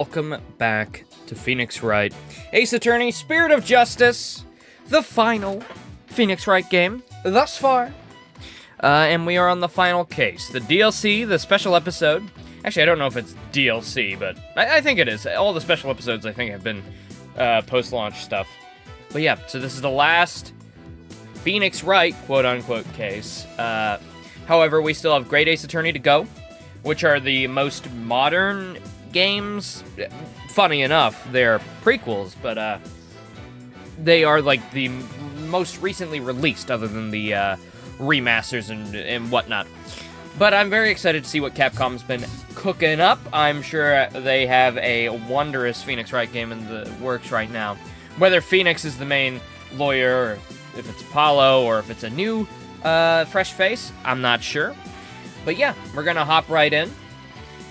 Welcome back to Phoenix Wright. Ace Attorney, Spirit of Justice, the final Phoenix Wright game thus far. And we are on the final case. The DLC, the special episode. Actually, I don't know if it's DLC, but I think it is. All the special episodes, I think, have been post-launch stuff. But yeah, so this is the last Phoenix Wright, quote-unquote, case. However, we still have Great Ace Attorney to go, which are the most modern games. Funny enough, they're prequels, but they are like the most recently released, other than the remasters and whatnot. But I'm very excited to see what Capcom's been cooking up. I'm sure they have a wondrous Phoenix Wright game in the works right now. Whether Phoenix is the main lawyer, or if it's Apollo, or if it's a new fresh face, I'm not sure. But yeah, we're gonna hop right in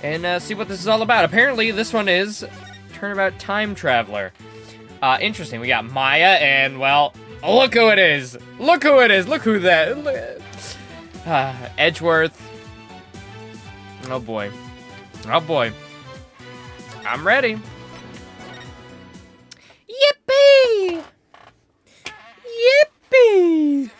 and see what this is all about. Apparently, this one is Turnabout Time Traveler. Interesting. We got Maya, and, well, look who it is. Look who it is. Look who that. Edgeworth. Oh, boy. Oh, boy. I'm ready. Yippee! Yippee!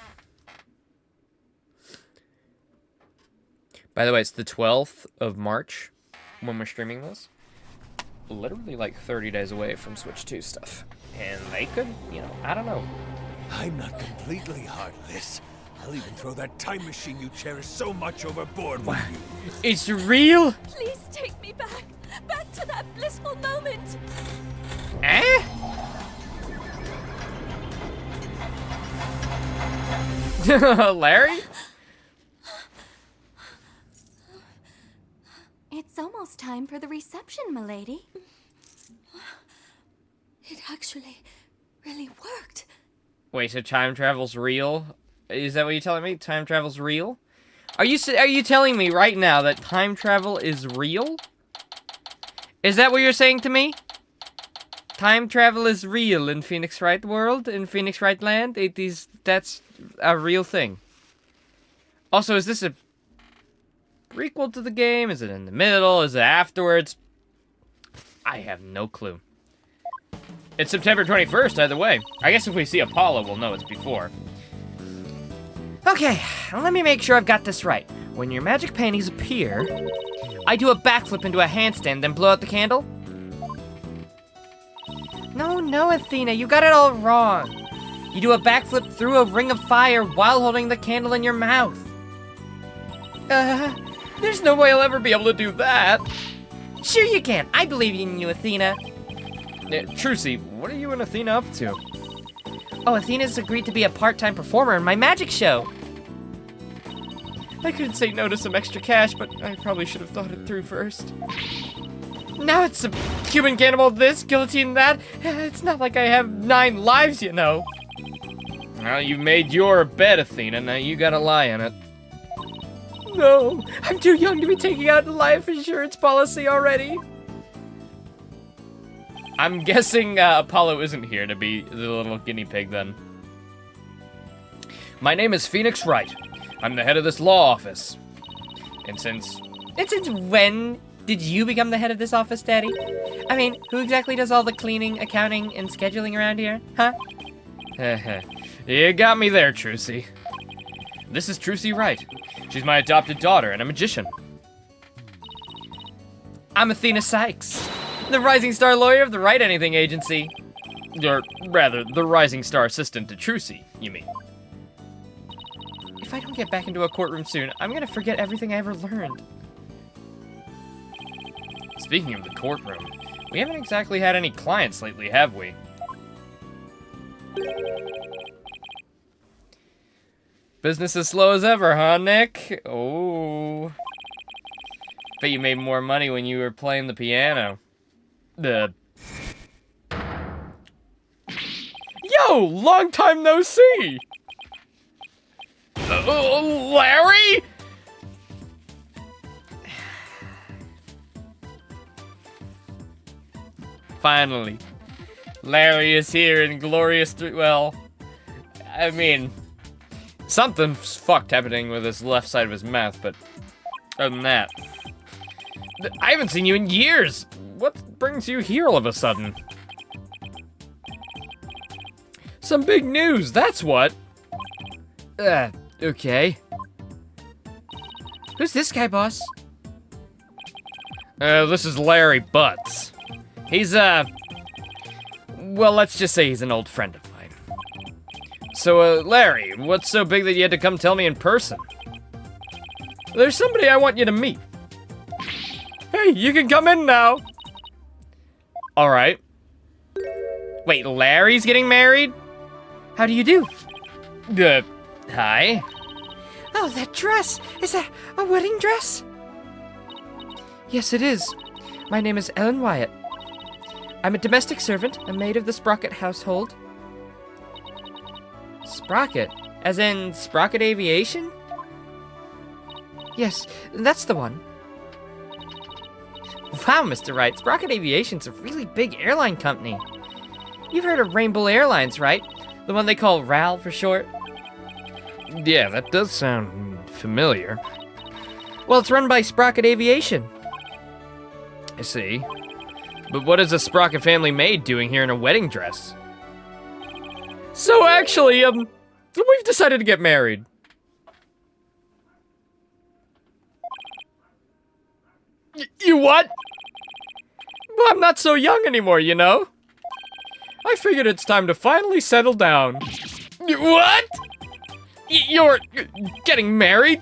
By the way, it's the 12th of March when we're streaming this. Literally like 30 days away from Switch 2 stuff. And they could, I don't know. I'm not completely heartless. I'll even throw that time machine you cherish so much overboard with you. It's real? Please take me back. Back to that blissful moment. Eh? Larry? It's almost time for the reception, milady. It actually really worked. Wait, so time travel's real? Is that what you're telling me? Time travel's real? Are you telling me right now that time travel is real? Is that what you're saying to me? Time travel is real in Phoenix Wright world, in Phoenix Wright land? That's a real thing. Also, is this a prequel to the game? Is it in the middle? Is it afterwards? I have no clue. It's September 21st, either way. I guess if we see Apollo, we'll know it's before. Okay, let me make sure I've got this right. When your magic panties appear, I do a backflip into a handstand, then blow out the candle? No, Athena, you got it all wrong. You do a backflip through a ring of fire while holding the candle in your mouth. There's no way I'll ever be able to do that. Sure you can. I believe in you, Athena. Trucy, what are you and Athena up to? Oh, Athena's agreed to be a part-time performer in my magic show. I couldn't say no to some extra cash, but I probably should have thought it through first. Now it's a Cuban cannibal this, guillotine that. It's not like I have 9 lives, you know. Well, you made your bed, Athena. Now you gotta lie in it. No, I'm too young to be taking out a life insurance policy already. I'm guessing Apollo isn't here to be the little guinea pig then. My name is Phoenix Wright. I'm the head of this law office. And since when did you become the head of this office, Daddy? I mean, who exactly does all the cleaning, accounting, and scheduling around here, huh? You got me there, Trucy. This is Trucy Wright. She's my adopted daughter and a magician. I'm Athena Sykes, the Rising Star lawyer of the Write Anything Agency. Or rather, the Rising Star assistant to Trucy, you mean. If I don't get back into a courtroom soon, I'm gonna forget everything I ever learned. Speaking of the courtroom, we haven't exactly had any clients lately, have we? Business as slow as ever, huh, Nick? Oh. Bet you made more money when you were playing the piano. Yo, long time no see! Larry? Finally. Larry is here in glorious well, I mean, something's fucked happening with his left side of his mouth, but other than that, I haven't seen you in years. brings you here all of a sudden? Some big news, that's what. Okay. Who's this guy, boss? This is Larry Butts. He's, well, let's just say he's an old friend of mine. So, Larry, what's so big that you had to come tell me in person? There's somebody I want you to meet. Hey, you can come in now. All right. Wait, Larry's getting married? How do you do? Hi. Oh, that dress! Is that a wedding dress? Yes, it is. My name is Ellen Wyatt. I'm a domestic servant, a maid of the Sprocket household. Sprocket? As in Sprocket Aviation? Yes, that's the one. Wow, Mr. Wright, Sprocket Aviation's a really big airline company. You've heard of Rainbow Airlines, right? The one they call RAL for short? Yeah, that does sound familiar. Well, it's run by Sprocket Aviation. I see. But what is a Sprocket family maid doing here in a wedding dress? So actually, we've decided to get married. You what? Well, I'm not so young anymore, you know? I figured it's time to finally settle down. What? You're getting married?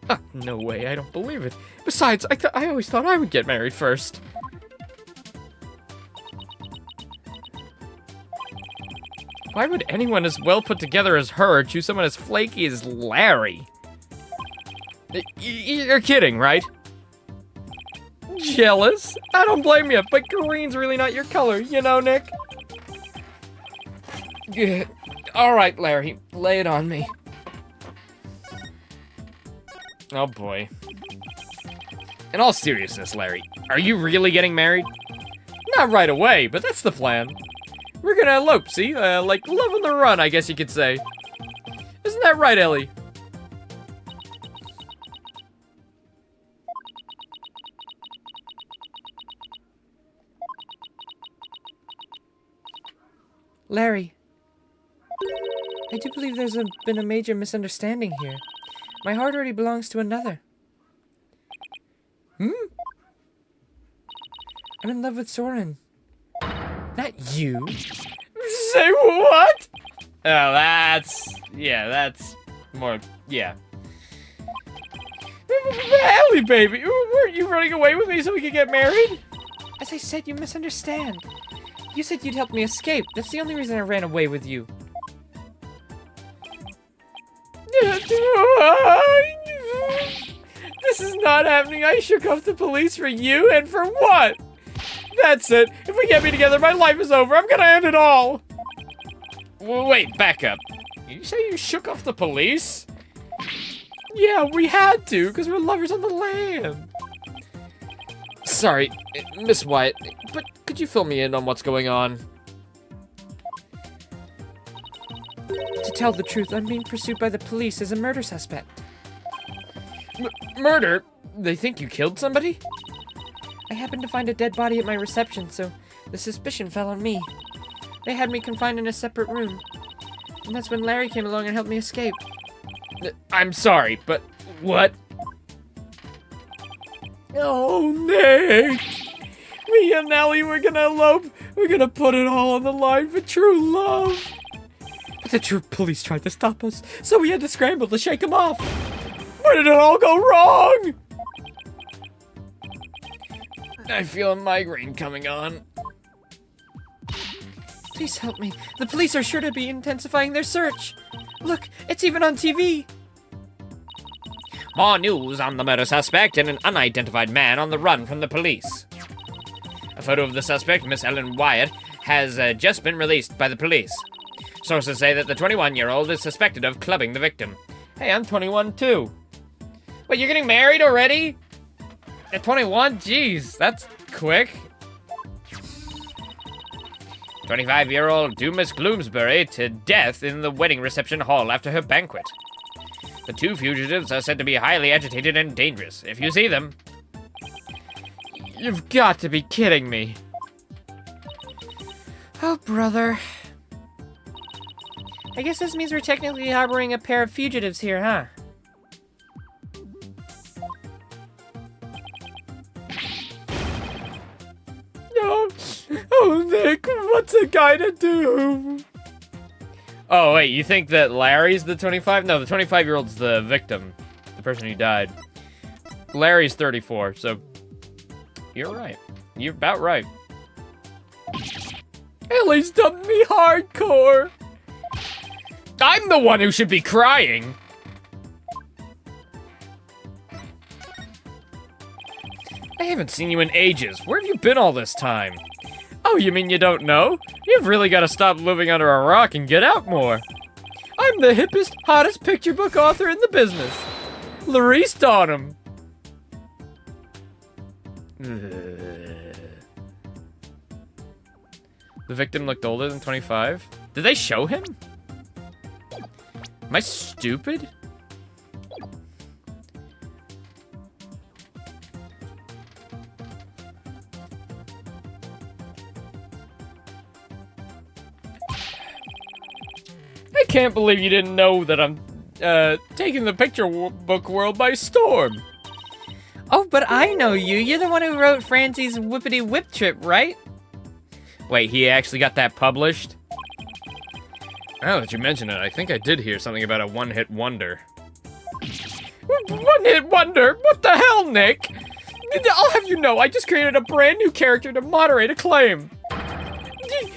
Oh, no way, I don't believe it. Besides, I always thought I would get married first. Why would anyone as well put together as her choose someone as flaky as Larry? You're kidding, right? Jealous? I don't blame you, but green's really not your color, you know, Nick? Good. All right, Larry, lay it on me. Oh boy. In all seriousness, Larry, are you really getting married? Not right away, but that's the plan. We're gonna elope, see? Like love on the run, I guess you could say. Isn't that right, Ellie? Larry, I do believe there's been a major misunderstanding here. My heart already belongs to another. I'm in love with Soren. Not you. Say what? Oh, that's more, yeah. Ellie, baby, weren't you running away with me so we could get married? As I said, you misunderstand. You said you'd help me escape. That's the only reason I ran away with you. This is not happening. I shook off the police for you, and for what? That's it. If we can't be together, my life is over. I'm gonna end it all. Wait, back up. You say you shook off the police? Yeah, we had to, because we're lovers on the land. Sorry, Miss Wyatt, but could you fill me in on what's going on? To tell the truth, I'm being pursued by the police as a murder suspect. Murder? They think you killed somebody? I happened to find a dead body at my reception, so the suspicion fell on me. They had me confined in a separate room. And that's when Larry came along and helped me escape. I'm sorry, but what? Oh, Nick! Me and Ellie, we're gonna elope. We're gonna put it all on the line for true love. But the true police tried to stop us, so we had to scramble to shake them off. Where did it all go wrong? I feel a migraine coming on. Please help me. The police are sure to be intensifying their search. Look, it's even on TV. More news on the murder suspect and an unidentified man on the run from the police. A photo of the suspect, Miss Ellen Wyatt, has just been released by the police. Sources say that the 21-year-old is suspected of clubbing the victim. Hey, I'm 21 too. Wait, you're getting married already? At 21? Jeez, that's quick. 25-year-old Dumas Gloomsbury to death in the wedding reception hall after her banquet. The two fugitives are said to be highly agitated and dangerous. If you see them... You've got to be kidding me. Oh, brother. I guess this means we're technically harboring a pair of fugitives here, huh? No. Oh, Nick, what's a guy to do? Oh, wait, you think that Larry's the 25? No, the 25-year-old's the victim. The person who died. Larry's 34, so... You're right. You're about right. Ellie's done me hardcore! I'm the one who should be crying! I haven't seen you in ages. Where have you been all this time? Oh, you mean you don't know? You've really got to stop living under a rock and get out more. I'm the hippest, hottest picture book author in the business. Larice Donham. The victim looked older than 25. Did they show him? Am I stupid? I can't believe you didn't know that I'm taking the picture book world by storm. Oh, but I know you. You're the one who wrote Francie's Whippity Whip Trip, right? Wait, he actually got that published? Now that you mention it, I think I did hear something about a one-hit wonder. One-hit wonder? What the hell, Nick? I'll have you know, I just created a brand new character to moderate acclaim.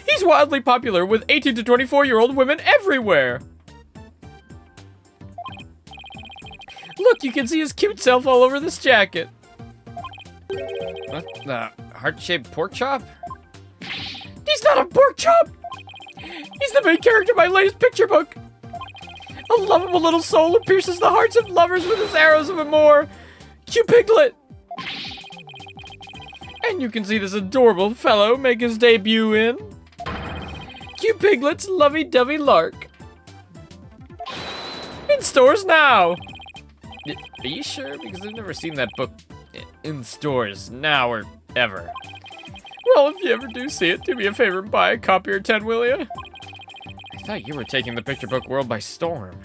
He's wildly popular with 18 to 24-year-old women everywhere. Look, you can see his cute self all over this jacket. What the heart-shaped pork chop? He's not a pork chop! He's the main character of my latest picture book. A lovable little soul who pierces the hearts of lovers with his arrows of amour. Cute Piglet! And you can see this adorable fellow make his debut in Cute Piglet's Lovey-Dovey Lark. In stores now! Are you sure? Because I've never seen that book in stores now or ever. Well, if you ever do see it, do me a favor and buy a copy or 10, will ya? I thought you were taking the picture book world by storm.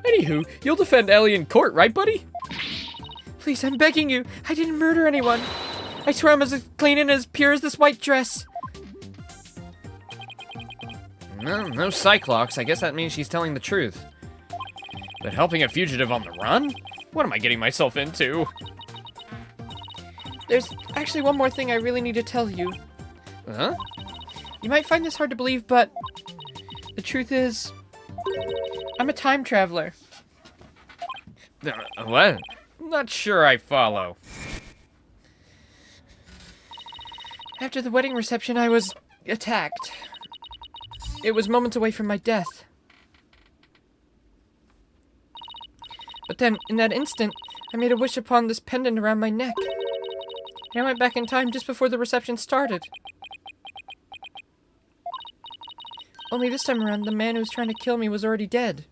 Anywho, you'll defend Ellie in court, right, buddy? Please, I'm begging you. I didn't murder anyone. I swear I'm as clean and as pure as this white dress. No Cyclops. I guess that means she's telling the truth. But helping a fugitive on the run? What am I getting myself into? There's actually one more thing I really need to tell you. Huh? You might find this hard to believe, but the truth is, I'm a time traveler. What? Not sure I follow. After the wedding reception, I was attacked. It was moments away from my death. But then, in that instant, I made a wish upon this pendant around my neck. And I went back in time just before the reception started. Only this time around, the man who was trying to kill me was already dead.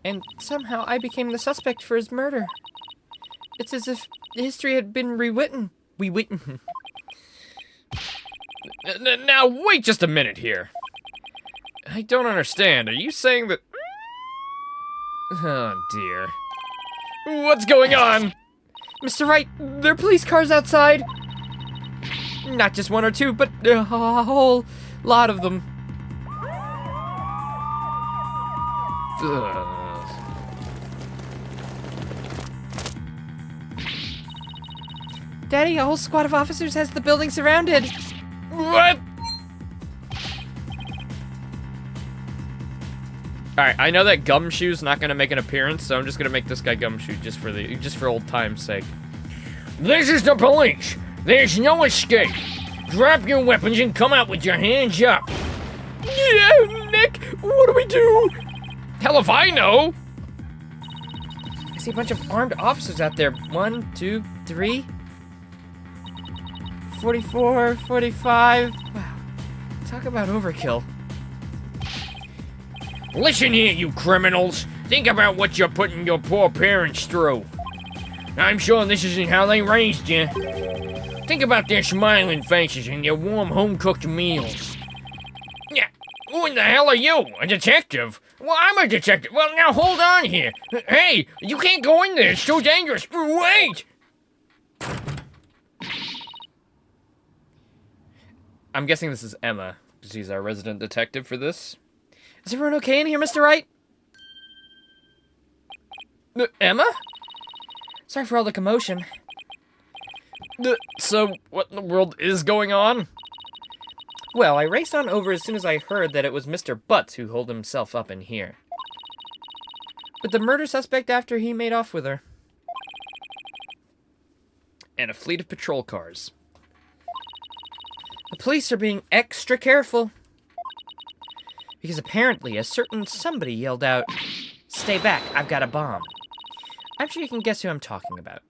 And somehow I became the suspect for his murder. It's as if history had been rewritten. Now, wait just a minute here. I don't understand. Are you saying that... Oh, dear. What's going on? Mr. Wright, there are police cars outside. Not just one or two, but a whole lot of them. Ugh. Daddy, a whole squad of officers has the building surrounded. What? Alright, I know that Gumshoe's not gonna make an appearance, so I'm just gonna make this guy Gumshoe just for old time's sake. This is the police. There's no escape. Drop your weapons and come out with your hands up. Yeah, Nick, what do we do? Hell if I know. I see a bunch of armed officers out there. 1, 2, 3. 44, 45. Wow. Talk about overkill. Listen here, you criminals. Think about what you're putting your poor parents through. I'm sure this isn't how they raised you. Think about their smiling faces and their warm home-cooked meals. Yeah, who in the hell are you? A detective? Well, I'm a detective. Well, now hold on here. Hey, you can't go in there. It's too dangerous. Wait! I'm guessing this is Emma. She's our resident detective for this. Is everyone okay in here, Mr. Wright? Emma? Sorry for all the commotion. So, what in the world is going on? Well, I raced on over as soon as I heard that it was Mr. Butts who holed himself up in here. With the murder suspect after he made off with her. And a fleet of patrol cars. The police are being extra careful. Because apparently a certain somebody yelled out, "Stay back, I've got a bomb." I'm sure you can guess who I'm talking about.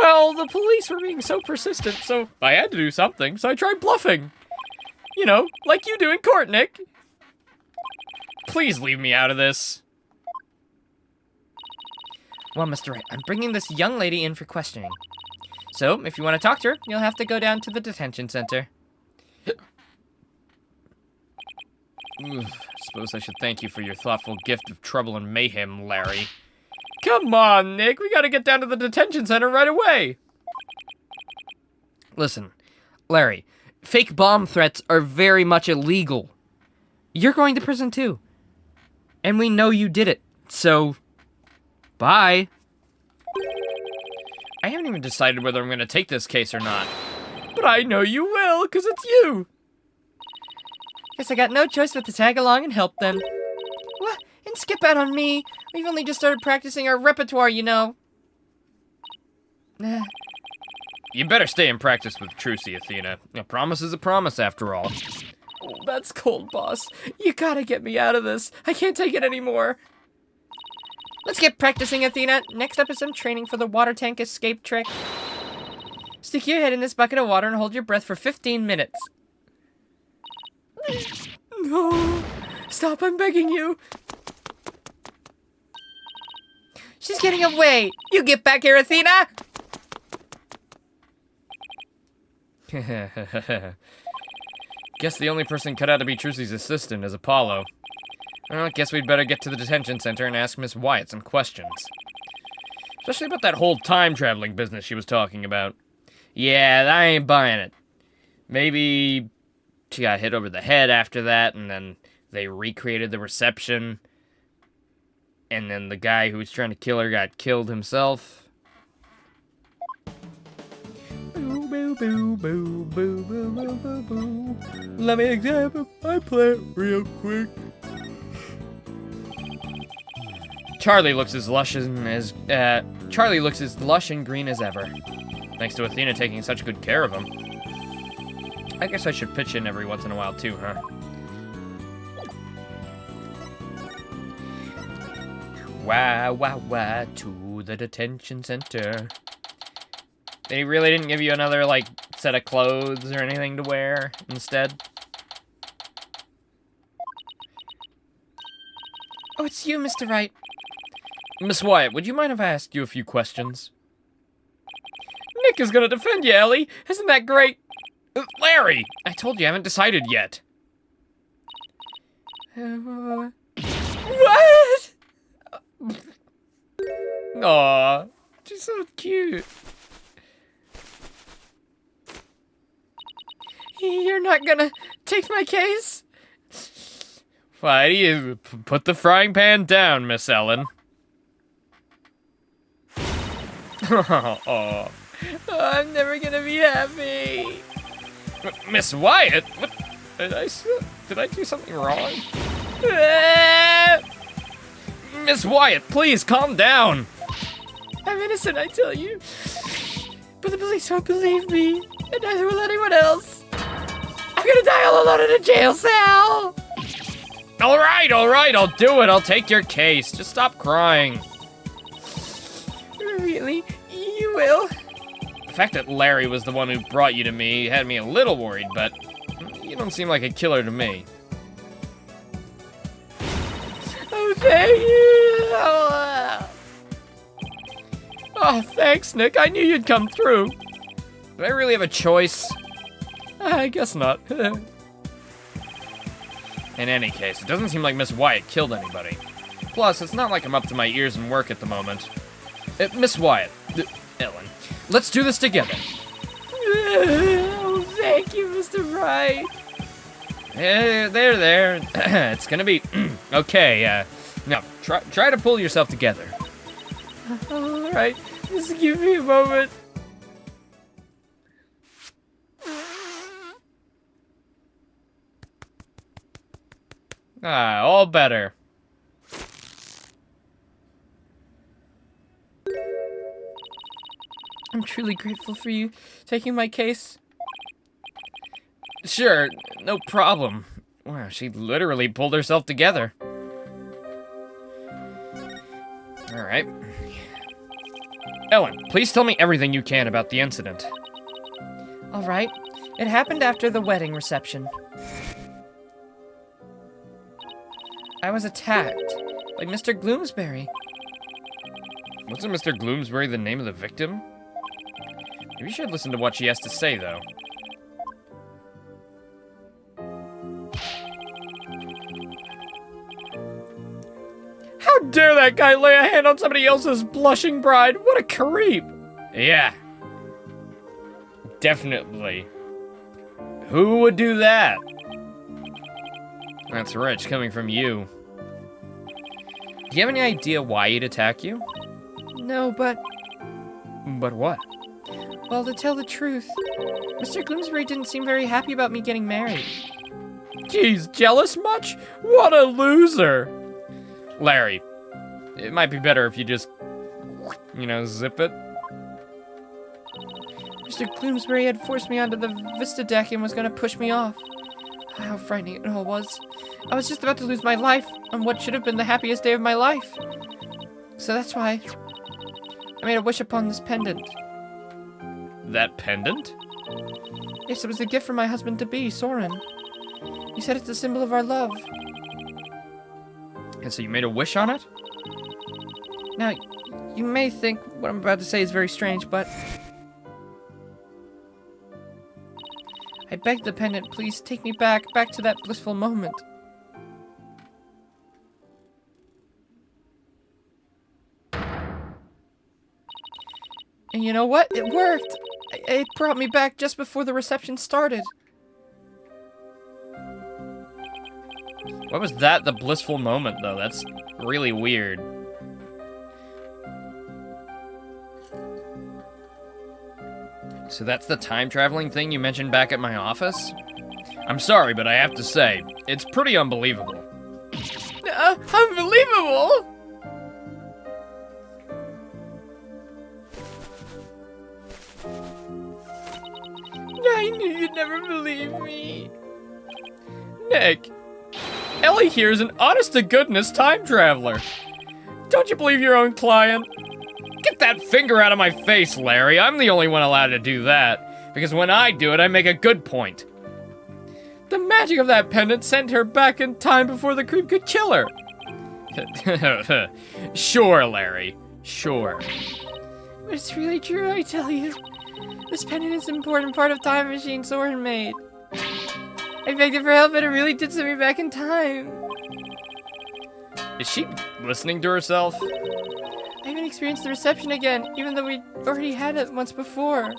Well, the police were being so persistent, so I had to do something, so I tried bluffing. You know, like you do in court, Nick. Please leave me out of this. Well, Mr. Wright, I'm bringing this young lady in for questioning. So, if you want to talk to her, you'll have to go down to the detention center. Suppose I should thank you for your thoughtful gift of trouble and mayhem, Larry. Come on, Nick, we gotta get down to the detention center right away. Listen, Larry, fake bomb threats are very much illegal. You're going to prison too. And we know you did it, so bye. I haven't even decided whether I'm gonna take this case or not. But I know you will, because it's you. Guess I got no choice but to tag along and help then. What? And skip out on me? We've only just started practicing our repertoire, you know. You better stay in practice with Trucy, Athena. A promise is a promise, after all. Oh, that's cold, boss. You gotta get me out of this. I can't take it anymore. Let's get practicing, Athena. Next up is some training for the water tank escape trick. Stick your head in this bucket of water and hold your breath for 15 minutes. No. Stop, I'm begging you. She's getting away. You get back here, Athena. Guess the only person cut out to be Trucy's assistant is Apollo. Well, I guess we'd better get to the detention center and ask Miss Wyatt some questions. Especially about that whole time-traveling business she was talking about. Yeah, I ain't buying it. Maybe she got hit over the head after that, and then they recreated the reception, and then the guy who was trying to kill her got killed himself. Boo, boo, boo, boo, boo, boo, boo, boo, boo. Let me examine my plant real quick. Charlie looks as lush and green as ever. Thanks to Athena taking such good care of him. I guess I should pitch in every once in a while too, huh? Wah, to the detention center. They really didn't give you another, like, set of clothes or anything to wear instead? Oh, it's you, Mr. Wright. Miss Wyatt, would you mind if I asked you a few questions? Nick is gonna defend you, Ellie! Isn't that great? Larry! I told you I haven't decided yet. What? Aw, she's so cute. You're not gonna take my case? Why do you put the frying pan down, Miss Ellen? Oh, I'm never gonna be happy. Miss Wyatt? What? Did I do something wrong? Miss Wyatt, please calm down. I'm innocent, I tell you. But the police won't believe me, and neither will anyone else. I'm gonna die all alone in a jail cell. All right, I'll do it. I'll take your case. Just stop crying. Really? You will? The fact that Larry was the one who brought you to me had me a little worried, but you don't seem like a killer to me. Oh, thank you. Oh, thanks, Nick. I knew you'd come through. Do I really have a choice? I guess not. In any case, it doesn't seem like Miss Wyatt killed anybody. Plus, it's not like I'm up to my ears in work at the moment. Miss Wyatt, Ellen, let's do this together. Oh, thank you, Mr. Wright. There. It's gonna be okay. Now try to pull yourself together. All right, just give me a moment. All better. I'm truly grateful for you taking my case. Sure, no problem. Wow, she literally pulled herself together. All right. Ellen, please tell me everything you can about the incident. All right, it happened after the wedding reception. I was attacked by Mr. Gloomsbury. Wasn't Mr. Gloomsbury the name of the victim? Maybe you should listen to what she has to say, though. How dare that guy lay a hand on somebody else's blushing bride? What a creep! Yeah. Definitely. Who would do that? That's rich coming from you. Do you have any idea why he'd attack you? No, but, But what? well, to tell the truth, Mr. Gloomsbury didn't seem very happy about me getting married. Geez, jealous much? What a loser! Larry, it might be better if you just, zip it. Mr. Gloomsbury had forced me onto the Vista deck and was going to push me off. How frightening it all was. I was just about to lose my life on what should have been the happiest day of my life. So that's why I made a wish upon this pendant. That pendant? Yes, it was a gift from my husband-to-be, Soren. He said it's a symbol of our love. And so you made a wish on it? Now, you may think what I'm about to say is very strange, but I begged the pendant, please take me back to that blissful moment. And you know what? It worked! It brought me back just before the reception started. Why was that the blissful moment, though? That's really weird. So that's the time-traveling thing you mentioned back at my office? I'm sorry, but I have to say, it's pretty unbelievable. Unbelievable! I knew you'd never believe me. Nick, Ellie here is an honest-to-goodness time traveler. Don't you believe your own client? Get that finger out of my face, Larry. I'm the only one allowed to do that. Because when I do it, I make a good point. The magic of that pendant sent her back in time before the creep could kill her. Sure, Larry. Sure. But it's really true, I tell you. This pendant is an important part of Time Machine Soren made. I begged it for help, and it really did send me back in time. Is she listening to herself? I haven't experienced the reception again, even though we'd already had it once before.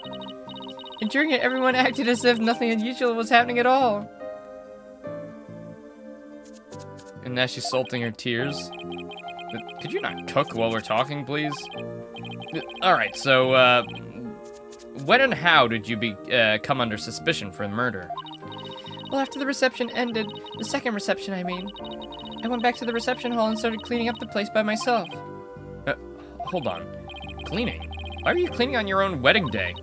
And during it, everyone acted as if nothing unusual was happening at all. And now she's salting her tears. Could you not cook while we're talking, please? Alright, so, when and how did you come under suspicion for the murder? Well, after the reception ended, the second reception, I mean, I went back to the reception hall and started cleaning up the place by myself. Hold on. Cleaning? Why are you cleaning on your own wedding day?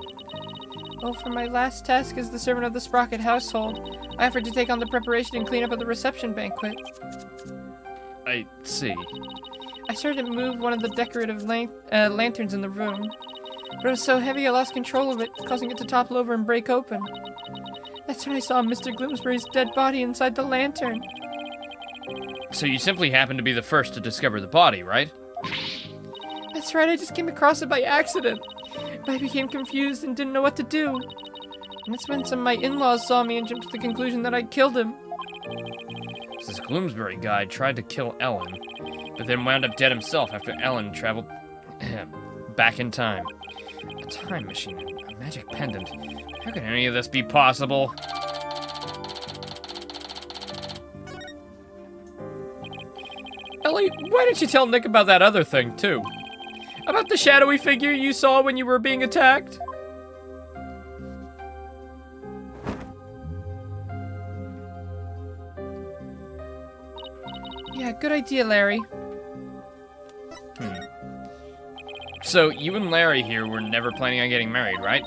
Well, for my last task as the servant of the Sprocket household, I offered to take on the preparation and clean up at the reception banquet. I see. I started to move one of the decorative lanterns in the room, but it was so heavy I lost control of it, causing it to topple over and break open. That's when I saw Mr. Gloomsbury's dead body inside the lantern. So you simply happened to be the first to discover the body, right? That's right, I just came across it by accident. I became confused and didn't know what to do. And that's when some of my in-laws saw me and jumped to the conclusion that I'd killed him. This Gloomsbury guy tried to kill Ellen, but then wound up dead himself after Ellen traveled back in time. A time machine, a magic pendant. How could any of this be possible? Ellie, why didn't you tell Nick about that other thing, too? About the shadowy figure you saw when you were being attacked? Yeah, good idea, Larry. So, you and Larry here were never planning on getting married, right?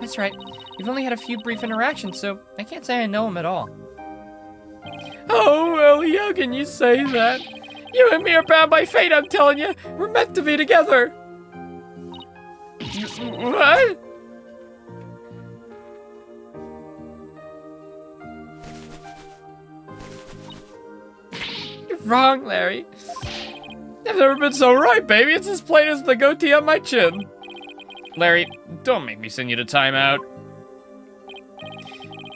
That's right. We've only had a few brief interactions, so I can't say I know him at all. Oh, Ellie, how can you say that? You and me are bound by fate, I'm telling you. We're meant to be together. What? You're wrong, Larry. I've never been so right, baby. It's as plain as the goatee on my chin. Larry, don't make me send you to timeout.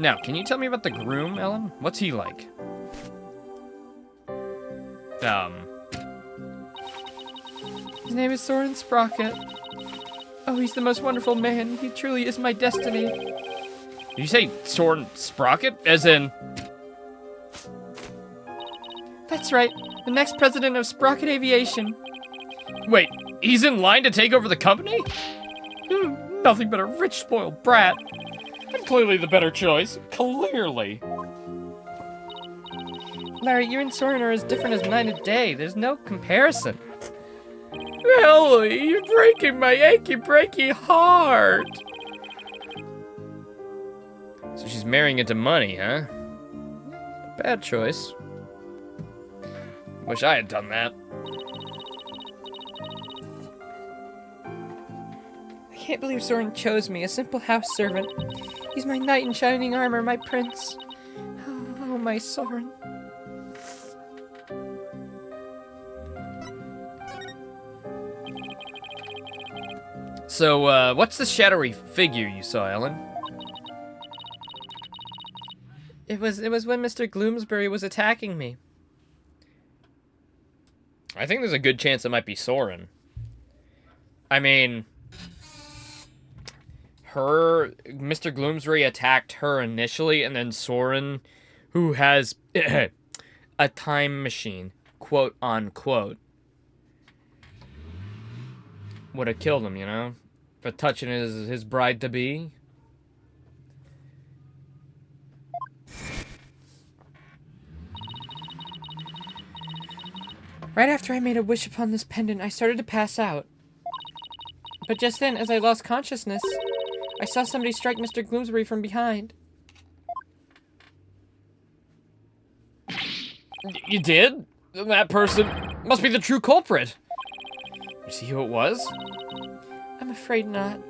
Now, can you tell me about the groom, Ellen? What's he like? His name is Soren Sprocket. Oh, he's the most wonderful man. He truly is my destiny. Did you say Soren Sprocket? As in... That's right. The next president of Sprocket Aviation. Wait, he's in line to take over the company? Nothing but a rich, spoiled brat. I'm clearly the better choice. Clearly. Larry, you and Soren are as different as night and day. There's no comparison. Ellie, you're breaking my achy, breaky heart. So she's marrying into money, huh? Bad choice. Wish I had done that. I can't believe Soren chose me, a simple house servant. He's my knight in shining armor, my prince. Oh, my Soren. So, what's the shadowy figure you saw, Ellen? It was when Mr. Gloomsbury was attacking me. I think there's a good chance it might be Soren. I mean... Mr. Gloomsbury attacked her initially, and then Soren, who has a time machine, quote unquote, would have killed him, you know? For touching his bride-to-be. Right after I made a wish upon this pendant, I started to pass out. But just then, as I lost consciousness, I saw somebody strike Mr. Gloomsbury from behind. You did? That person must be the true culprit. You see who it was? I'm afraid not.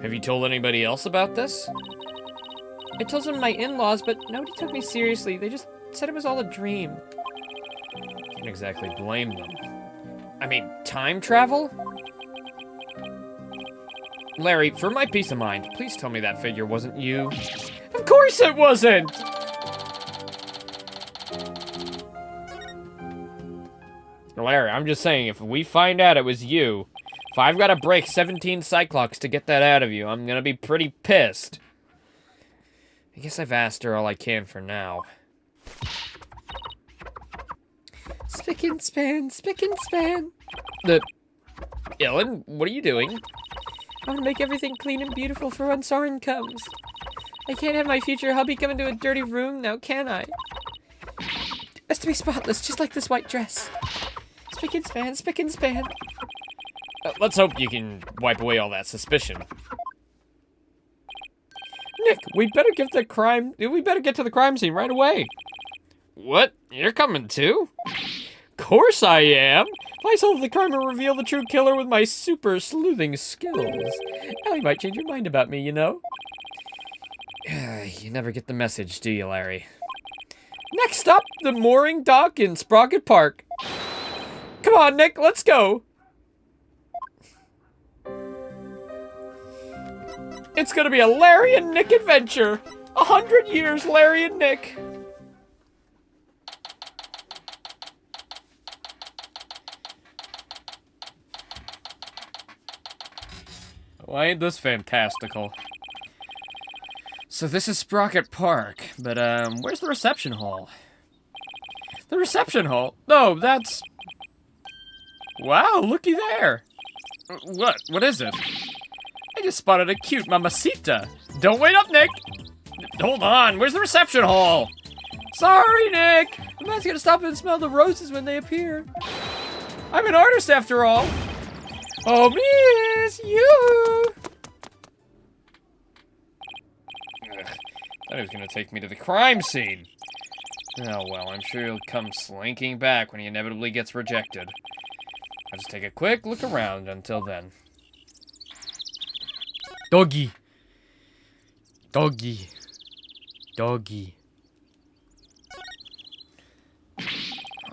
Have you told anybody else about this? I told some of my in-laws, but nobody took me seriously. They just said it was all a dream. Can't exactly blame them. I mean, time travel? Larry, for my peace of mind, please tell me that figure wasn't you. Of course it wasn't! Larry, I'm just saying, if we find out it was you, if I've got to break 17 Cyclops to get that out of you, I'm gonna be pretty pissed. I guess I've asked her all I can for now. Spick and span, spick and span. Ellen, what are you doing? I want to make everything clean and beautiful for when Soren comes. I can't have my future hubby come into a dirty room now, can I? It has to be spotless, just like this white dress. Spick and span, spick and span. Let's hope you can wipe away all that suspicion. Nick, we better get to the crime scene right away. What? You're coming too? Course I am. If I solve the crime and reveal the true killer with my super sleuthing skills, Ellie might change your mind about me, you know? You never get the message, do you, Larry? Next up, the mooring dock in Sprocket Park. Come on, Nick, let's go. It's gonna be a Larry and Nick adventure. 100 years, Larry and Nick. Why ain't this fantastical? So this is Sprocket Park, but where's the reception hall? The reception hall? No, that's... Wow, looky there. What? What is it? I just spotted a cute mamacita. Don't wait up, Nick. Hold on, where's the reception hall? Sorry, Nick. The man's gonna stop and smell the roses when they appear. I'm an artist after all. Oh, miss you. Thought he was gonna take me to the crime scene. Oh well, I'm sure he'll come slinking back when he inevitably gets rejected. I'll just take a quick look around until then. Doggy. Doggy. Doggy.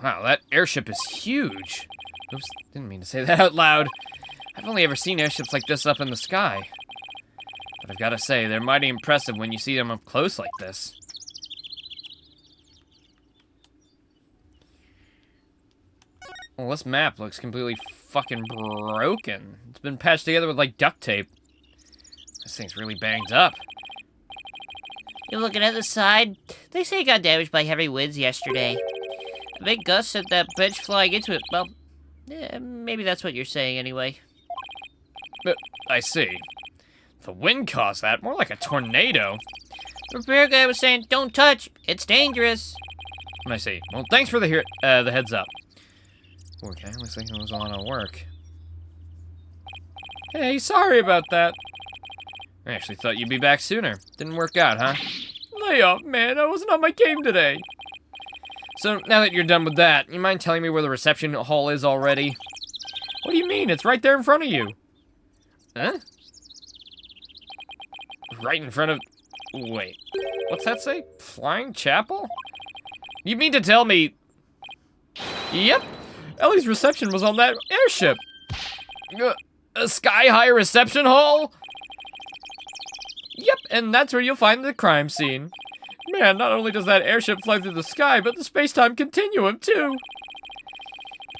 Wow, that airship is huge. Oops, didn't mean to say that out loud. I've only ever seen airships like this up in the sky. But I've got to say, they're mighty impressive when you see them up close like this. Well, this map looks completely fucking broken. It's been patched together with, like, duct tape. This thing's really banged up. You're looking at the side? They say it got damaged by heavy winds yesterday. A big gust sent that bench flying into it. Well, yeah, maybe that's what you're saying anyway. But, I see. The wind caused that, more like a tornado. The repair guy was saying, don't touch, it's dangerous. I see. Well, thanks for the heads up. Okay, looks like it was a lot of work. Hey, sorry about that. I actually thought you'd be back sooner. Didn't work out, huh? Lay off, man. I wasn't on my game today. So, now that you're done with that, you mind telling me where the reception hall is already? What do you mean? It's right there in front of you. Huh? Right in front of... Wait. What's that say? Flying Chapel? You mean to tell me... Yep. Ellie's reception was on that airship. A sky-high reception hall? Yep, and that's where you'll find the crime scene. Man, not only does that airship fly through the sky, but the space-time continuum, too.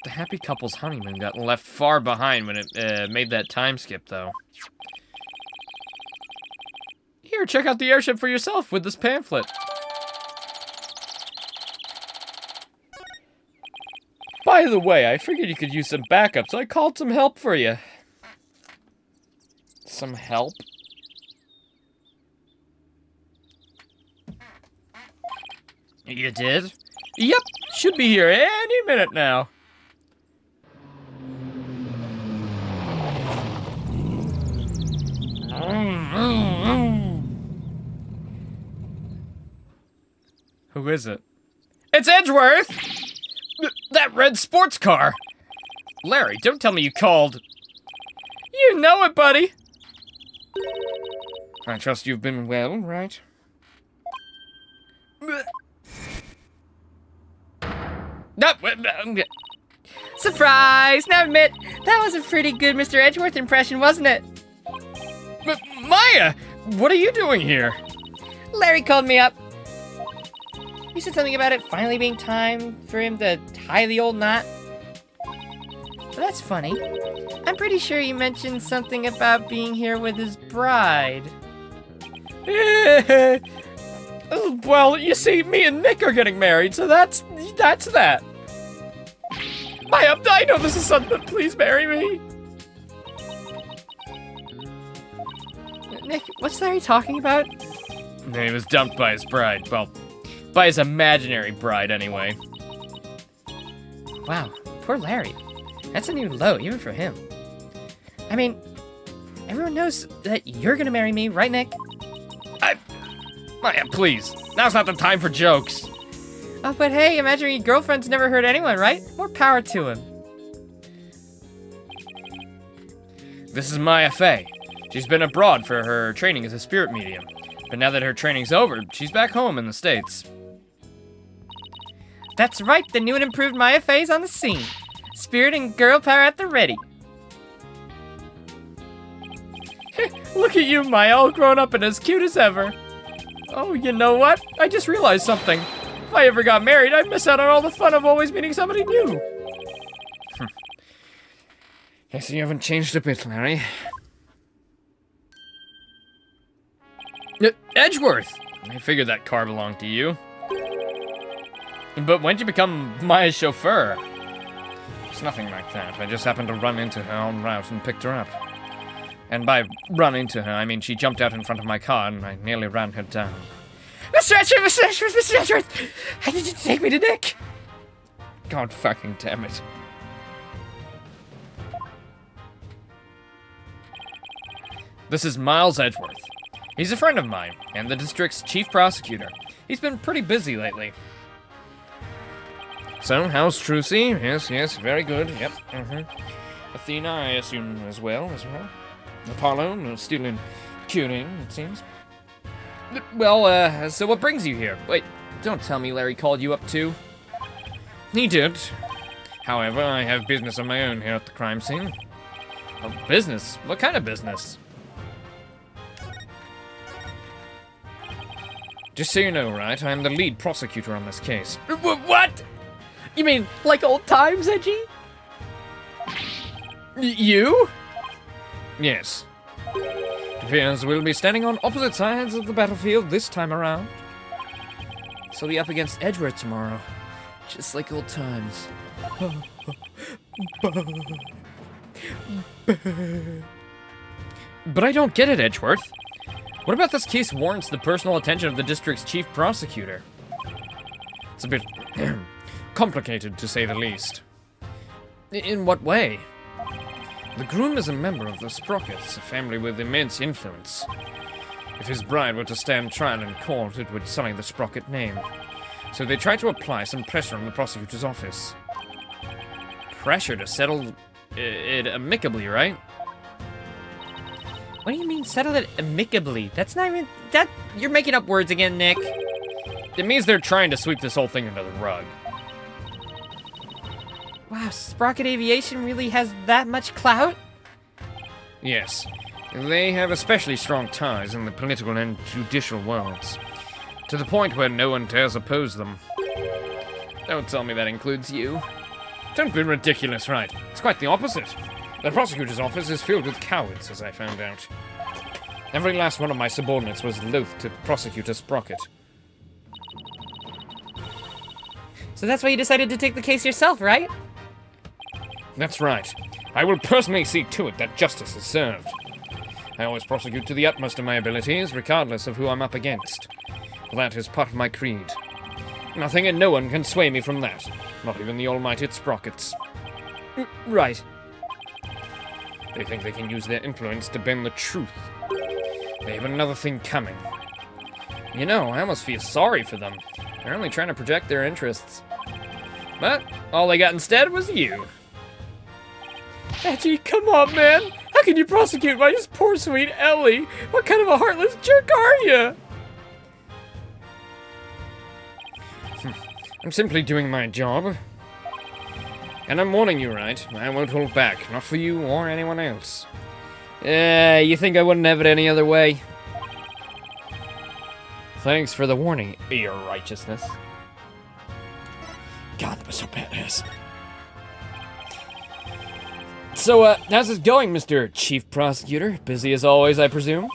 The happy couple's honeymoon got left far behind when it made that time skip, though. Here, check out the airship for yourself with this pamphlet. By the way, I figured you could use some backup, so I called some help for you. Some help? You did? Yep, should be here any minute now. Who is it? It's Edgeworth! That red sports car! Larry, don't tell me you called. You know it, buddy! I trust you've been well, right? Surprise! Now admit, that was a pretty good Mr. Edgeworth impression, wasn't it? Maya! What are you doing here? Larry called me up. He said something about it finally being time for him to tie the old knot. But that's funny. I'm pretty sure he mentioned something about being here with his bride. Well, you see, me and Nick are getting married, so that's that. Maya, I know this is sudden, but please marry me. Nick, what's Larry talking about? He was dumped by his bride. Well, by his imaginary bride, anyway. Wow, poor Larry. That's a new low, even for him. I mean, everyone knows that you're gonna marry me, right, Nick? Maya, please. Now's not the time for jokes. Oh, but hey, imaginary girlfriend's never hurt anyone, right? More power to him. This is Maya Fey. She's been abroad for her training as a spirit medium. But now that her training's over, she's back home in the States. That's right, the new and improved Maya Fey's on the scene. Spirit and girl power at the ready. Look at you, Maya, all grown up and as cute as ever. Oh, you know what? I just realized something. If I ever got married, I'd miss out on all the fun of always meeting somebody new. Guess you haven't changed a bit, Larry. Edgeworth! I figured that car belonged to you. But when'd you become Maya's chauffeur? It's nothing like that. I just happened to run into her en route and picked her up. And by run into her, I mean she jumped out in front of my car and I nearly ran her down. Mr. Edgeworth! How did you take me to Nick? God fucking damn it. This is Miles Edgeworth. He's a friend of mine, and the district's chief prosecutor. He's been pretty busy lately. So, how's Trucy? Yes, very good, yep, Athena, I assume, as well. Apollo, still in curing, it seems. Well, so what brings you here? Wait, don't tell me Larry called you up too. He did. However, I have business of my own here at the crime scene. Oh, business? What kind of business? Just so you know, right, I'm the lead prosecutor on this case. What? You mean like old times, Edgy? You? Yes. It appears we'll be standing on opposite sides of the battlefield this time around. So we'll be up against Edgeworth tomorrow. Just like old times. But I don't get it, Edgeworth. What about this case warrants the personal attention of the district's chief prosecutor? It's a bit complicated, to say the least. In what way? The groom is a member of the Sprockets, a family with immense influence. If his bride were to stand trial in court, it would sully the Sprocket name. So they tried to apply some pressure on the prosecutor's office. Pressure to settle it amicably, right? What do you mean settle it amicably? That's not even... You're making up words again, Nick. It means they're trying to sweep this whole thing under the rug. Wow, Sprocket Aviation really has that much clout? Yes. They have especially strong ties in the political and judicial worlds. To the point where no one dares oppose them. Don't tell me that includes you. Don't be ridiculous, right? It's quite the opposite. The prosecutor's office is filled with cowards, as I found out. Every last one of my subordinates was loath to prosecute a Sprocket. So that's why you decided to take the case yourself, right? That's right. I will personally see to it that justice is served. I always prosecute to the utmost of my abilities, regardless of who I'm up against. That is part of my creed. Nothing and no one can sway me from that. Not even the almighty Sprockets. Right. They think they can use their influence to bend the truth. They have another thing coming. You know, I almost feel sorry for them. They're only trying to project their interests. But all they got instead was you. Edgy, come on, man. How can you prosecute my poor sweet Ellie? What kind of a heartless jerk are you? I'm simply doing my job. And I'm warning you, right? I won't hold back. Not for you or anyone else. You think I wouldn't have it any other way? Thanks for the warning, Your Righteousness. God, that was so badass. So, how's it going, Mr. Chief Prosecutor? Busy as always, I presume?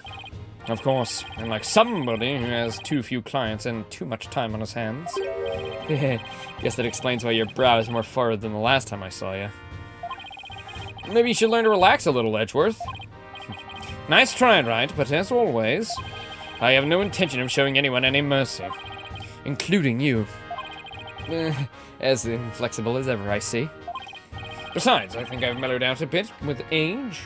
Of course, and like somebody who has too few clients and too much time on his hands. Guess that explains why your brow is more furrowed than the last time I saw you. Maybe you should learn to relax a little, Edgeworth. Nice try, right? But as always, I have no intention of showing anyone any mercy. Including you. As inflexible as ever, I see. Besides, I think I've mellowed out a bit with age.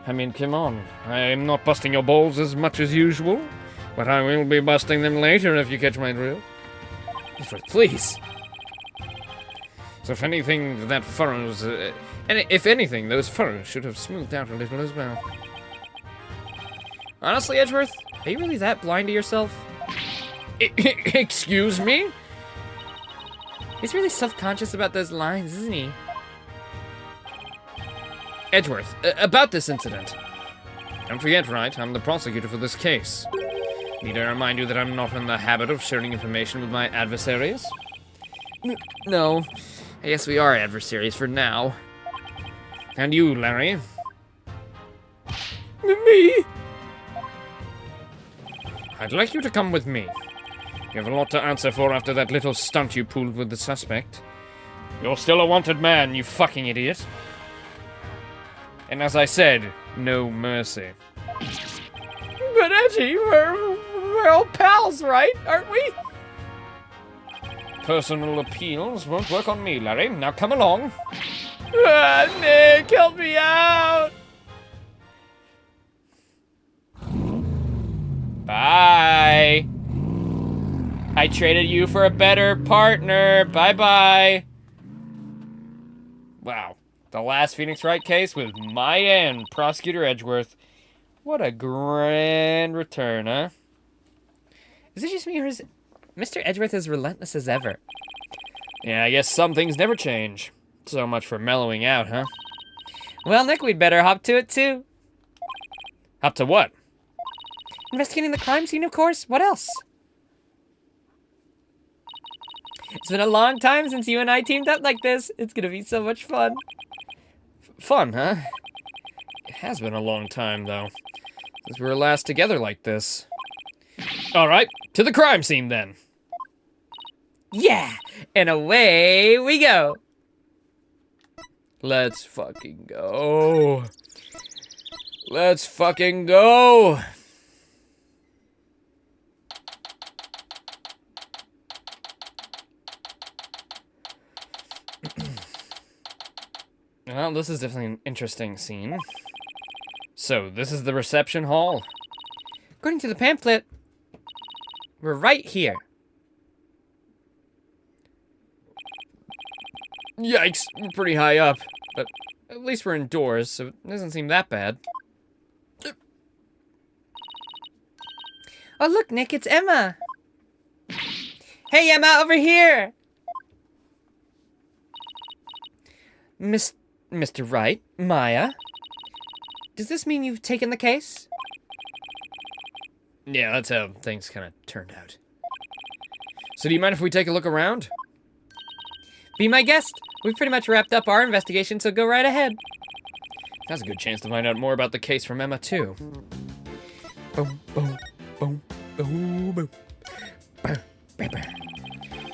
I mean, come on. I'm not busting your balls as much as usual, but I will be busting them later if you catch my drill. Edgeworth, please. So if anything, that furrows... and if anything, those furrows should have smoothed out a little as well. Honestly, Edgeworth, are you really that blind to yourself? Excuse me? He's really self-conscious about those lines, isn't he? Edgeworth, about this incident. Don't forget, Wright, I'm the prosecutor for this case. Need I remind you that I'm not in the habit of sharing information with my adversaries? No. I guess we are adversaries for now. And you, Larry? Me? I'd like you to come with me. You have a lot to answer for after that little stunt you pulled with the suspect. You're still a wanted man, you fucking idiot. And as I said, no mercy. But Edgy, we're all pals, right? Aren't we? Personal appeals won't work on me, Larry. Now come along. Nick, help me out! Bye. I traded you for a better partner. Bye-bye. Wow. The last Phoenix Wright case with my end, Prosecutor Edgeworth. What a grand return, huh? Is it just me, or is Mr. Edgeworth as relentless as ever? Yeah, I guess some things never change. So much for mellowing out, huh? Well, Nick, we'd better hop to it, too. Up to what? Investigating the crime scene, of course. What else? It's been a long time since you and I teamed up like this. It's gonna be so much fun. Fun, huh? It has been a long time, though, since we were last together like this. All right, to the crime scene, then. Yeah, and away we go. Let's fucking go. Let's fucking go. Well, this is definitely an interesting scene. So, this is the reception hall? According to the pamphlet, we're right here. Yikes, we're pretty high up. But at least we're indoors, so it doesn't seem that bad. Oh, look, Nick, it's Emma. Hey, Emma, over here. Mr. Wright, Maya, does this mean you've taken the case? Yeah, that's how things kind of turned out. So do you mind if we take a look around? Be my guest. We've pretty much wrapped up our investigation, so go right ahead. That's a good chance to find out more about the case from Emma, too. Boom, boom, boom, boom, boom.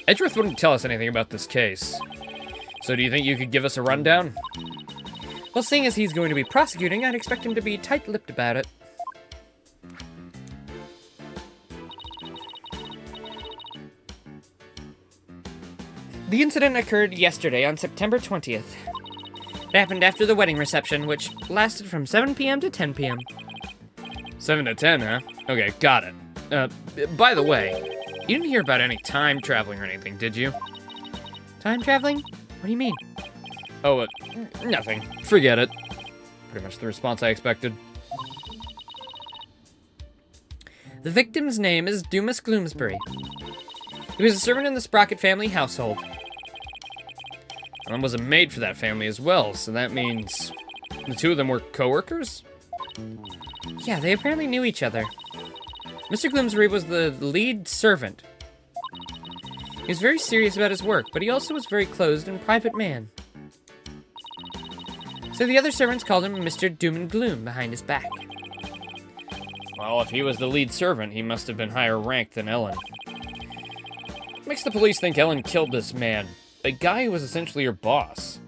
Edgeworth wouldn't tell us anything about this case. So do you think you could give us a rundown? Well, seeing as he's going to be prosecuting, I'd expect him to be tight-lipped about it. The incident occurred yesterday on September 20th. It happened after the wedding reception, which lasted from 7 p.m. to 10 p.m. 7 to 10, huh? Okay, got it. By the way, you didn't hear about any time traveling or anything, did you? Time traveling? What do you mean? Oh, nothing. Forget it. Pretty much the response I expected. The victim's name is Dumas Gloomsbury. He was a servant in the Sprocket family household. And was a maid for that family as well, so that means the two of them were co-workers? Yeah, they apparently knew each other. Mr. Gloomsbury was the lead servant. He was very serious about his work, but he also was a very closed and private man. So the other servants called him Mr. Doom and Gloom behind his back. Well, if he was the lead servant, he must have been higher ranked than Ellen. What makes the police think Ellen killed this man? A guy who was essentially her boss.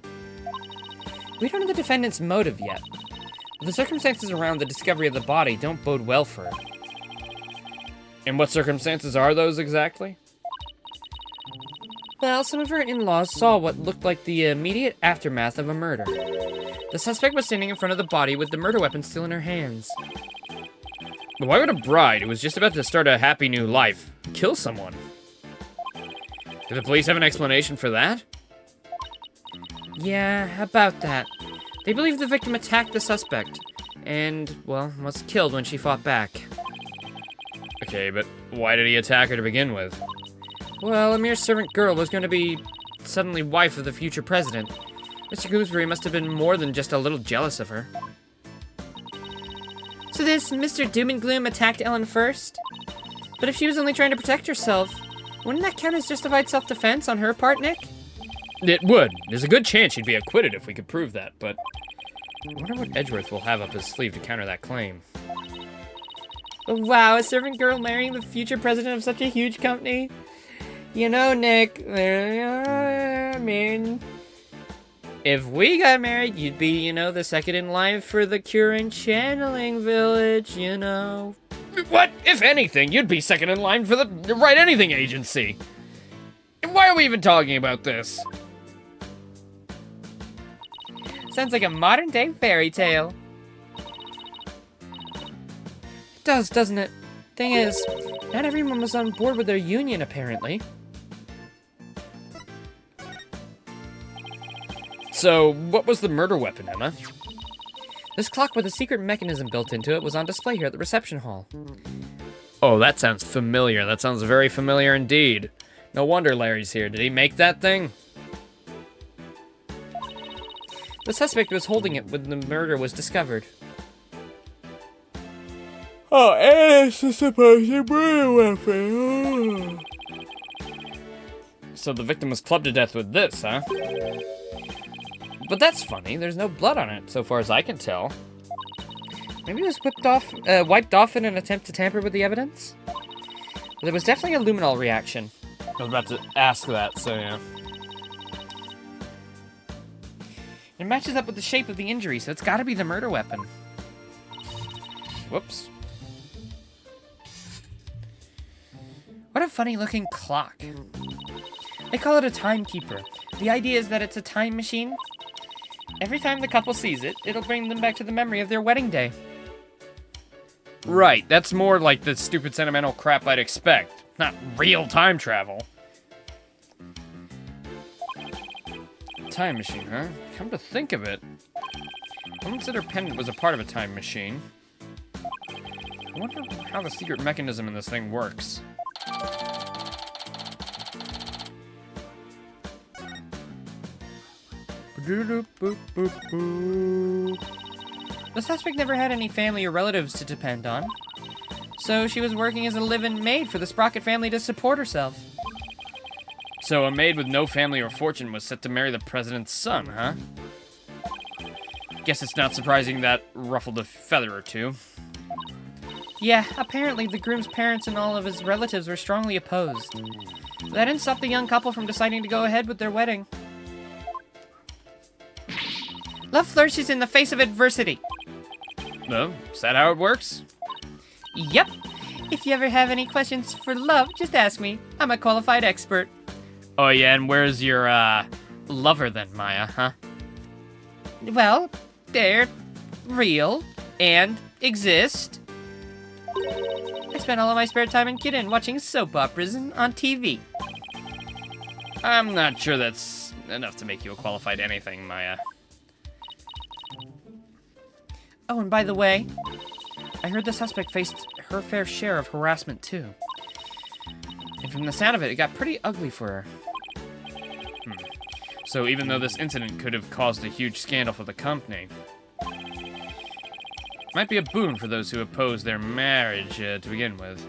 We don't know the defendant's motive yet. But the circumstances around the discovery of the body don't bode well for her. And what circumstances are those exactly? Well, some of her in-laws saw what looked like the immediate aftermath of a murder. The suspect was standing in front of the body with the murder weapon still in her hands. But why would a bride who was just about to start a happy new life kill someone? Did the police have an explanation for that? Yeah, about that. They believe the victim attacked the suspect, and, well, was killed when she fought back. Okay, but why did he attack her to begin with? Well, a mere servant girl was going to be suddenly wife of the future president. Mr. Gooseberry must have been more than just a little jealous of her. So this Mr. Doom and Gloom attacked Ellen first? But if she was only trying to protect herself, wouldn't that count as justified self-defense on her part, Nick? It would. There's a good chance she'd be acquitted if we could prove that, but I wonder what Edgeworth will have up his sleeve to counter that claim. Wow, a servant girl marrying the future president of such a huge company? You know, Nick, I mean... If we got married, you'd be, you know, the second in line for the cure and channeling village, you know. What? If anything, you'd be second in line for the Write Anything agency. Why are we even talking about this? Sounds like a modern-day fairy tale. It does, doesn't it? Thing is, not everyone was on board with their union, apparently. So, what was the murder weapon, Emma? This clock with a secret mechanism built into it was on display here at the reception hall. Oh, that sounds familiar. That sounds very familiar indeed. No wonder Larry's here. Did he make that thing? The suspect was holding it when the murder was discovered. Oh, and it's the supposed murder weapon. So the victim was clubbed to death with this, huh? But that's funny. There's no blood on it, so far as I can tell. Maybe it was wiped off in an attempt to tamper with the evidence? But there was definitely a luminol reaction. I was about to ask that, so yeah. It matches up with the shape of the injury, so it's gotta be the murder weapon. Whoops. What a funny looking clock. They call it a timekeeper. The idea is that it's a time machine. Every time the couple sees it, it'll bring them back to the memory of their wedding day. Right, that's more like the stupid sentimental crap I'd expect. Not real time travel. Time machine, huh? Come to think of it, I wouldn't consider Pendant was a part of a time machine. I wonder how the secret mechanism in this thing works. The suspect never had any family or relatives to depend on, so she was working as a live-in maid for the Sprocket family to support herself. So a maid with no family or fortune was set to marry the president's son, huh? Guess it's not surprising that ruffled a feather or two. Yeah, apparently the groom's parents and all of his relatives were strongly opposed. That didn't stop the young couple from deciding to go ahead with their wedding. Love flourishes in the face of adversity. No, is that how it works? Yep. If you ever have any questions for love, just ask me. I'm a qualified expert. Oh yeah, and where's your, lover then, Maya, huh? Well, they're real and exist. I spend all of my spare time in Kidden watching soap operas and on TV. I'm not sure that's enough to make you a qualified anything, Maya. Oh, and by the way, I heard the suspect faced her fair share of harassment too. And from the sound of it, it got pretty ugly for her. So even though this incident could have caused a huge scandal for the company, might be a boon for those who oppose their marriage to begin with.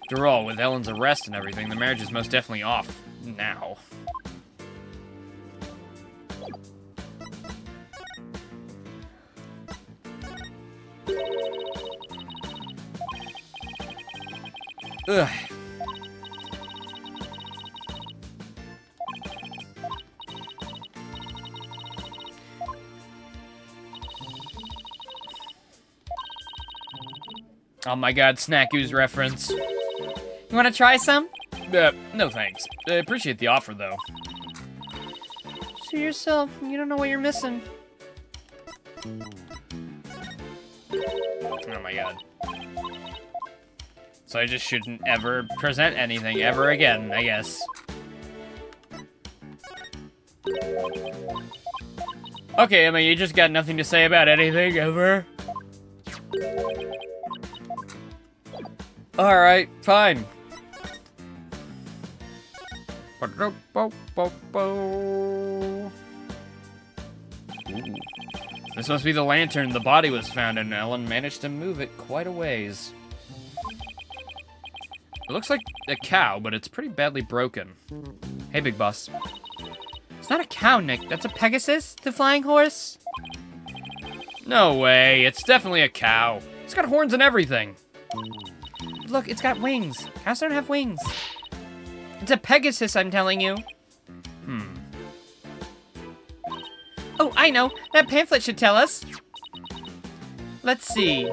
After all, with Ellen's arrest and everything, the marriage is most definitely off now. Ugh. Oh my god, Snack Ooze reference. You want to try some? No thanks. I appreciate the offer, though. Suit yourself. You don't know what you're missing. Oh my god. So I just shouldn't ever present anything ever again, I guess. Okay, Emma, you just got nothing to say about anything ever? Alright, fine. Ooh. This must be the lantern the body was found in. Ellen managed to move it quite a ways. It looks like a cow, but it's pretty badly broken. Hey, Big Boss. It's not a cow, Nick. That's a Pegasus, the flying horse. No way, it's definitely a cow. It's got horns and everything. Look, it's got wings. Cows don't have wings. It's a Pegasus, I'm telling you. Oh, I know. That pamphlet should tell us. Let's see.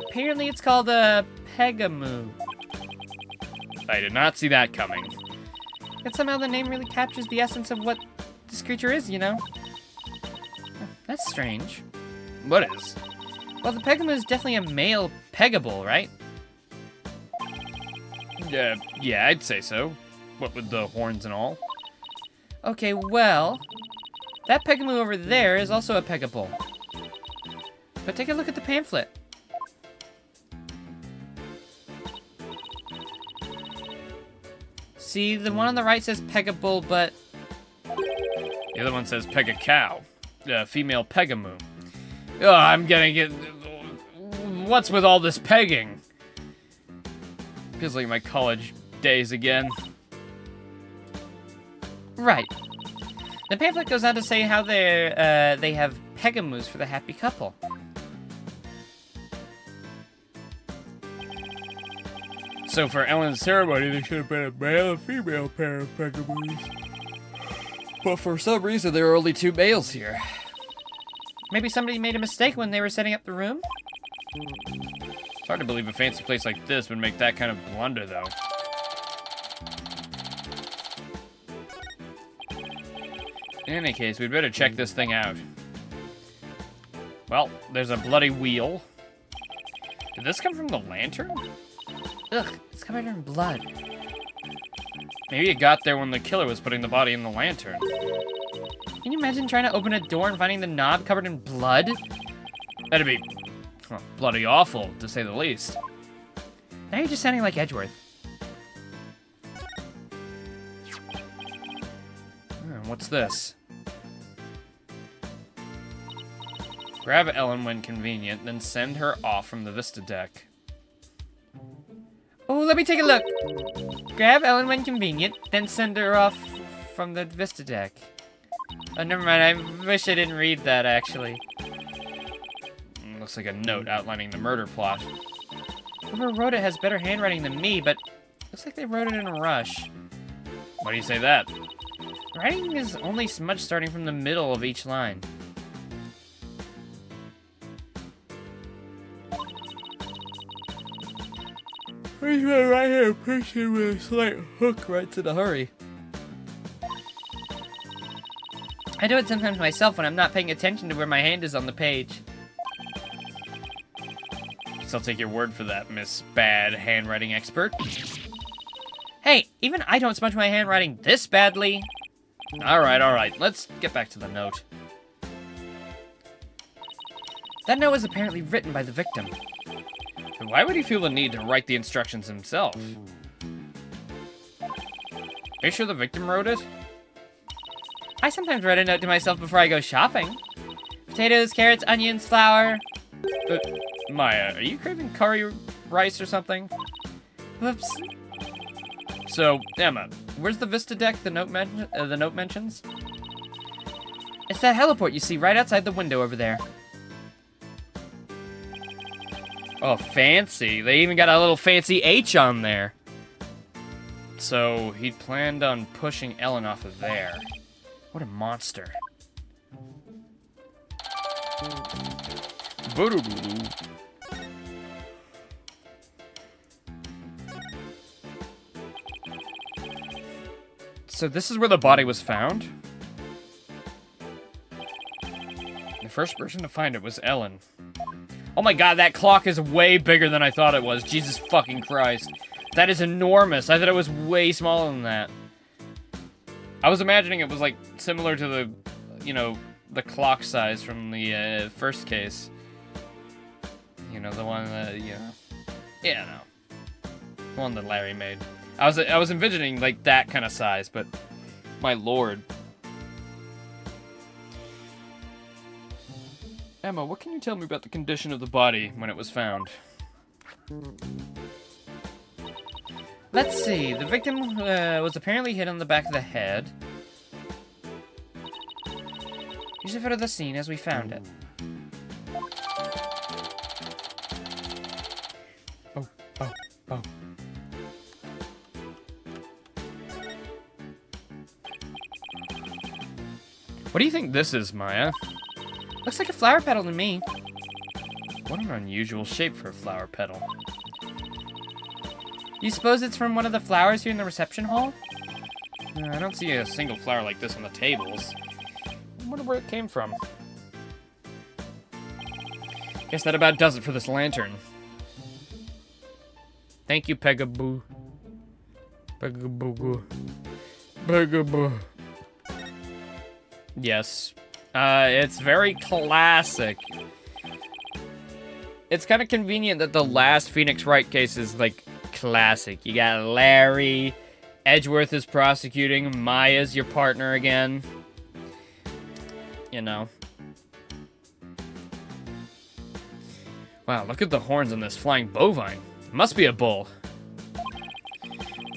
Apparently it's called a Pegamoo. I did not see that coming. But somehow the name really captures the essence of what this creature is, you know? That's strange. What is? Well, the Pegamoo is definitely a male Pegable, right? Yeah, I'd say so. What with the horns and all? Okay, well, that Pegamoo over there is also a Pegable. But take a look at the pamphlet. See, the one on the right says Pegable, but The other one says peg a cow. Female Pegamoo. Oh, I'm gonna get... What's with all this pegging? Feels like my college days again. right. The pamphlet goes on to say how they have Pegamoos for the happy couple. So for Ellen's ceremony, there should have been a male and female pair of Pegamoos. But for some reason, there are only 2 males here. Maybe somebody made a mistake when they were setting up the room? It's hard to believe a fancy place like this would make that kind of blunder, though. In any case, we'd better check this thing out. Well, there's a bloody wheel. Did this come from the lantern? Ugh, it's covered in blood. Maybe it got there when the killer was putting the body in the lantern. Can you imagine trying to open a door and finding the knob covered in blood? That'd be bloody awful, to say the least. Now you're just sounding like Edgeworth. What's this? Grab Ellen when convenient, then send her off from the Vista deck. Oh, let me take a look. Grab Ellen when convenient, then send her off from the Vista deck. Oh, never mind. I wish I didn't read that, actually. Looks like a note outlining the murder plot. Whoever wrote it has better handwriting than me, but looks like they wrote it in a rush. Why do you say that? Writing is only smudge starting from the middle of each line. Where's my right-hand person with a slight hook writes in a hurry? I do it sometimes myself when I'm not paying attention to where my hand is on the page. Guess I'll take your word for that, Miss Bad Handwriting Expert. Hey, even I don't smudge my handwriting this badly. Alright, let's get back to the note. That note was apparently written by the victim. Why would he feel the need to write the instructions himself? Are you sure the victim wrote it? I sometimes write a note to myself before I go shopping. Potatoes, carrots, onions, flour. Maya, are you craving curry rice or something? Whoops. So, Emma, where's the Vista deck the note mentions? It's that heliport you see right outside the window over there. Oh, fancy. They even got a little fancy H on there. So, he planned on pushing Ellen off of there. What a monster. Boo-doo-doo-doo. So this is where the body was found? The first person to find it was Ellen. Oh my god, that clock is way bigger than I thought it was. Jesus fucking Christ. That is enormous. I thought it was way smaller than that. I was imagining it was like similar to the, you know, the clock size from the first case. You know, the one that, you know. Yeah, no. The one that Larry made. I was envisioning like that kind of size, but my lord. Emma, what can you tell me about the condition of the body when it was found? Let's see. The victim was apparently hit on the back of the head. Here's a photo of the scene as we found it. Oh. What do you think this is, Maya? Looks like a flower petal to me. What an unusual shape for a flower petal. You suppose it's from one of the flowers here in the reception hall? I don't see a single flower like this on the tables. I wonder where it came from. Guess that about does it for this lantern. Thank you, Pegaboo. Pegaboo. Pegaboo. Yes. It's very classic. It's kind of convenient that the last Phoenix Wright case is, like, classic. You got Larry, Edgeworth is prosecuting, Maya's your partner again. You know. Wow, look at the horns on this flying bovine. It must be a bull.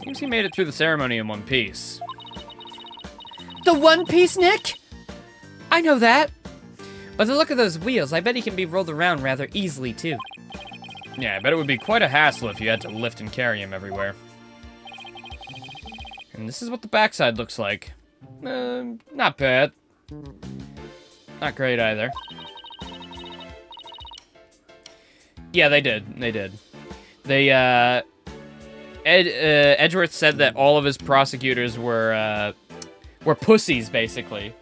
Seems he made it through the ceremony in one piece. The One Piece, Nick? I know that. By the look of those wheels, I bet he can be rolled around rather easily, too. Yeah, I bet it would be quite a hassle if you had to lift and carry him everywhere. And this is what the backside looks like. Not bad. Not great either. Yeah, they did. They did. They, Edgeworth said that all of his prosecutors were pussies, basically.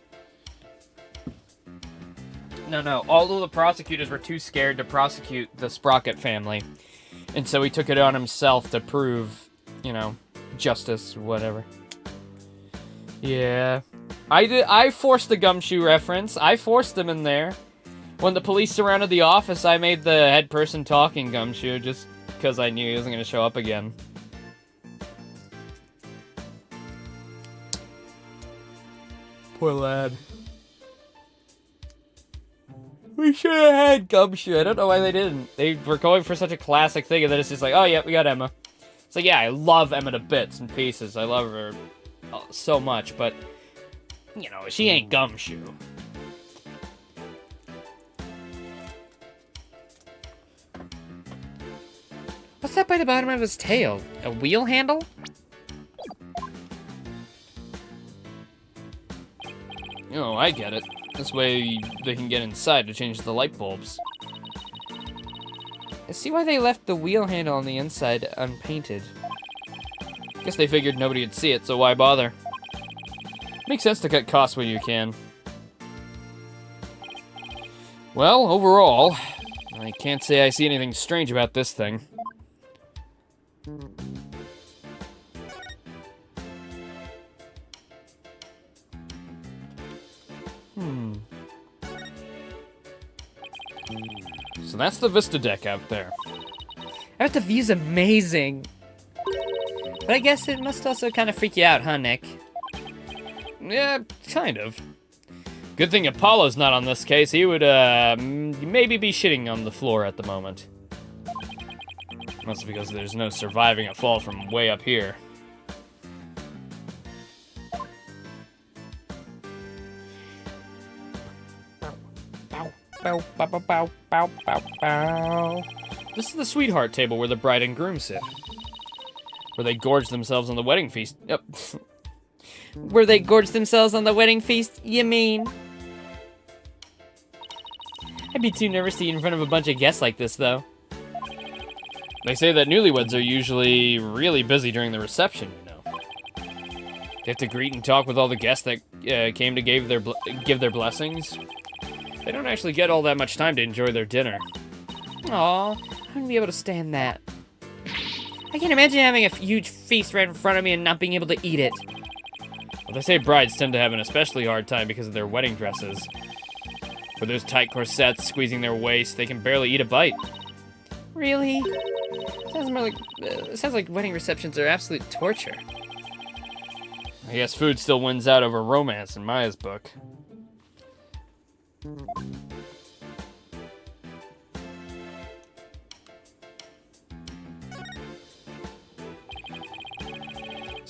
No. All of the prosecutors were too scared to prosecute the Sprocket family. And so he took it on himself to prove, you know, justice, whatever. Yeah. I forced the Gumshoe reference. I forced them in there. When the police surrounded the office, I made the head person talking Gumshoe just because I knew he wasn't going to show up again. Poor lad. We should have had Gumshoe. I don't know why they didn't. They were going for such a classic thing, and then it's just like, oh yeah, we got Emma. It's like, yeah, I love Emma to bits and pieces. I love her so much, but, you know, she ain't Gumshoe. What's that by the bottom of his tail? A wheel handle? Oh, I get it. This way they can get inside to change the light bulbs. I see why they left the wheel handle on the inside unpainted. Guess they figured nobody would see it, so why bother? Makes sense to cut costs when you can. Well, overall, I can't say I see anything strange about this thing. So that's the Vista deck out there. I bet the view's amazing. But I guess it must also kind of freak you out, huh, Nick? Yeah, kind of. Good thing Apollo's not on this case. He would, maybe be shitting on the floor at the moment. Mostly because there's no surviving a fall from way up here. Bow, bow, bow, bow, bow, bow, bow. This is the sweetheart table where the bride and groom sit. Where they gorge themselves on the wedding feast. Yep. Where they gorge themselves on the wedding feast, you mean? I'd be too nervous to eat in front of a bunch of guests like this, though. They say that newlyweds are usually really busy during the reception, you know. They have to greet and talk with all the guests that came to give their blessings. They don't actually get all that much time to enjoy their dinner. Aw, I wouldn't be able to stand that. I can't imagine having a huge feast right in front of me and not being able to eat it. Well, they say brides tend to have an especially hard time because of their wedding dresses. With those tight corsets squeezing their waist, they can barely eat a bite. Really? Sounds like wedding receptions are absolute torture. I guess food still wins out over romance in Maya's book.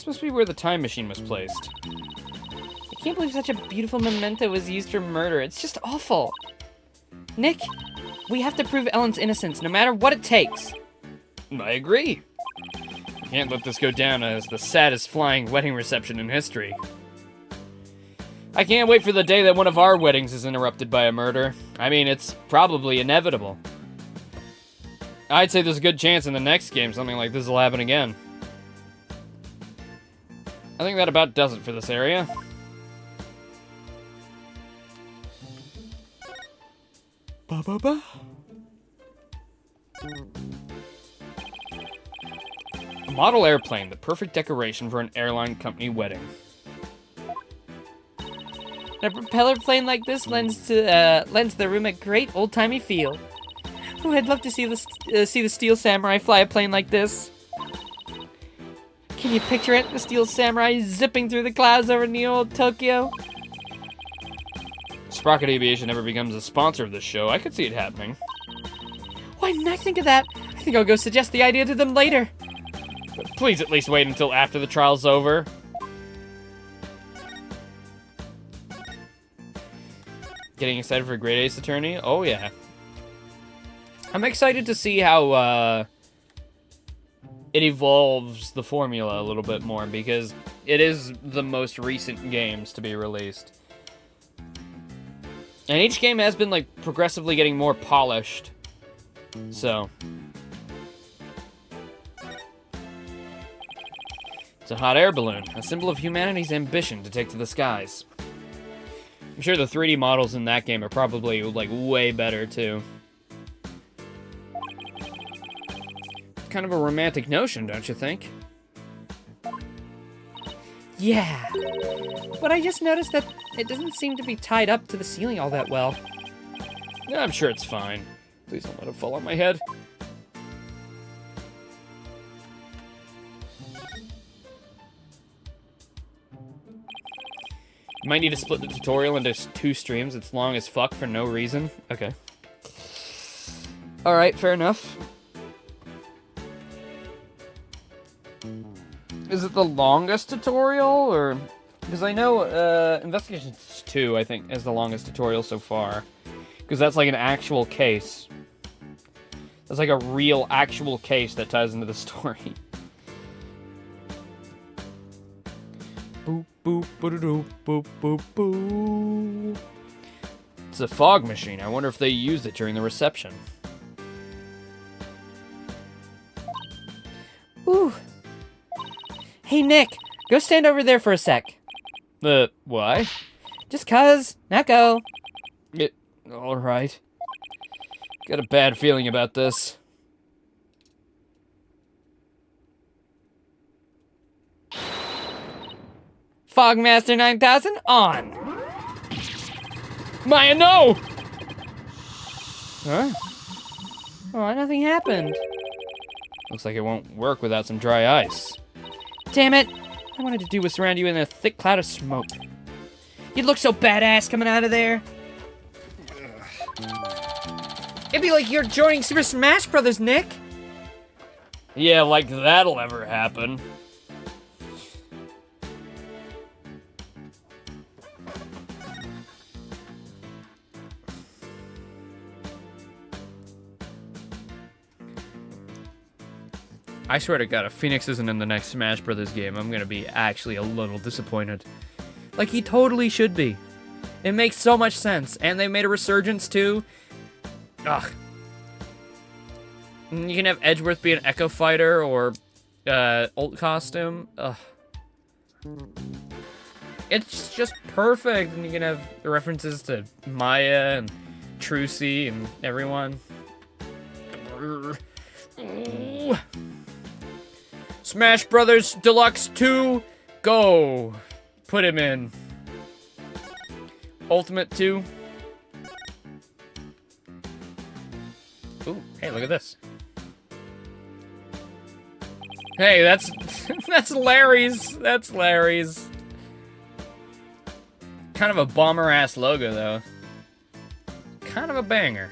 This must be where the time machine was placed. I can't believe such a beautiful memento was used for murder. It's just awful. Nick, we have to prove Ellen's innocence, no matter what it takes. I agree. You can't let this go down as the saddest flying wedding reception in history. I can't wait for the day that one of our weddings is interrupted by a murder. I mean, it's probably inevitable. I'd say there's a good chance in the next game something like this will happen again. I think that about does it for this area. Ba-ba-ba. A model airplane, the perfect decoration for an airline company wedding. A propeller plane like this lends the room a great old-timey feel. Oh, I'd love to see the Steel Samurai fly a plane like this. Can you picture it? The Steel Samurai zipping through the clouds over New Old Tokyo? Sprocket Aviation never becomes a sponsor of this show. I could see it happening. Why didn't I think of that? I think I'll go suggest the idea to them later. But please at least wait until after the trial's over. Getting excited for Great Ace Attorney? Oh yeah. I'm excited to see how it evolves the formula a little bit more, because it is the most recent games to be released. And each game has been, like, progressively getting more polished. So. It's a hot air balloon, a symbol of humanity's ambition to take to the skies. I'm sure the 3D models in that game are probably, like, way better, too. Kind of a romantic notion, don't you think? Yeah. But I just noticed that it doesn't seem to be tied up to the ceiling all that well. Yeah, I'm sure it's fine. Please don't let it fall on my head. You might need to split the tutorial into 2 streams. It's long as fuck for no reason. Okay. Alright, fair enough. Is it the longest tutorial, or... Because I know, Investigations 2, I think, is the longest tutorial so far. Because that's like an actual case. That's like a real, actual case that ties into the story. Boop, boop, boop, boop, boop, boop. It's a fog machine. I wonder if they used it during the reception. Ooh. Hey, Nick, go stand over there for a sec. Why? Just 'cause. Now go. Alright. Got a bad feeling about this. Fogmaster 9000 on. Maya, no! Huh? Oh, nothing happened. Looks like it won't work without some dry ice. Damn it. All I wanted to do was surround you in a thick cloud of smoke. You'd look so badass coming out of there. It'd be like you're joining Super Smash Brothers, Nick. Yeah, like that'll ever happen. I swear to God, if Phoenix isn't in the next Smash Brothers game, I'm gonna be actually a little disappointed. Like, he totally should be. It makes so much sense. And they made a resurgence, too. Ugh. You can have Edgeworth be an Echo Fighter or Ult Costume. Ugh. It's just perfect, and you can have the references to Maya and Trucy and everyone. Ooh. Smash Brothers Deluxe 2, go! Put him in. Ultimate 2. Ooh, hey, look at this. Hey, that's that's Larry's. That's Larry's. Kind of a bomber-ass logo, though. Kind of a banger.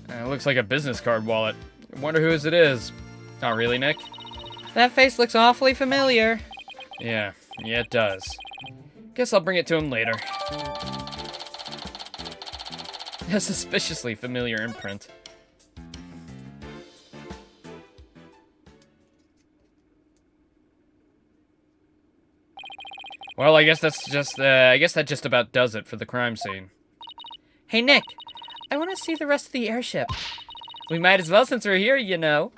It looks like a business card wallet. I wonder whose it is. Not really, Nick? That face looks awfully familiar. Yeah, it does. Guess I'll bring it to him later. A suspiciously familiar imprint. Well, I guess that's just, that just about does it for the crime scene. Hey, Nick. I want to see the rest of the airship. We might as well since we're here, you know.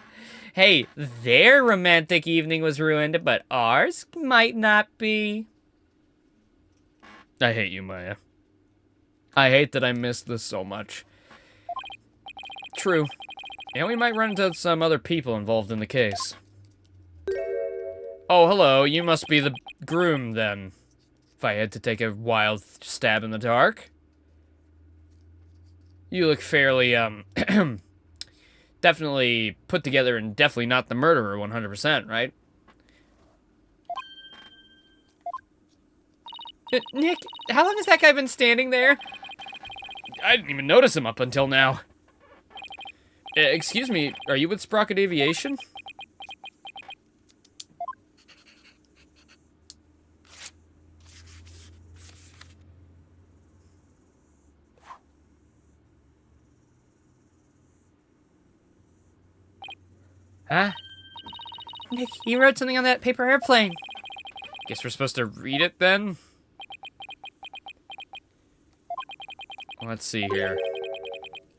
Hey, their romantic evening was ruined, but ours might not be. I hate you, Maya. I hate that I missed this so much. True. And we might run into some other people involved in the case. Oh, hello. You must be the groom, then. If I had to take a wild stab in the dark. You look fairly, definitely put together and definitely not the murderer 100%, right? Nick, how long has that guy been standing there? I didn't even notice him up until now. Excuse me, are you with Sprocket Aviation? Huh? Nick, you wrote something on that paper airplane. Guess we're supposed to read it then? Let's see here.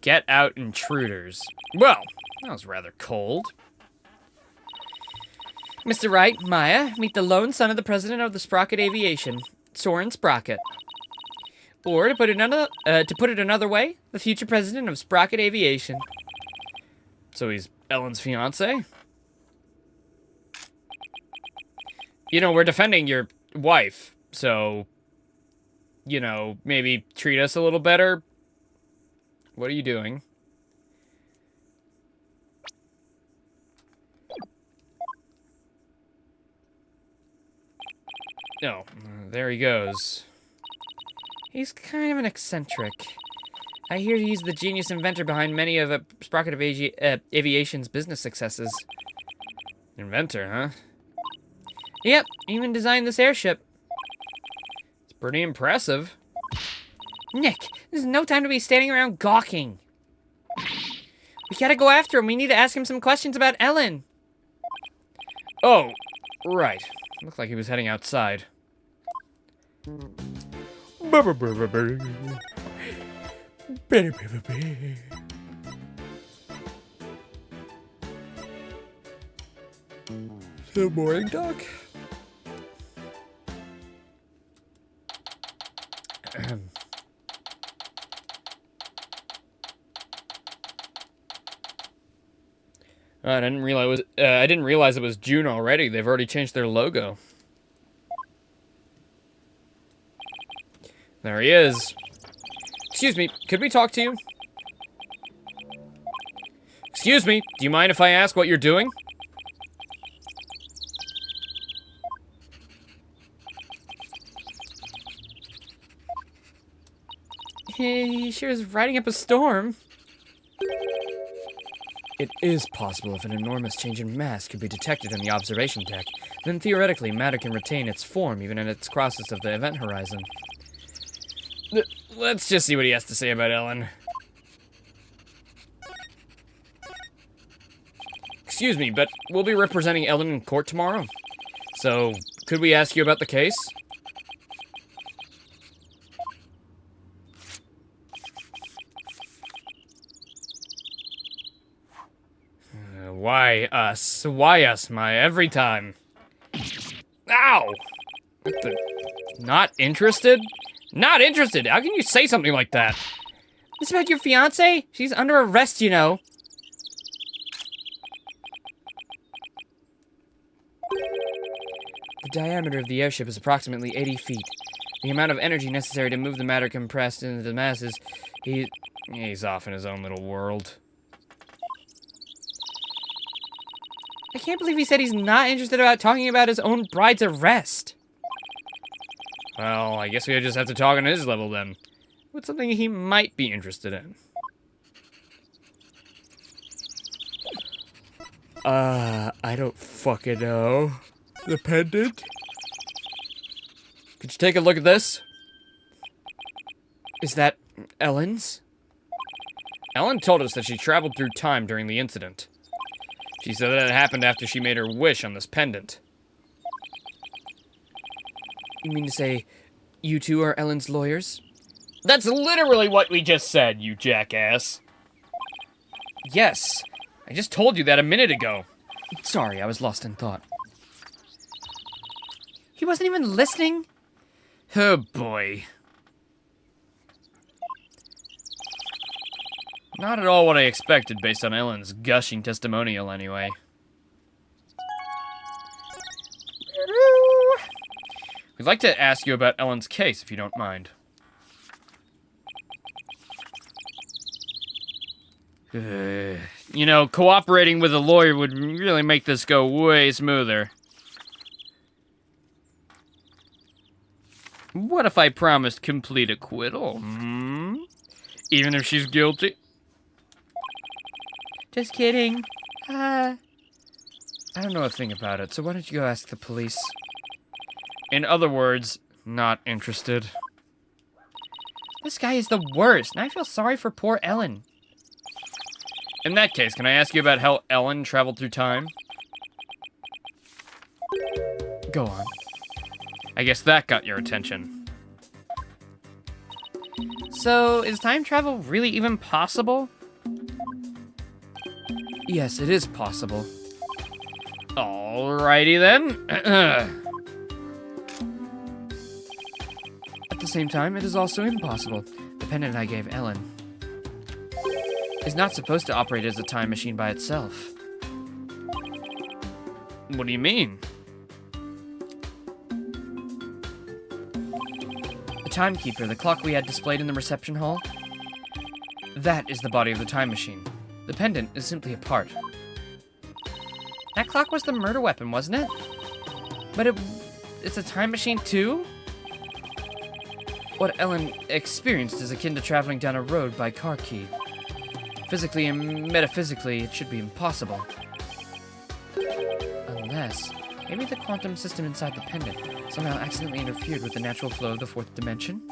Get out, intruders. Well, that was rather cold. Mr. Wright, Maya, meet the lone son of the president of the Sprocket Aviation, Soren Sprocket. Or, to put it another way, the future president of Sprocket Aviation. So he's Ellen's fiance? You know, we're defending your wife, so, you know, maybe treat us a little better. What are you doing? No, there he goes. He's kind of an eccentric. I hear he's the genius inventor behind many of Sprocket Aviation's business successes. Inventor, huh? Yep, even designed this airship. It's pretty impressive. Nick, there's no time to be standing around gawking. We gotta go after him. We need to ask him some questions about Ellen. Oh, right. Looked like he was heading outside. The boring dog. I didn't realize it was June already. They've already changed their logo. There he is. Excuse me, could we talk to you? Excuse me, do you mind if I ask what you're doing? He sure is riding up a storm. It is possible if an enormous change in mass could be detected in the observation deck, then theoretically matter can retain its form even at its crossest of the event horizon. Let's just see what he has to say about Ellen. Excuse me, but we'll be representing Ellen in court tomorrow. So, could we ask you about the case? Why us? Why us, Maya? Every time. Ow! What the? Not interested? Not interested? How can you say something like that? It's about your fiance? She's under arrest, you know. The diameter of the airship is approximately 80 feet. The amount of energy necessary to move the matter compressed into the masses, he's off in his own little world. I can't believe he said he's not interested about talking about his own bride's arrest. Well, I guess we just have to talk on his level then. What's something he might be interested in? I don't fucking know. The pendant? Could you take a look at this? Is that Ellen's? Ellen told us that she traveled through time during the incident. She said that it happened after she made her wish on this pendant. You mean to say you two are Ellen's lawyers? That's literally what we just said, you jackass. Yes, I just told you that a minute ago. Sorry, I was lost in thought. He wasn't even listening? Oh boy. Not at all what I expected based on Ellen's gushing testimonial anyway. We'd like to ask you about Ellen's case, if you don't mind. You know, cooperating with a lawyer would really make this go way smoother. What if I promised complete acquittal? Even if she's guilty? Just kidding. I don't know a thing about it, so why don't you go ask the police? In other words, not interested. This guy is the worst, and I feel sorry for poor Ellen. In that case, can I ask you about how Ellen traveled through time? Go on. I guess that got your attention. So, is time travel really even possible? Yes, it is possible. Alrighty then. At the same time, it is also impossible. The pendant I gave Ellen is not supposed to operate as a time machine by itself. What do you mean? The timekeeper, the clock we had displayed in the reception hall, that is the body of the time machine. The pendant is simply a part. That clock was the murder weapon, wasn't it? But it's a time machine too? What Ellen experienced is akin to traveling down a road by car key. Physically and metaphysically, it should be impossible. Unless, maybe the quantum system inside the pendant somehow accidentally interfered with the natural flow of the fourth dimension?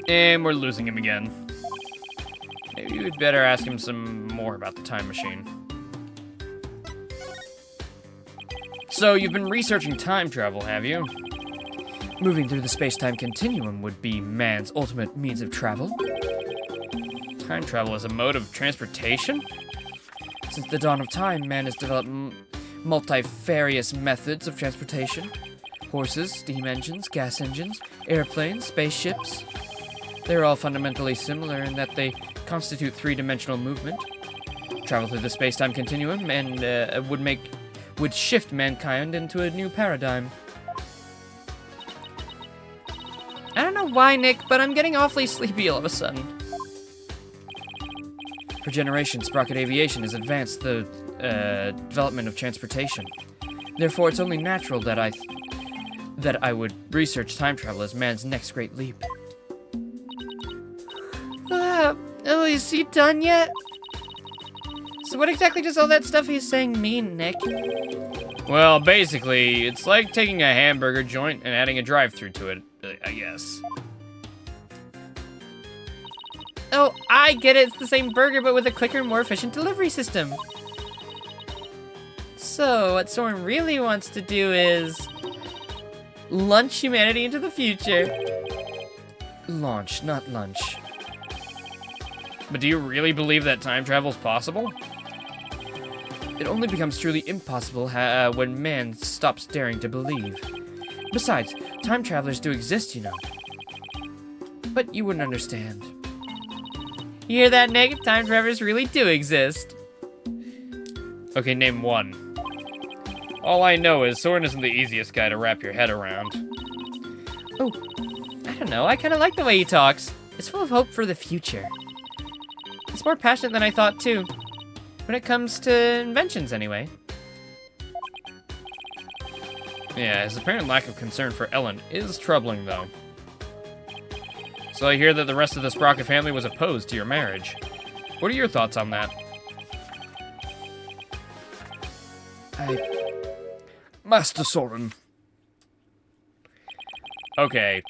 And we're losing him again. Maybe we'd better ask him some more about the time machine. So, you've been researching time travel, have you? Moving through the space-time continuum would be man's ultimate means of travel. Time travel as a mode of transportation? Since the dawn of time, man has developed multifarious methods of transportation. Horses, steam engines, gas engines, airplanes, spaceships. They're all fundamentally similar in that they constitute three-dimensional movement. Travel through the space-time continuum and would shift mankind into a new paradigm. I don't know why, Nick, but I'm getting awfully sleepy all of a sudden. For generations, Sprocket Aviation has advanced the development of transportation. Therefore, it's only natural that I would research time travel as man's next great leap. Is he done yet? So what exactly does all that stuff he's saying mean, Nick? Well, basically, it's like taking a hamburger joint and adding a drive-thru to it, I guess. Oh, I get it. It's the same burger, but with a quicker and more efficient delivery system. So, what Soren really wants to do is launch humanity into the future. Launch, not lunch. But do you really believe that time travel's possible? It only becomes truly impossible when man stops daring to believe. Besides, time travelers do exist, you know. But you wouldn't understand. You hear that, Nick? Time travelers really do exist. Okay, name one. All I know is Soren isn't the easiest guy to wrap your head around. Oh, I don't know. I kind of like the way he talks. It's full of hope for the future. It's more passionate than I thought, too. When it comes to inventions, anyway. Yeah, his apparent lack of concern for Ellen is troubling, though. So I hear that the rest of the Sprocket family was opposed to your marriage. What are your thoughts on that? Master Soren. Okay.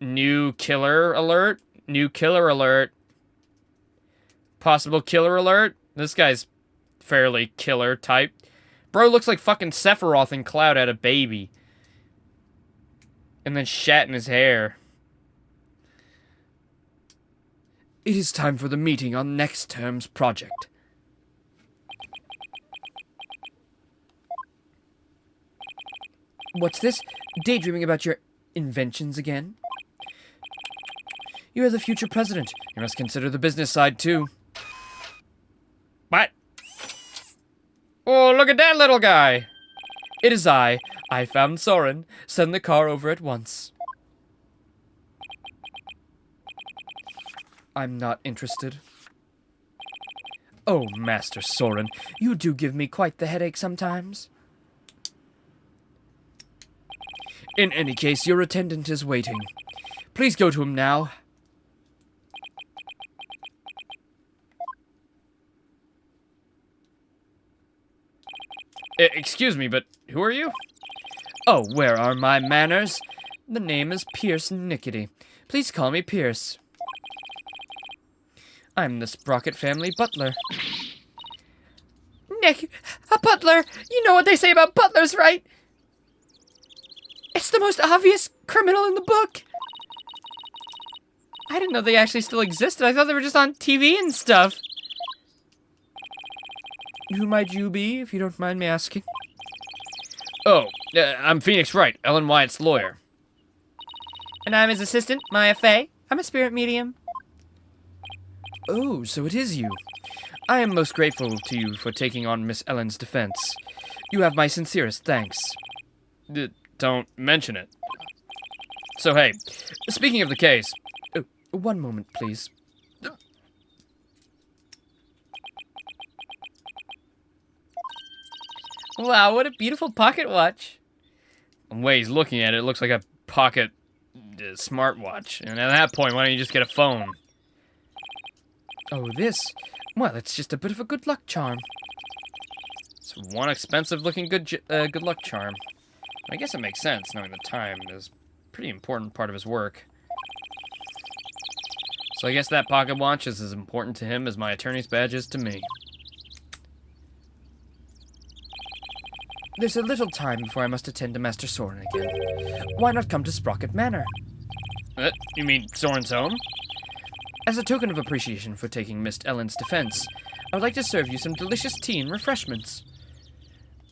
New killer alert? New killer alert. Possible killer alert? This guy's fairly killer type. Bro looks like fucking Sephiroth and Cloud had a baby. And then shat in his hair. It is time for the meeting on next term's project. What's this? Daydreaming about your inventions again? You are the future president. You must consider the business side, too. What? Oh, look at that little guy! It is I found Soren. Send the car over at once. I'm not interested. Oh, Master Soren, you do give me quite the headache sometimes. In any case, your attendant is waiting. Please go to him now. Excuse me, but who are you? Oh, where are my manners? The name is Pierce Nickety. Please call me Pierce. I'm the Sprocket family butler. Nick, a butler! You know what they say about butlers, right? It's the most obvious criminal in the book. I didn't know they actually still existed. I thought they were just on TV and stuff. Who might you be, if you don't mind me asking? Oh, I'm Phoenix Wright, Ellen Wyatt's lawyer. And I'm his assistant, Maya Fey. I'm a spirit medium. Oh, so it is you. I am most grateful to you for taking on Miss Ellen's defense. You have my sincerest thanks. Don't mention it. So hey, speaking of the case... one moment, please. Wow, what a beautiful pocket watch. The way he's looking at it, it looks like a pocket smartwatch. And at that point, why don't you just get a phone? Oh, this? Well, it's just a bit of a good luck charm. It's one expensive-looking good luck charm. I guess it makes sense, knowing the time is a pretty important part of his work. So I guess that pocket watch is as important to him as my attorney's badge is to me. There's a little time before I must attend to Master Soren again. Why not come to Sprocket Manor? You mean Soren's home? As a token of appreciation for taking Miss Ellen's defense, I would like to serve you some delicious tea and refreshments.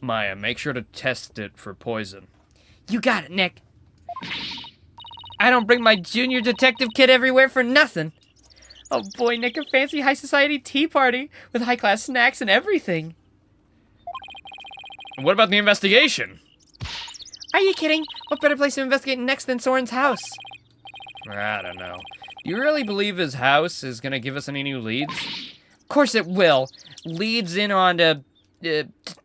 Maya, make sure to test it for poison. You got it, Nick. I don't bring my junior detective kit everywhere for nothing. Oh boy, Nick, a fancy high society tea party with high-class snacks and everything. What about the investigation? Are you kidding? What better place to investigate next than Soren's house? I don't know. You really believe his house is gonna give us any new leads? Of course it will. Leads in on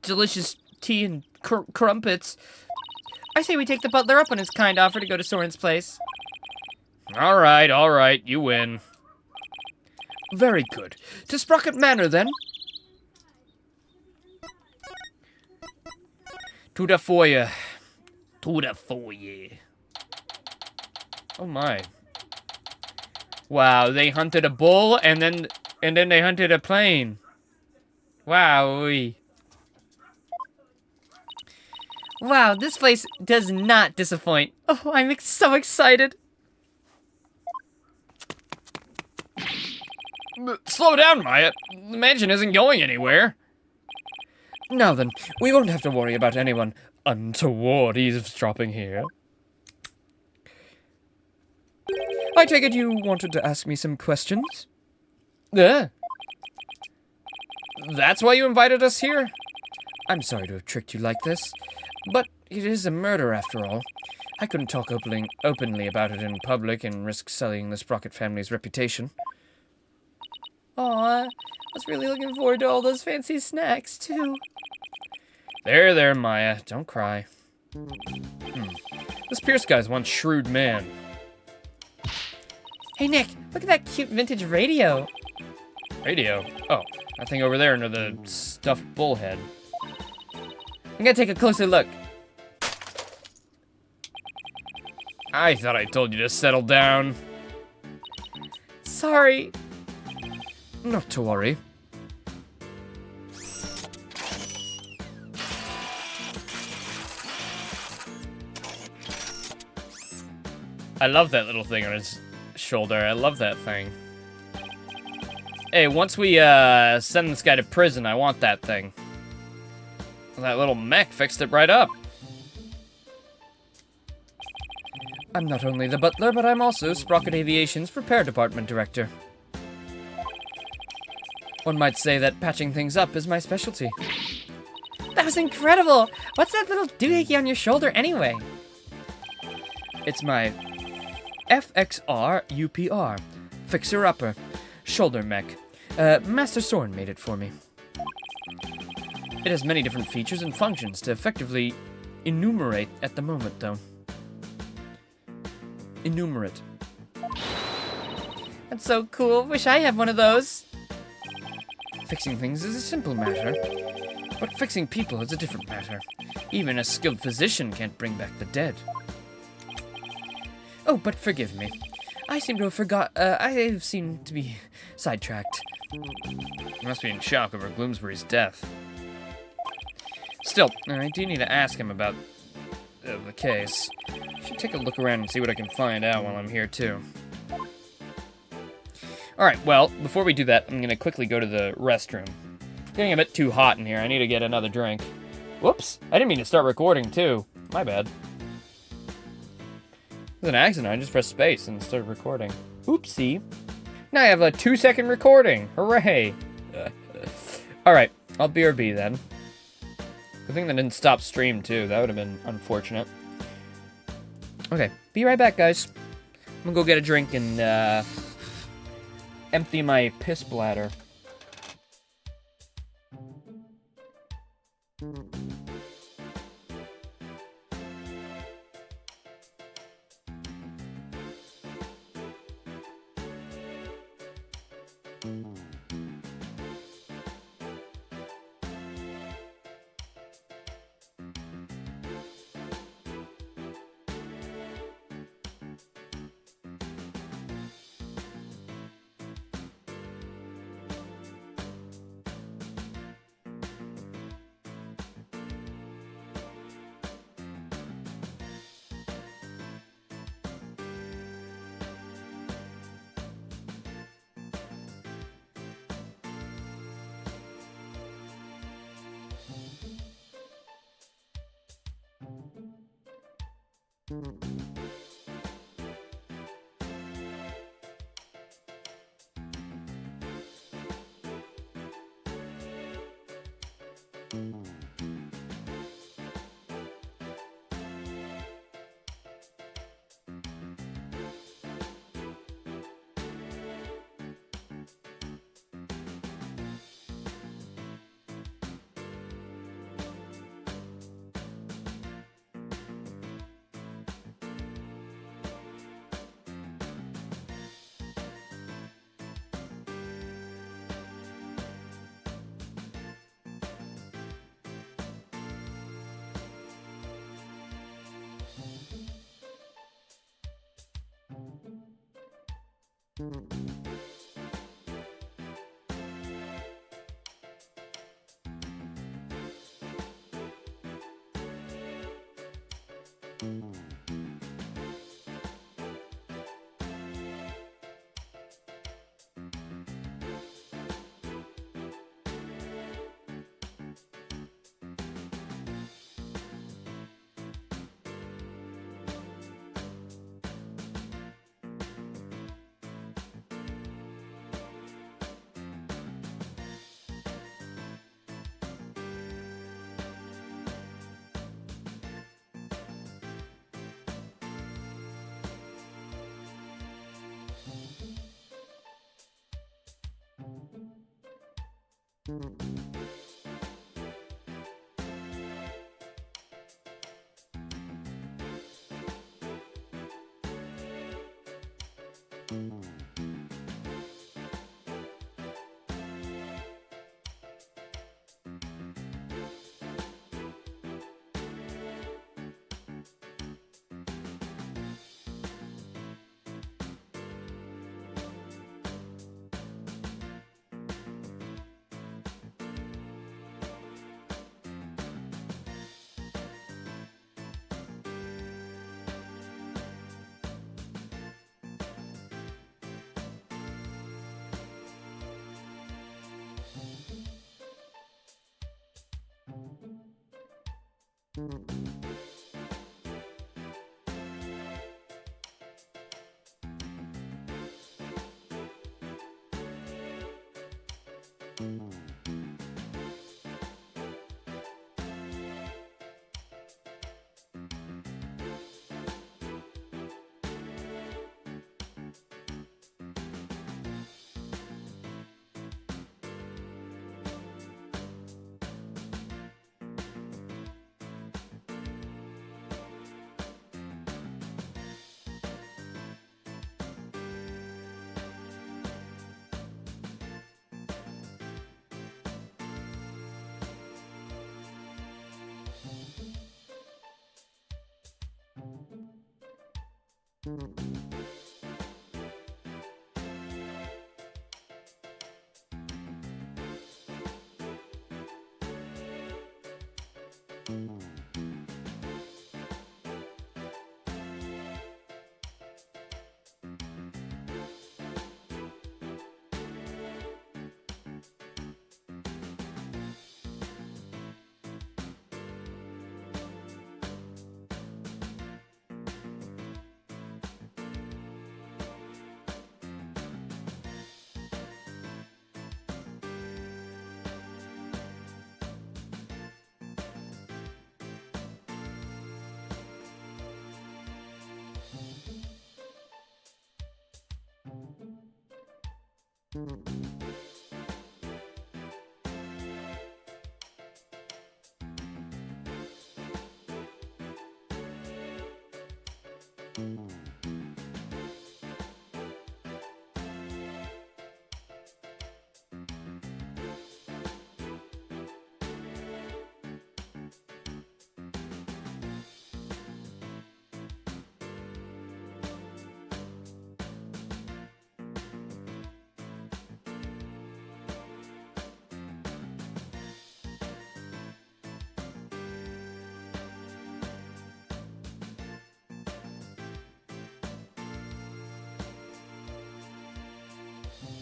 delicious tea and crumpets. I say we take the butler up on his kind offer to go to Soren's place. All right, you win. Very good. To Sprocket Manor, then. To the foyer. To the foyer. Oh my. Wow, they hunted a bull and then they hunted a plane. Wow. Wow, this place does not disappoint. Oh, I'm so excited. Slow down, Maya. The mansion isn't going anywhere. Now then, we won't have to worry about anyone untoward eavesdropping here. I take it you wanted to ask me some questions? That's why you invited us here? I'm sorry to have tricked you like this, but it is a murder after all. I couldn't talk openly about it in public and risk sullying the Sprocket family's reputation. Aw, I was really looking forward to all those fancy snacks, too. There, Maya. Don't cry. This Pierce guy's one shrewd man. Hey, Nick, look at that cute vintage radio. Radio? Oh, that thing over there under the stuffed bullhead. I'm gonna take a closer look. I thought I told you to settle down. Sorry. Not to worry. I love that little thing on his shoulder. I love that thing. Hey, once we send this guy to prison, I want that thing. That little mech fixed it right up. I'm not only the butler, but I'm also Sprocket Aviation's repair department director. One might say that patching things up is my specialty. That was incredible. What's that little doohickey on your shoulder anyway? It's my FXR UPR, fixer-upper, shoulder mech. Master Soren made it for me. It has many different features and functions to effectively enumerate at the moment, though. Enumerate. That's so cool. Wish I had one of those. Fixing things is a simple matter, but fixing people is a different matter. Even a skilled physician can't bring back the dead. Oh, but forgive me. I seem to have forgot. I seem to be sidetracked. You must be in shock over Gloomsbury's death. Still, I do need to ask him about the case. I should take a look around and see what I can find out while I'm here, too. Alright, well, before we do that, I'm gonna quickly go to the restroom. Getting a bit too hot in here. I need to get another drink. Whoops! I didn't mean to start recording, too. My bad. It was an accident. I just pressed space and started recording. Oopsie. Now I have a 2-second recording. Hooray! Alright, I'll BRB then. Good thing that didn't stop stream, too. That would have been unfortunate. Okay, be right back, guys. I'm gonna go get a drink and, empty my piss bladder.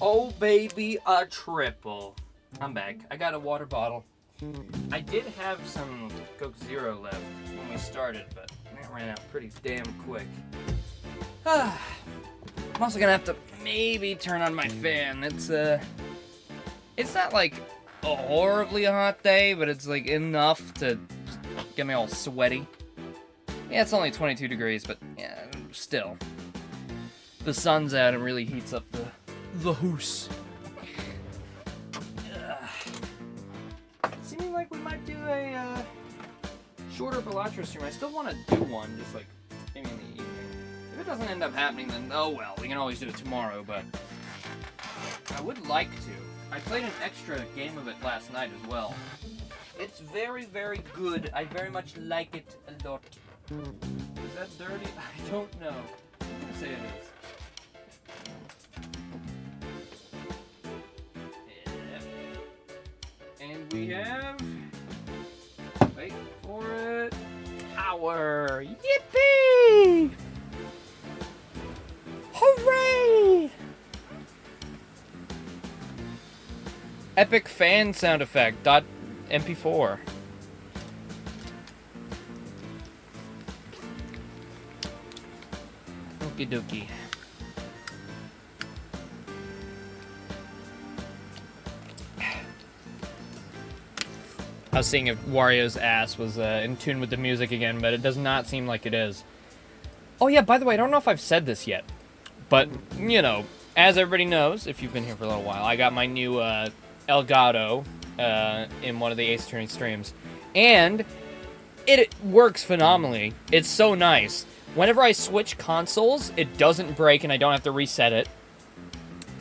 Oh, baby, a triple. I'm back. I got a water bottle. I did have some Coke Zero left when we started, but that ran out pretty damn quick. I'm also gonna have to maybe turn on my fan. It's not like a horribly hot day, but it's like enough to get me all sweaty. Yeah, it's only 22 degrees, but yeah, still. The sun's out and really heats up the hoose. Seeming like we might do a shorter Balatro stream. I still want to do one, just like maybe in the evening. If it doesn't end up happening, then oh well. We can always do it tomorrow, but I would like to. I played an extra game of it last night as well. It's very, very good. I very much like it a lot. Is that dirty? I don't know. I'm gonna say it is. And we have, wait for it, power! Yippee! Hooray! Epic fan sound effect .mp4. Okie dokie. I was seeing if Wario's ass was in tune with the music again, but it does not seem like it is. Oh yeah, by the way, I don't know if I've said this yet, but, you know, as everybody knows, if you've been here for a little while, I got my new Elgato in one of the Ace Attorney streams, and it works phenomenally. It's so nice. Whenever I switch consoles, it doesn't break and I don't have to reset it.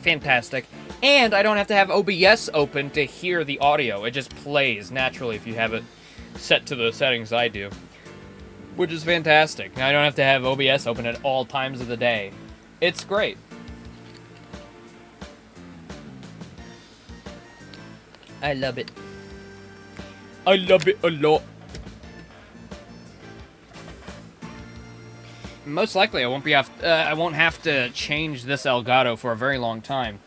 Fantastic. And I don't have to have OBS open to hear the audio. It just plays naturally if you have it set to the settings I do. Which is fantastic. I don't have to have OBS open at all times of the day. It's great. I love it. I love it a lot. Most likely I won't have to change this Elgato for a very long time.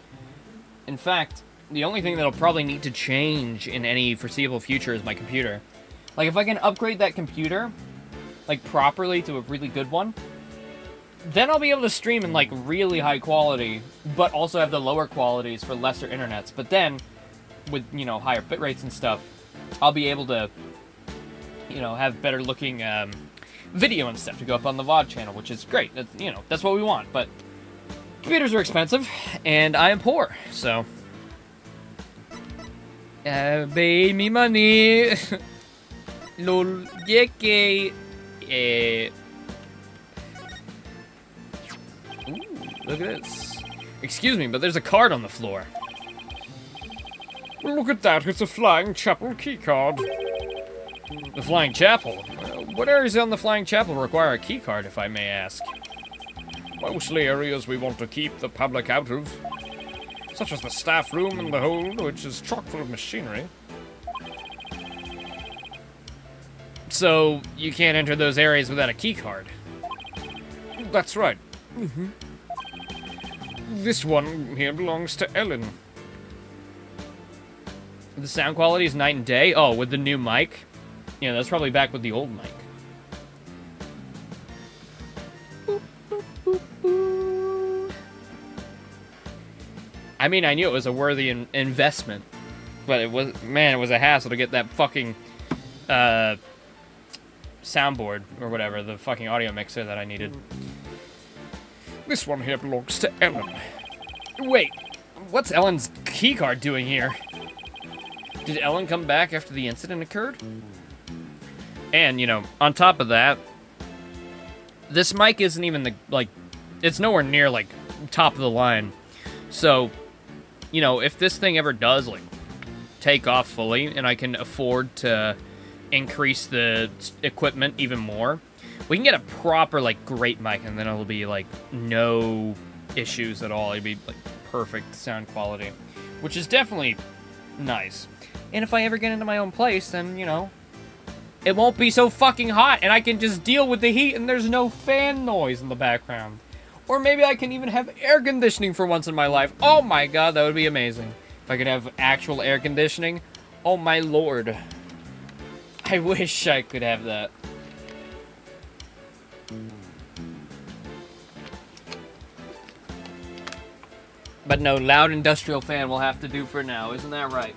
In fact, the only thing that'll probably need to change in any foreseeable future is my computer. Like, if I can upgrade that computer, like, properly to a really good one, then I'll be able to stream in, like, really high quality, but also have the lower qualities for lesser internets. But then, with, you know, higher bit rates and stuff, I'll be able to, you know, have better looking video and stuff to go up on the VOD channel, which is great. That's, you know, that's what we want. But computers are expensive, and I am poor, so... pay me money. Lol, yeke. Ooh, look at this. Excuse me, but there's a card on the floor. Look at that, it's a Flying Chapel keycard. The Flying Chapel? What areas on the Flying Chapel require a keycard, if I may ask? Mostly areas we want to keep the public out of. Such as the staff room and the hold, which is chock full of machinery. So, you can't enter those areas without a keycard? That's right. This one here belongs to Ellen. The sound quality is night and day? Oh, with the new mic? Yeah, that's probably back with the old mic. I mean, I knew it was a worthy investment, but it was, man, it was a hassle to get that fucking soundboard or whatever, the fucking audio mixer that I needed. This one here belongs to Ellen. Wait, what's Ellen's keycard doing here? Did Ellen come back after the incident occurred? And, you know, on top of that, this mic isn't even the, like, it's nowhere near, like, top of the line. So, you know, if this thing ever does, like, take off fully, and I can afford to increase the equipment even more, we can get a proper, like, great mic, and then it'll be, like, no issues at all. It'll be, like, perfect sound quality, which is definitely nice. And if I ever get into my own place, then, you know, it won't be so fucking hot, and I can just deal with the heat, and there's no fan noise in the background. Or maybe I can even have air conditioning for once in my life. Oh my god, that would be amazing. If I could have actual air conditioning. Oh my lord. I wish I could have that. But no, loud industrial fan will have to do for now, isn't that right?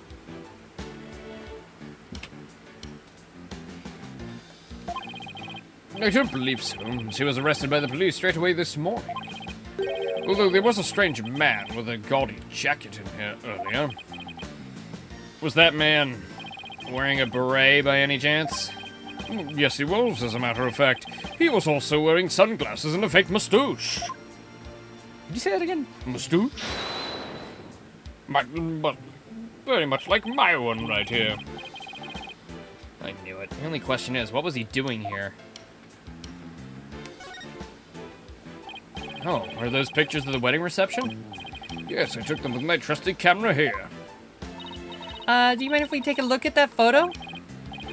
I don't believe so. She was arrested by the police straight away this morning. Although there was a strange man with a gaudy jacket in here earlier. Was that man wearing a beret by any chance? Yes, he was, as a matter of fact. He was also wearing sunglasses and a fake moustache. Did you say that again? Moustache? But very much like my one right here. I knew it. The only question is, what was he doing here? Oh, are those pictures of the wedding reception? Yes, I took them with my trusty camera here. Do you mind if we take a look at that photo?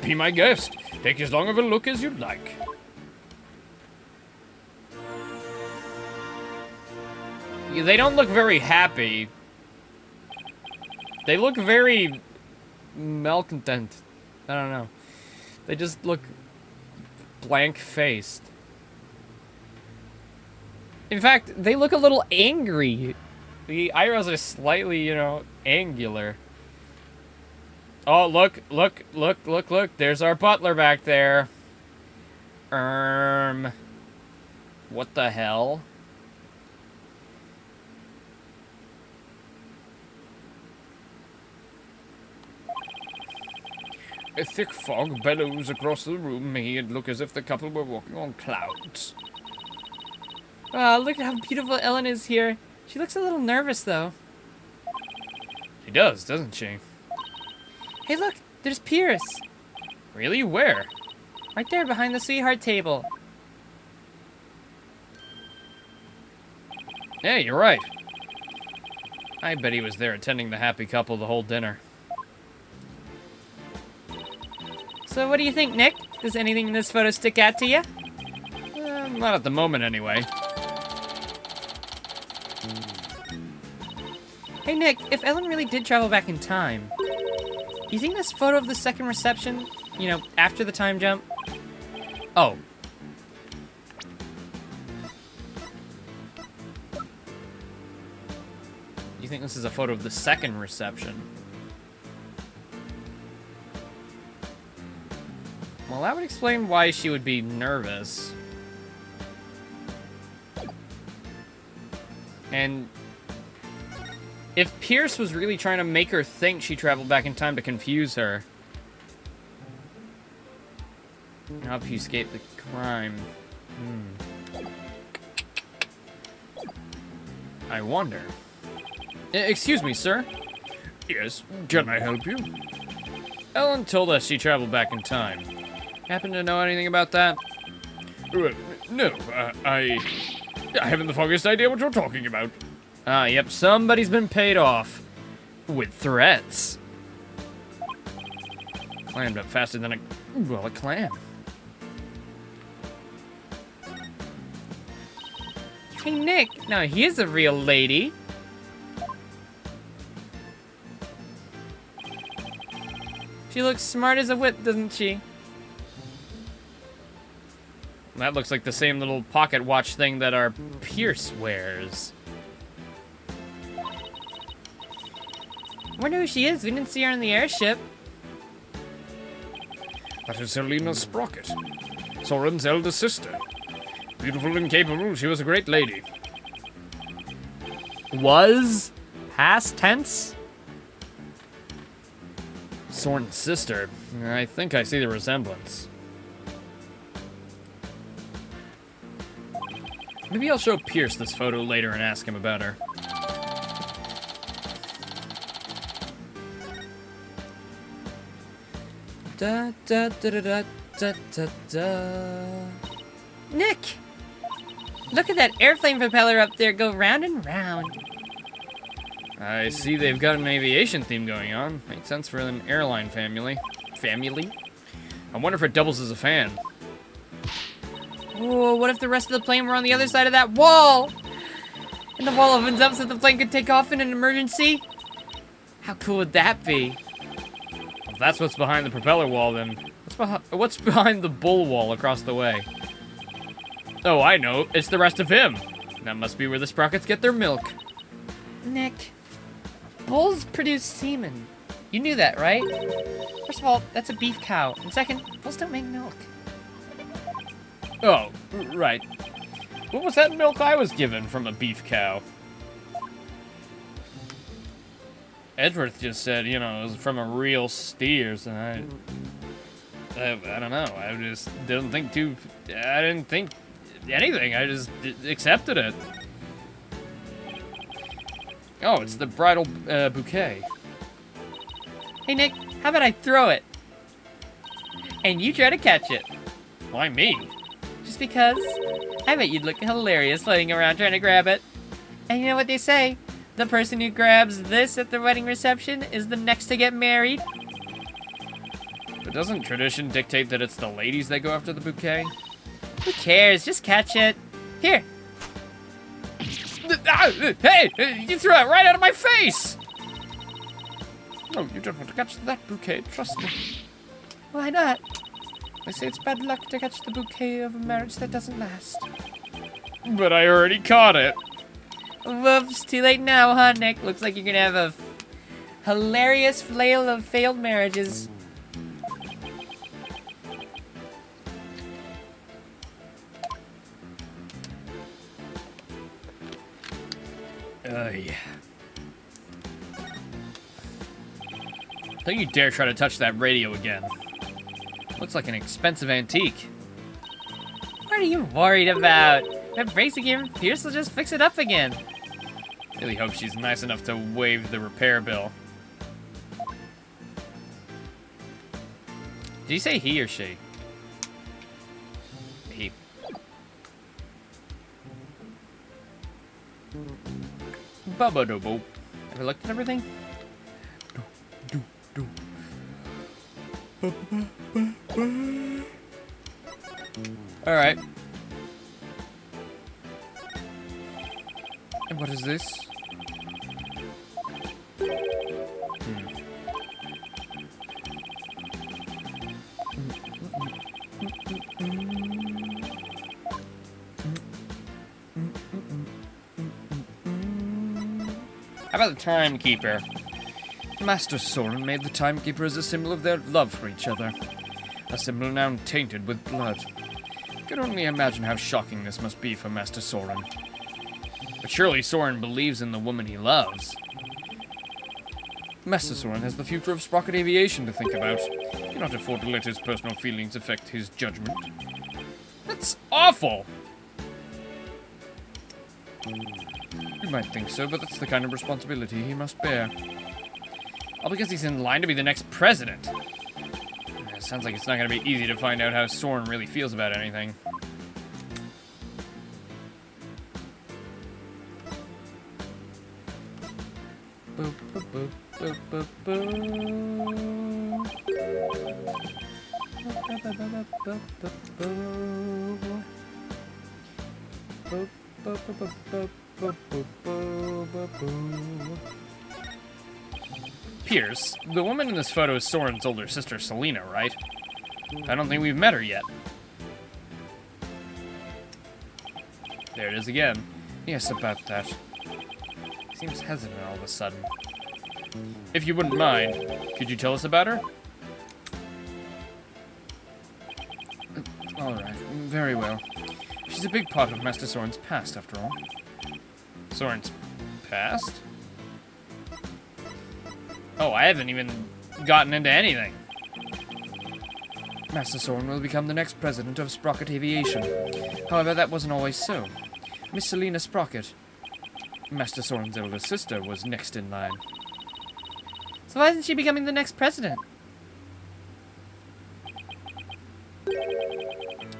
Be my guest. Take as long of a look as you'd like. Yeah, they don't look very happy. They look very malcontent. I don't know. They just look blank-faced. In fact, they look a little angry. The eyebrows are slightly, you know, angular. Oh, look. There's our butler back there. What the hell? A thick fog bellows across the room, making it look as if the couple were walking on clouds. Look at how beautiful Ellen is here. She looks a little nervous, though. She does, doesn't she? Hey, look, there's Pierce. Really? Where? Right there, behind the sweetheart table. Yeah, you're right. I bet he was there attending the happy couple the whole dinner. So what do you think, Nick? Does anything in this photo stick out to you? Not at the moment, anyway. Hey, Nick, if Ellen really did travel back in time, do you think this photo of the second reception you know, after the time jump. Oh. You think this is a photo of the second reception? Well, that would explain why she would be nervous. And if Pierce was really trying to make her think she traveled back in time to confuse her, and obfuscate the crime. I wonder. Excuse me, sir. Yes, can I help you? Ellen told us she traveled back in time. Happen to know anything about that? No, I haven't the foggiest idea what you're talking about. Ah, yep, somebody's been paid off. With threats. Climbed up faster than a clam. Hey, Nick. Now, here's a real lady. She looks smart as a whip, doesn't she? That looks like the same little pocket watch thing that our Pierce wears. Wonder who she is. We didn't see her in the airship. That is Selena Sprocket, Soren's eldest sister. Beautiful and capable, she was a great lady. Was? Past tense? Soren's sister. I think I see the resemblance. Maybe I'll show Pierce this photo later and ask him about her. Da da da da da da da. Nick! Look at that airplane propeller up there go round and round. I see they've got an aviation theme going on. Makes sense for an airline family. I wonder if it doubles as a fan. Oh, what if the rest of the plane were on the other side of that wall? And the wall opens up so the plane could take off in an emergency? How cool would that be? If that's what's behind the propeller wall, then what's behind the bull wall across the way? Oh, I know. It's the rest of him. That must be where the Sprockets get their milk. Nick, bulls produce semen. You knew that, right? First of all, that's a beef cow. And second, bulls don't make milk. Oh, right. What was that milk I was given from a beef cow? Edgeworth just said, you know, it was from a real steers, and I don't know. I just didn't think I didn't think anything. I just accepted it. Oh, it's the bridal bouquet. Hey, Nick, how about I throw it? And you try to catch it. Why me? Just because I bet you'd look hilarious floating around trying to grab it. And you know what they say? The person who grabs this at the wedding reception is the next to get married. But doesn't tradition dictate that it's the ladies that go after the bouquet? Who cares? Just catch it. Here. Hey! You threw it right out of my face! No, you don't want to catch that bouquet, trust me. Why not? They say it's bad luck to catch the bouquet of a marriage that doesn't last. But I already caught it. Whoops, too late now, huh, Nick? Looks like you're gonna have a hilarious flail of failed marriages. Yeah. Don't you dare try to touch that radio again. Looks like an expensive antique. What are you worried about? If it breaks again, Pierce will just fix it up again. Really hope she's nice enough to waive the repair bill. Did you say he or she? He. Bubba do boop. Have I looked at everything? Alright. And what is this? How about the timekeeper? Master Soren made the timekeeper as a symbol of their love for each other. A symbol now tainted with blood. I can only imagine how shocking this must be for Master Soren. But surely Soren believes in the woman he loves. Master Soren has the future of Sprocket Aviation to think about. He cannot afford to let his personal feelings affect his judgment. That's awful! You might think so, but that's the kind of responsibility he must bear. All because he's in line to be the next president. It sounds like it's not going to be easy to find out how Soren really feels about anything. Boop, boop, boop, boop, boop, boop. Boop, boop, boop, boop. Boop, boop, boop, boop, boop, boop, boop, boop. Pierce, the woman in this photo is Soren's older sister, Selena, right? I don't think we've met her yet. There it is again. Yes, about that. Seems hesitant all of a sudden. If you wouldn't mind, could you tell us about her? Alright, very well. She's a big part of Master Soren's past, after all. Soren's past? Oh, I haven't even gotten into anything. Master Soren will become the next president of Sprocket Aviation. However, that wasn't always so. Miss Selena Sprocket, Master Soren's elder sister, was next in line. So why isn't she becoming the next president?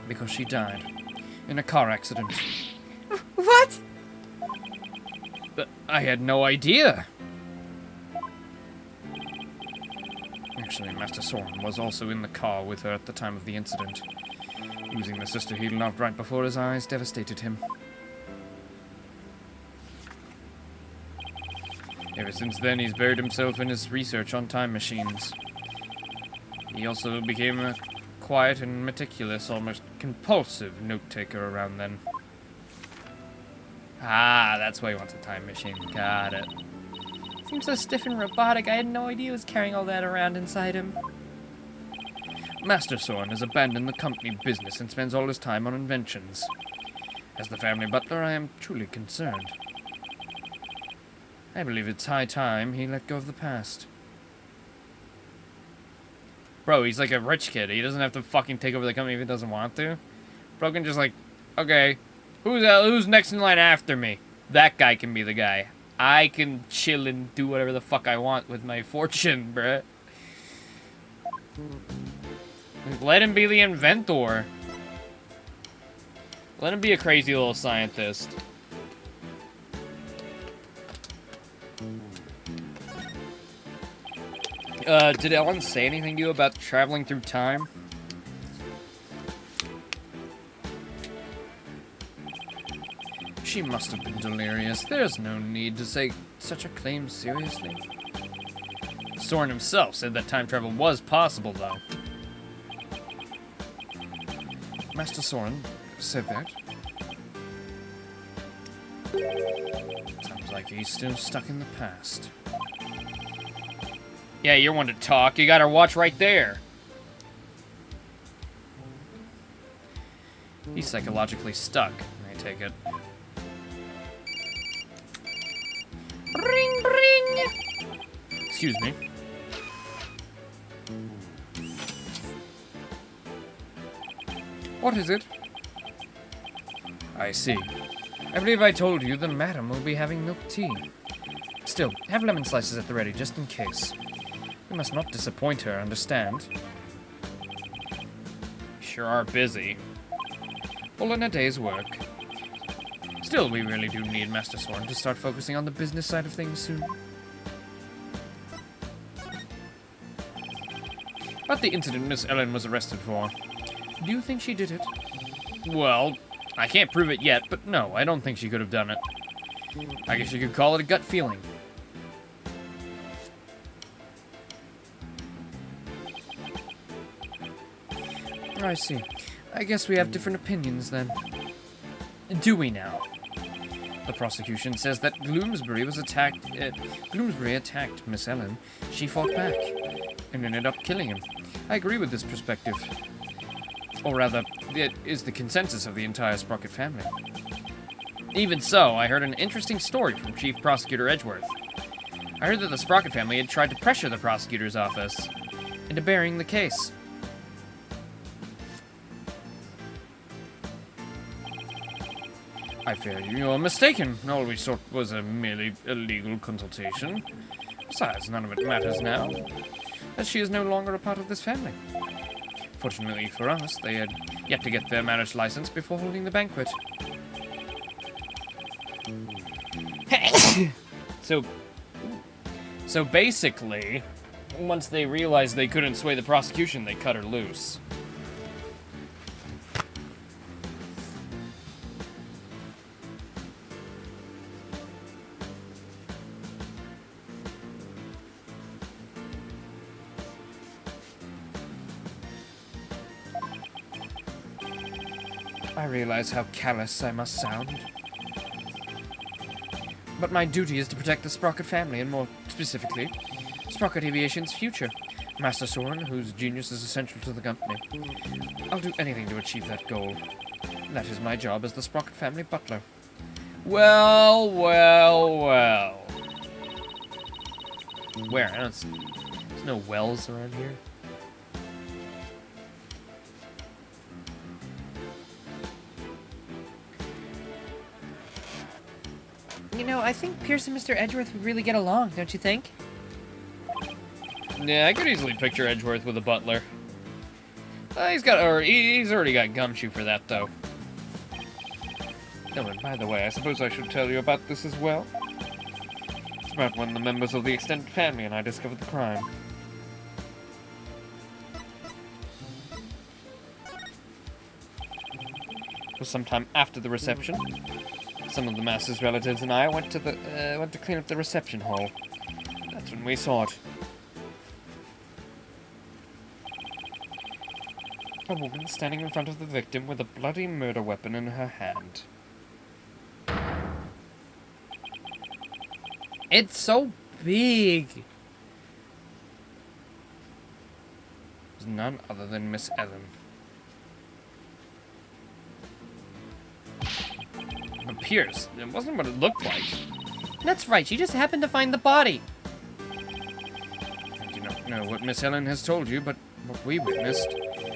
Because she died in a car accident. What? But I had no idea. Actually, Master Soren was also in the car with her at the time of the incident. Losing the sister he loved right before his eyes devastated him. Ever since then, he's buried himself in his research on time machines. He also became a quiet and meticulous, almost compulsive note-taker around then. Ah, that's why he wants a time machine. Got it. Seems so stiff and robotic. I had no idea he was carrying all that around inside him. Master Soren has abandoned the company business and spends all his time on inventions. As the family butler, I am truly concerned. I believe it's high time he let go of the past. Bro, he's like a rich kid. He doesn't have to fucking take over the company if he doesn't want to. Bro can just like, okay, who's next in line after me? That guy can be the guy. I can chill and do whatever the fuck I want with my fortune, bruh. Let him be the inventor. Let him be a crazy little scientist. Did Ellen say anything to you about traveling through time? She must have been delirious. There's no need to take such a claim seriously. Soren himself said that time travel was possible, though. Master Soren said that. Sounds like he's still stuck in the past. Yeah, you're one to talk. You got our watch right there. He's psychologically stuck, I take it. Ring, ring! Excuse me. What is it? I see. I believe I told you the madam will be having milk tea. Still, have lemon slices at the ready, just in case. We must not disappoint her, understand? Sure are busy. Full in a day's work. Still, we really do need Master Soren to start focusing on the business side of things soon. About the incident Miss Ellen was arrested for. Do you think she did it? Well, I can't prove it yet, but no, I don't think she could have done it. I guess you could call it a gut feeling. I see. I guess we have different opinions then. Do we now? The prosecution says that Bloomsbury attacked Miss Ellen. She fought back and ended up killing him. I agree with this perspective. Or rather, it is the consensus of the entire Sprocket family. Even so, I heard an interesting story from Chief Prosecutor Edgeworth. I heard that the Sprocket family had tried to pressure the prosecutor's office into burying the case. I fear you are mistaken. All we sought was a merely illegal consultation. Besides, none of it matters now, as she is no longer a part of this family. Fortunately for us, they had yet to get their marriage license before holding the banquet. So basically, once they realized they couldn't sway the prosecution, they cut her loose. I realize how callous I must sound. But my duty is to protect the Sprocket family, and more specifically, Sprocket Aviation's future. Master Soren, whose genius is essential to the company. I'll do anything to achieve that goal. That is my job as the Sprocket family butler. Well. Where? There's no wells around here. You know, I think Pierce and Mr. Edgeworth would really get along, don't you think? Yeah, I could easily picture Edgeworth with a butler. He's already got gumshoe for that, though. Oh, and by the way, I suppose I should tell you about this as well. It's about when the members of the extended family and I discovered the crime. It was sometime after the reception. Some of the master's relatives and I went to clean up the reception hall. That's when we saw it. A woman standing in front of the victim with a bloody murder weapon in her hand. It's so big. It was none other than Miss Ellen. But Pierce, it wasn't what it looked like. That's right, she just happened to find the body. I do not know what Miss Ellen has told you, but what we witnessed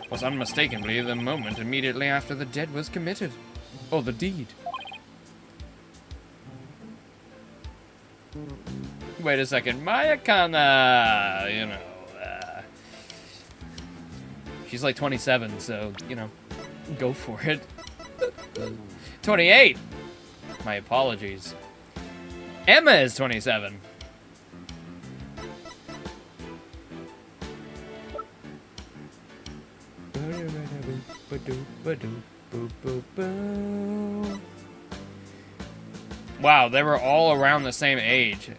was unmistakably the moment immediately after the deed was committed. Or the deed. Wait a second, Maya kinda, she's like 27, so, go for it. 28! My apologies. Emma is 27. Wow, they were all around the same age.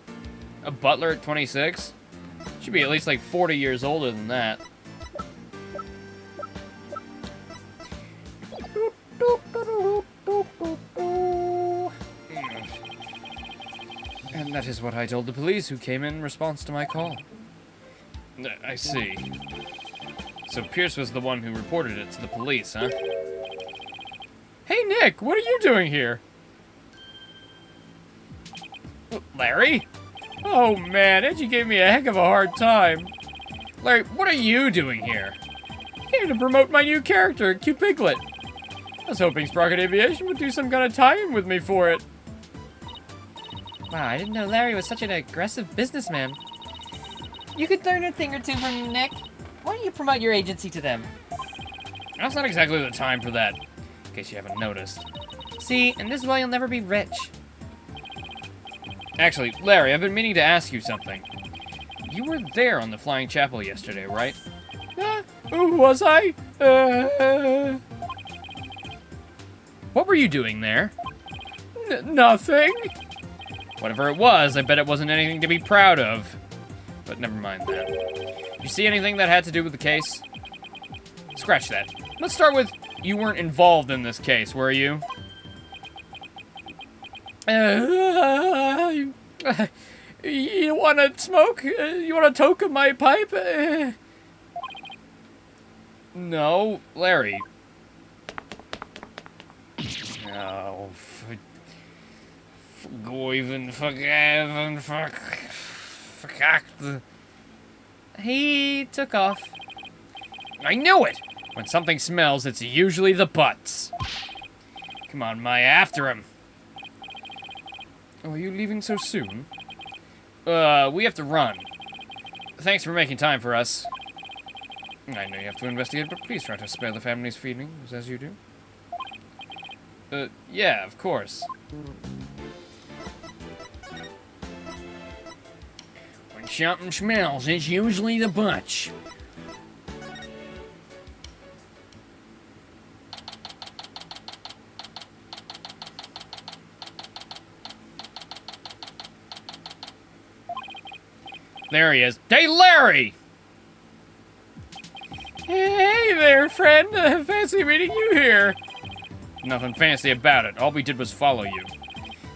A butler at 26? Should be at least like 40 years older than that. And that is what I told the police who came in response to my call. I see. So Pierce was the one who reported it to the police, huh? Hey, Nick, what are you doing here? Larry? Oh, man, Edgy gave me a heck of a hard time. Larry, what are you doing here? Here to promote my new character, Q Piglet. I was hoping Sprocket Aviation would do some kind of tie-in with me for it. Wow, I didn't know Larry was such an aggressive businessman. You could learn a thing or two from Nick. Why don't you promote your agency to them? Now's not exactly the time for that, in case you haven't noticed. See, and this is why you'll never be rich. Actually, Larry, I've been meaning to ask you something. You were there on the Flying Chapel yesterday, right? Was I? What were you doing there? Nothing. Whatever it was, I bet it wasn't anything to be proud of. But never mind that. You see anything that had to do with the case? Scratch that. Let's start with, you weren't involved in this case, were you? You wanna smoke? You want a toke of my pipe? No, Larry. No. Vergoiven, vergeven, verkakt. He took off. I knew it! When something smells, it's usually the butts. Come on, Maya, after him. Oh, are you leaving so soon? We have to run. Thanks for making time for us. I know you have to investigate, but please try to spare the family's feelings as you do. Yeah, of course. When something smells, it's usually the butch. There he is. Hey, Larry! Hey there, friend. Fancy meeting you here. Nothing fancy about it. All we did was follow you.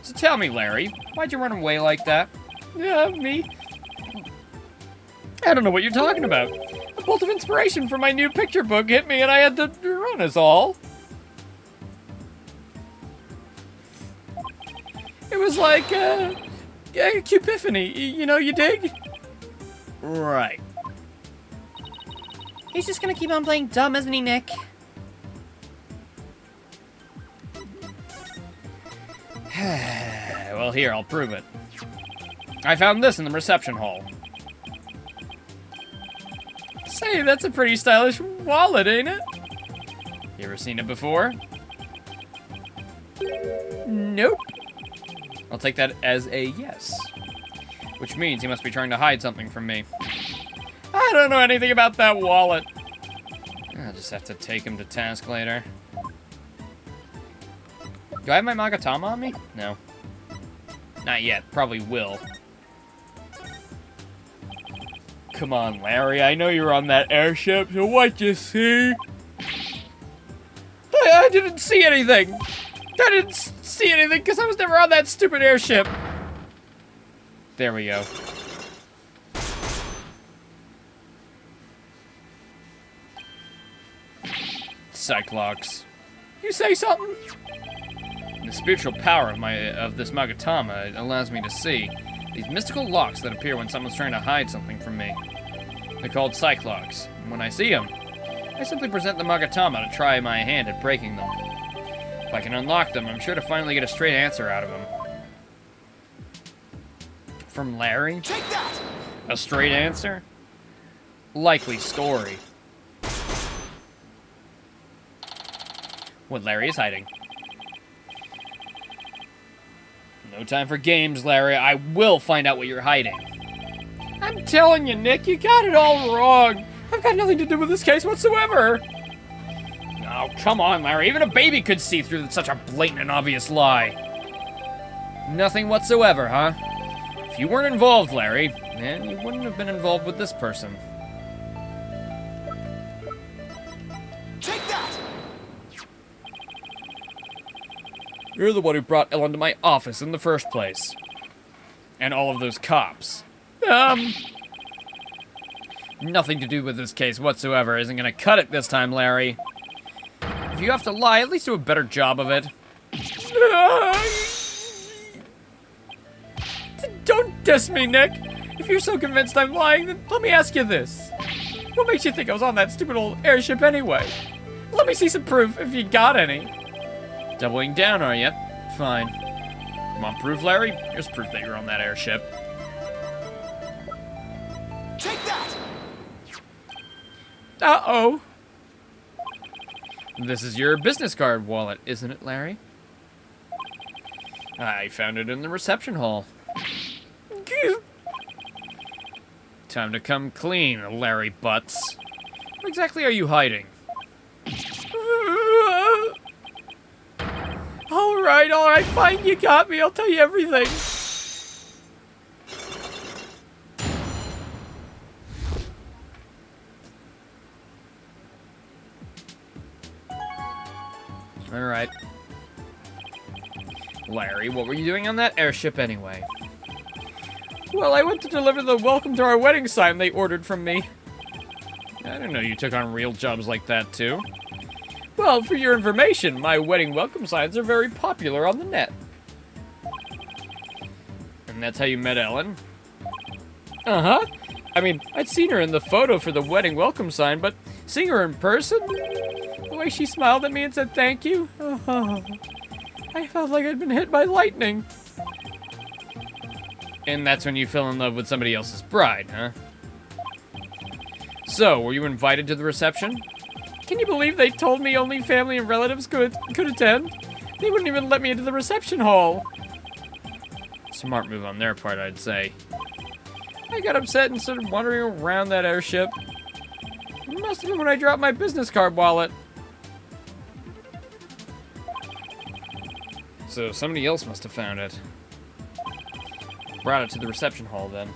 So tell me, Larry, why'd you run away like that? Me. I don't know what you're talking about. A bolt of inspiration for my new picture book hit me and I had to run is all. It was like, Cupiphany, you know, you dig? Right. He's just gonna keep on playing dumb, isn't he, Nick? Well, here, I'll prove it. I found this in the reception hall. Say, that's a pretty stylish wallet, ain't it? You ever seen it before? Nope. I'll take that as a yes. Which means he must be trying to hide something from me. I don't know anything about that wallet. I'll just have to take him to task later. Do I have my Magatama on me? No. Not yet. Probably will. Come on, Larry. I know you were on that airship, so what'd you see? I didn't see anything. I didn't see anything because I was never on that stupid airship. There we go. Cyclops. You say something? The spiritual power of this Magatama allows me to see these mystical locks that appear when someone's trying to hide something from me. They're called Cyclops. And when I see them, I simply present the Magatama to try my hand at breaking them. If I can unlock them, I'm sure to finally get a straight answer out of them. From Larry? Take that! A straight answer? Likely story. What Larry is hiding. No time for games, Larry. I will find out what you're hiding. I'm telling you, Nick, you got it all wrong. I've got nothing to do with this case whatsoever. Oh, come on, Larry. Even a baby could see through such a blatant and obvious lie. Nothing whatsoever, huh? If you weren't involved, Larry, then you wouldn't have been involved with this person. Take that! You're the one who brought Ellen to my office in the first place. And all of those cops. Nothing to do with this case whatsoever isn't gonna cut it this time, Larry. If you have to lie, at least do a better job of it. Don't diss me, Nick. If you're so convinced I'm lying, then let me ask you this. What makes you think I was on that stupid old airship anyway? Let me see some proof, if you got any. Doubling down, are you? Fine. Want proof, Larry? Here's proof that you're on that airship. Take that! Uh-oh. This is your business card wallet, isn't it, Larry? I found it in the reception hall. Time to come clean, Larry Butts. What exactly are you hiding? All right, fine, you got me. I'll tell you everything. Alright. Larry, what were you doing on that airship anyway? Well, I went to deliver the welcome to our wedding sign they ordered from me. I didn't know you took on real jobs like that, too. Well, for your information, my wedding welcome signs are very popular on the net. And that's how you met Ellen? Uh-huh. I mean, I'd seen her in the photo for the wedding welcome sign, but seeing her in person, the way she smiled at me and said thank you, I felt like I'd been hit by lightning. And that's when you fell in love with somebody else's bride, huh? So, were you invited to the reception? Can you believe they told me only family and relatives could attend? They wouldn't even let me into the reception hall. Smart move on their part, I'd say. I got upset and started wandering around that airship. It must have been when I dropped my business card wallet. So somebody else must have found it. Brought it to the reception hall then.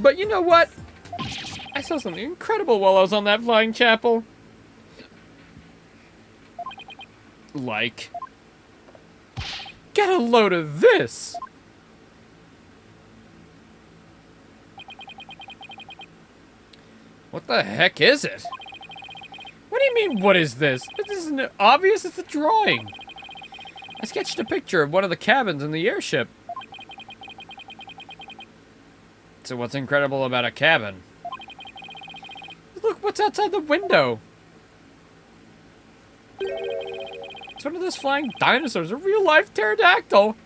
But you know what? I saw something incredible while I was on that flying chapel. Like? Get a load of this! What the heck is it? What do you mean, what is this? This isn't obvious, it's a drawing. I sketched a picture of one of the cabins in the airship. So what's incredible about a cabin? Look what's outside the window. It's one of those flying dinosaurs, a real-life pterodactyl.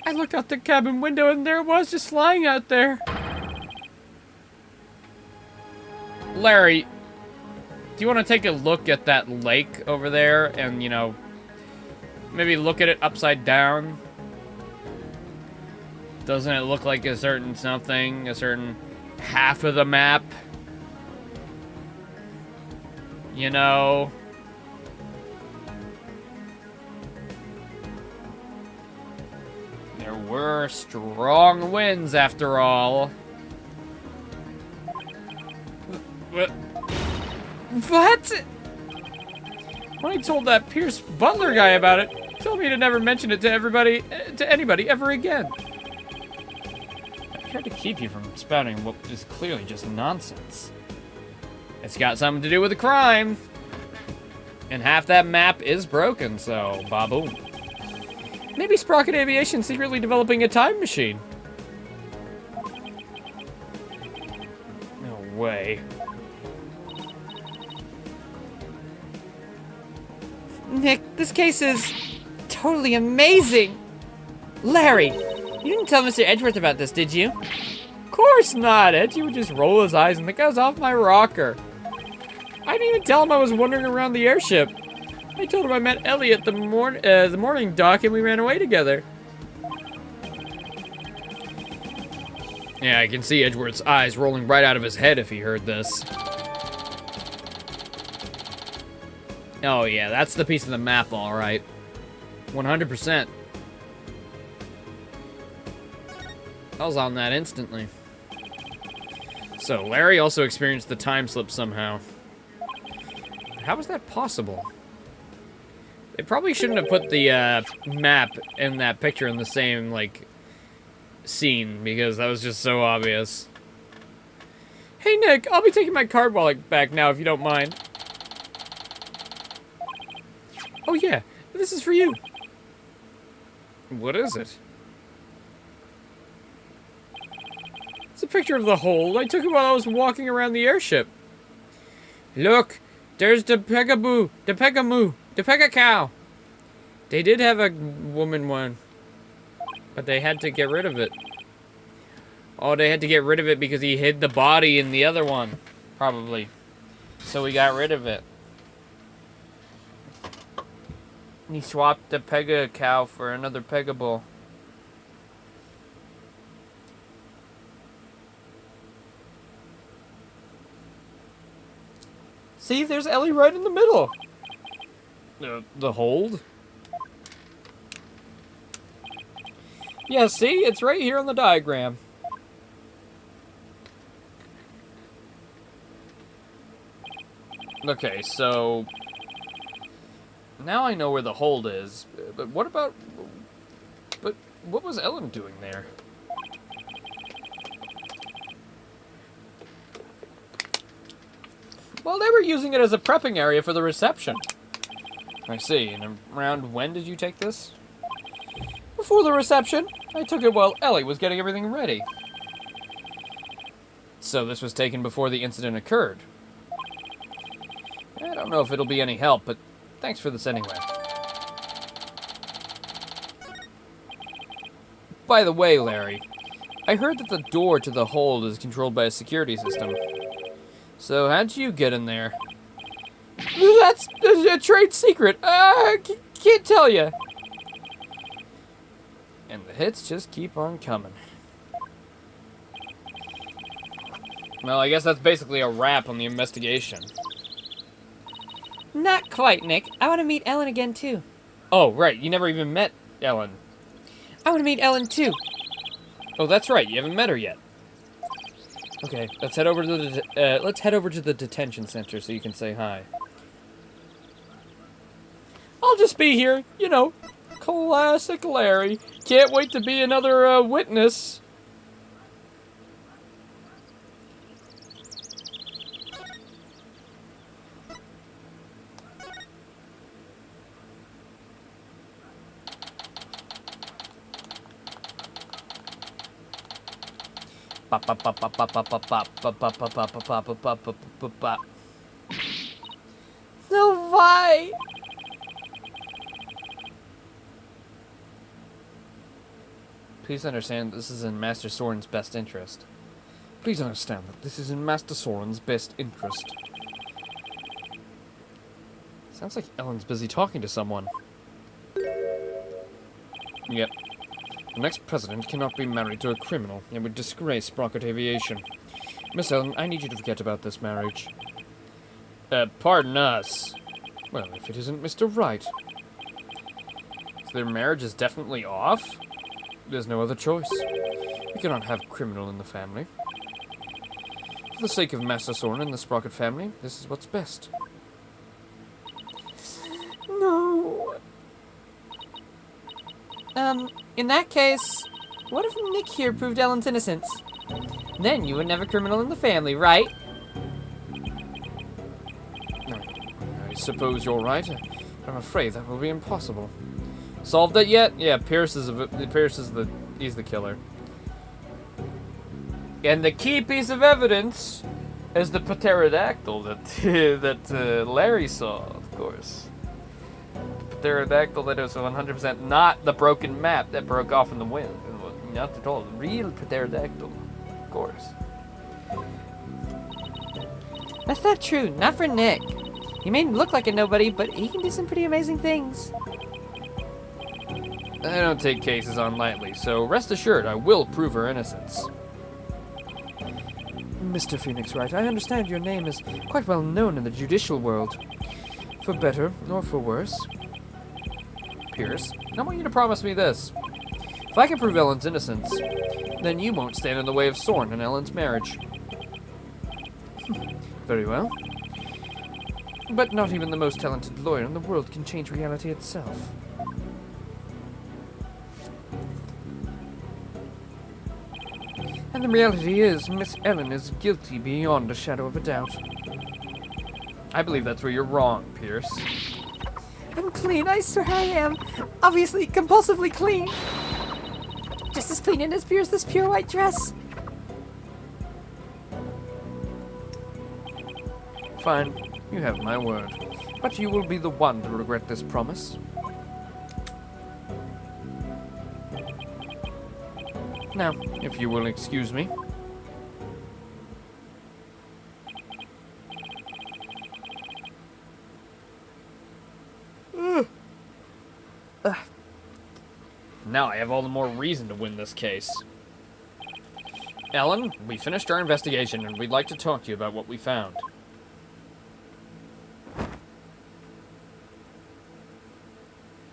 I looked out the cabin window and there it was, just flying out there. Larry, do you want to take a look at that lake over there and, you know, maybe look at it upside down? Doesn't it look like a certain something, a certain half of the map? You know? There were strong winds after all. What? When I told that Pierce Butler guy about it, he told me to never mention it to anybody ever again. I tried to keep you from spouting what is clearly just nonsense. It's got something to do with the crime. And half that map is broken, so ba-boom. Maybe Sprocket Aviation's secretly developing a time machine. No way. Nick, this case is totally amazing. Larry, you didn't tell Mr. Edgeworth about this, did you? Of course not. Edgy would just roll his eyes and think I was off my rocker. I didn't even tell him I was wandering around the airship. I told him I met Ellie at the morning dock and we ran away together. Yeah, I can see Edgeworth's eyes rolling right out of his head if he heard this. Oh yeah, that's the piece of the map, alright. 100%. I was on that instantly. So, Larry also experienced the time slip somehow. How was that possible? They probably shouldn't have put the map and that picture in the same, like, scene, because that was just so obvious. Hey Nick, I'll be taking my card wallet back now if you don't mind. Oh yeah, this is for you. What is it? It's a picture of the hole. I took it while I was walking around the airship. Look, there's the pegamoo, the pegacow. They did have a woman one, but they had to get rid of it. Oh, they had to get rid of it because he hid the body in the other one, probably. So we got rid of it. He swapped the Pega cow for another Pega bull. See, there's Ellie right in the middle. The hold? Yeah, see, it's right here on the diagram. Okay, so now I know where the hold is, but what about... But what was Ellen doing there? Well, they were using it as a prepping area for the reception. I see. And around when did you take this? Before the reception. I took it while Ellie was getting everything ready. So this was taken before the incident occurred. I don't know if it'll be any help, but thanks for this anyway. By the way, Larry, I heard that the door to the hold is controlled by a security system. So how'd you get in there? That's a trade secret. Can't tell you. And the hits just keep on coming. Well, I guess that's basically a wrap on the investigation. Not quite, Nick. I want to meet Ellen again, too. Oh, right. You never even met Ellen. I want to meet Ellen, too. Oh, that's right. You haven't met her yet. Okay, let's head over to the detention center so you can say hi. I'll just be here, you know. Classic Larry. Can't wait to be another witness. So why? Please understand this is in Master Soren's best interest. Please understand that this is in Master Soren's best interest. Sounds like Ellen's busy talking to someone. Yep. The next president cannot be married to a criminal. It would disgrace Sprocket Aviation. Miss Ellen, I need you to forget about this marriage. Pardon us. Well, if it isn't Mr. Wright. So their marriage is definitely off? There's no other choice. We cannot have criminal in the family. For the sake of Master Soren and the Sprocket family, this is what's best. No. In that case, what if Nick here proved Ellen's innocence? Then you would have a criminal in the family, right? I suppose you're right. I'm afraid that will be impossible. Solved that yet? Yeah, Pierce is he's the killer. And the key piece of evidence is the pterodactyl that Larry saw, of course. The pterodactyl that is 100% not the broken map that broke off in the wind. Not at all. The real pterodactyl, of course. That's not true. Not for Nick. He may look like a nobody, but he can do some pretty amazing things. I don't take cases on lightly, so rest assured I will prove her innocence. Mr. Phoenix Wright, I understand your name is quite well known in the judicial world. For better or for worse. Pierce, I want you to promise me this. If I can prove Ellen's innocence, then you won't stand in the way of Soren and Ellen's marriage. Very well. But not even the most talented lawyer in the world can change reality itself. And the reality is, Miss Ellen is guilty beyond a shadow of a doubt. I believe that's where you're wrong, Pierce. I'm clean, I swear I am. Obviously, compulsively clean. Just as clean and as pure as this pure white dress. Fine, you have my word. But you will be the one to regret this promise. Now, if you will excuse me. Now I have all the more reason to win this case. Ellen, we finished our investigation and we'd like to talk to you about what we found.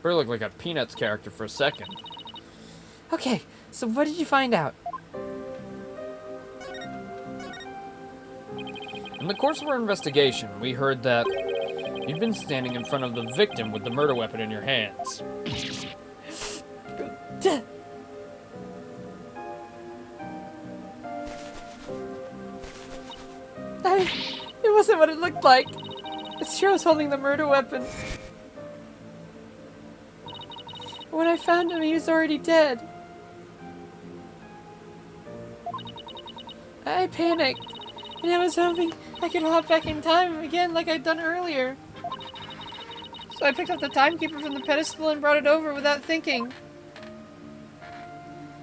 Better look like a Peanuts character for a second. Okay, so what did you find out? In the course of our investigation, we heard that you'd been standing in front of the victim with the murder weapon in your hands. It wasn't what it looked like. It sure was holding the murder weapon. When I found him, he was already dead. I panicked, and I was hoping I could hop back in time again like I'd done earlier. So I picked up the timekeeper from the pedestal and brought it over without thinking.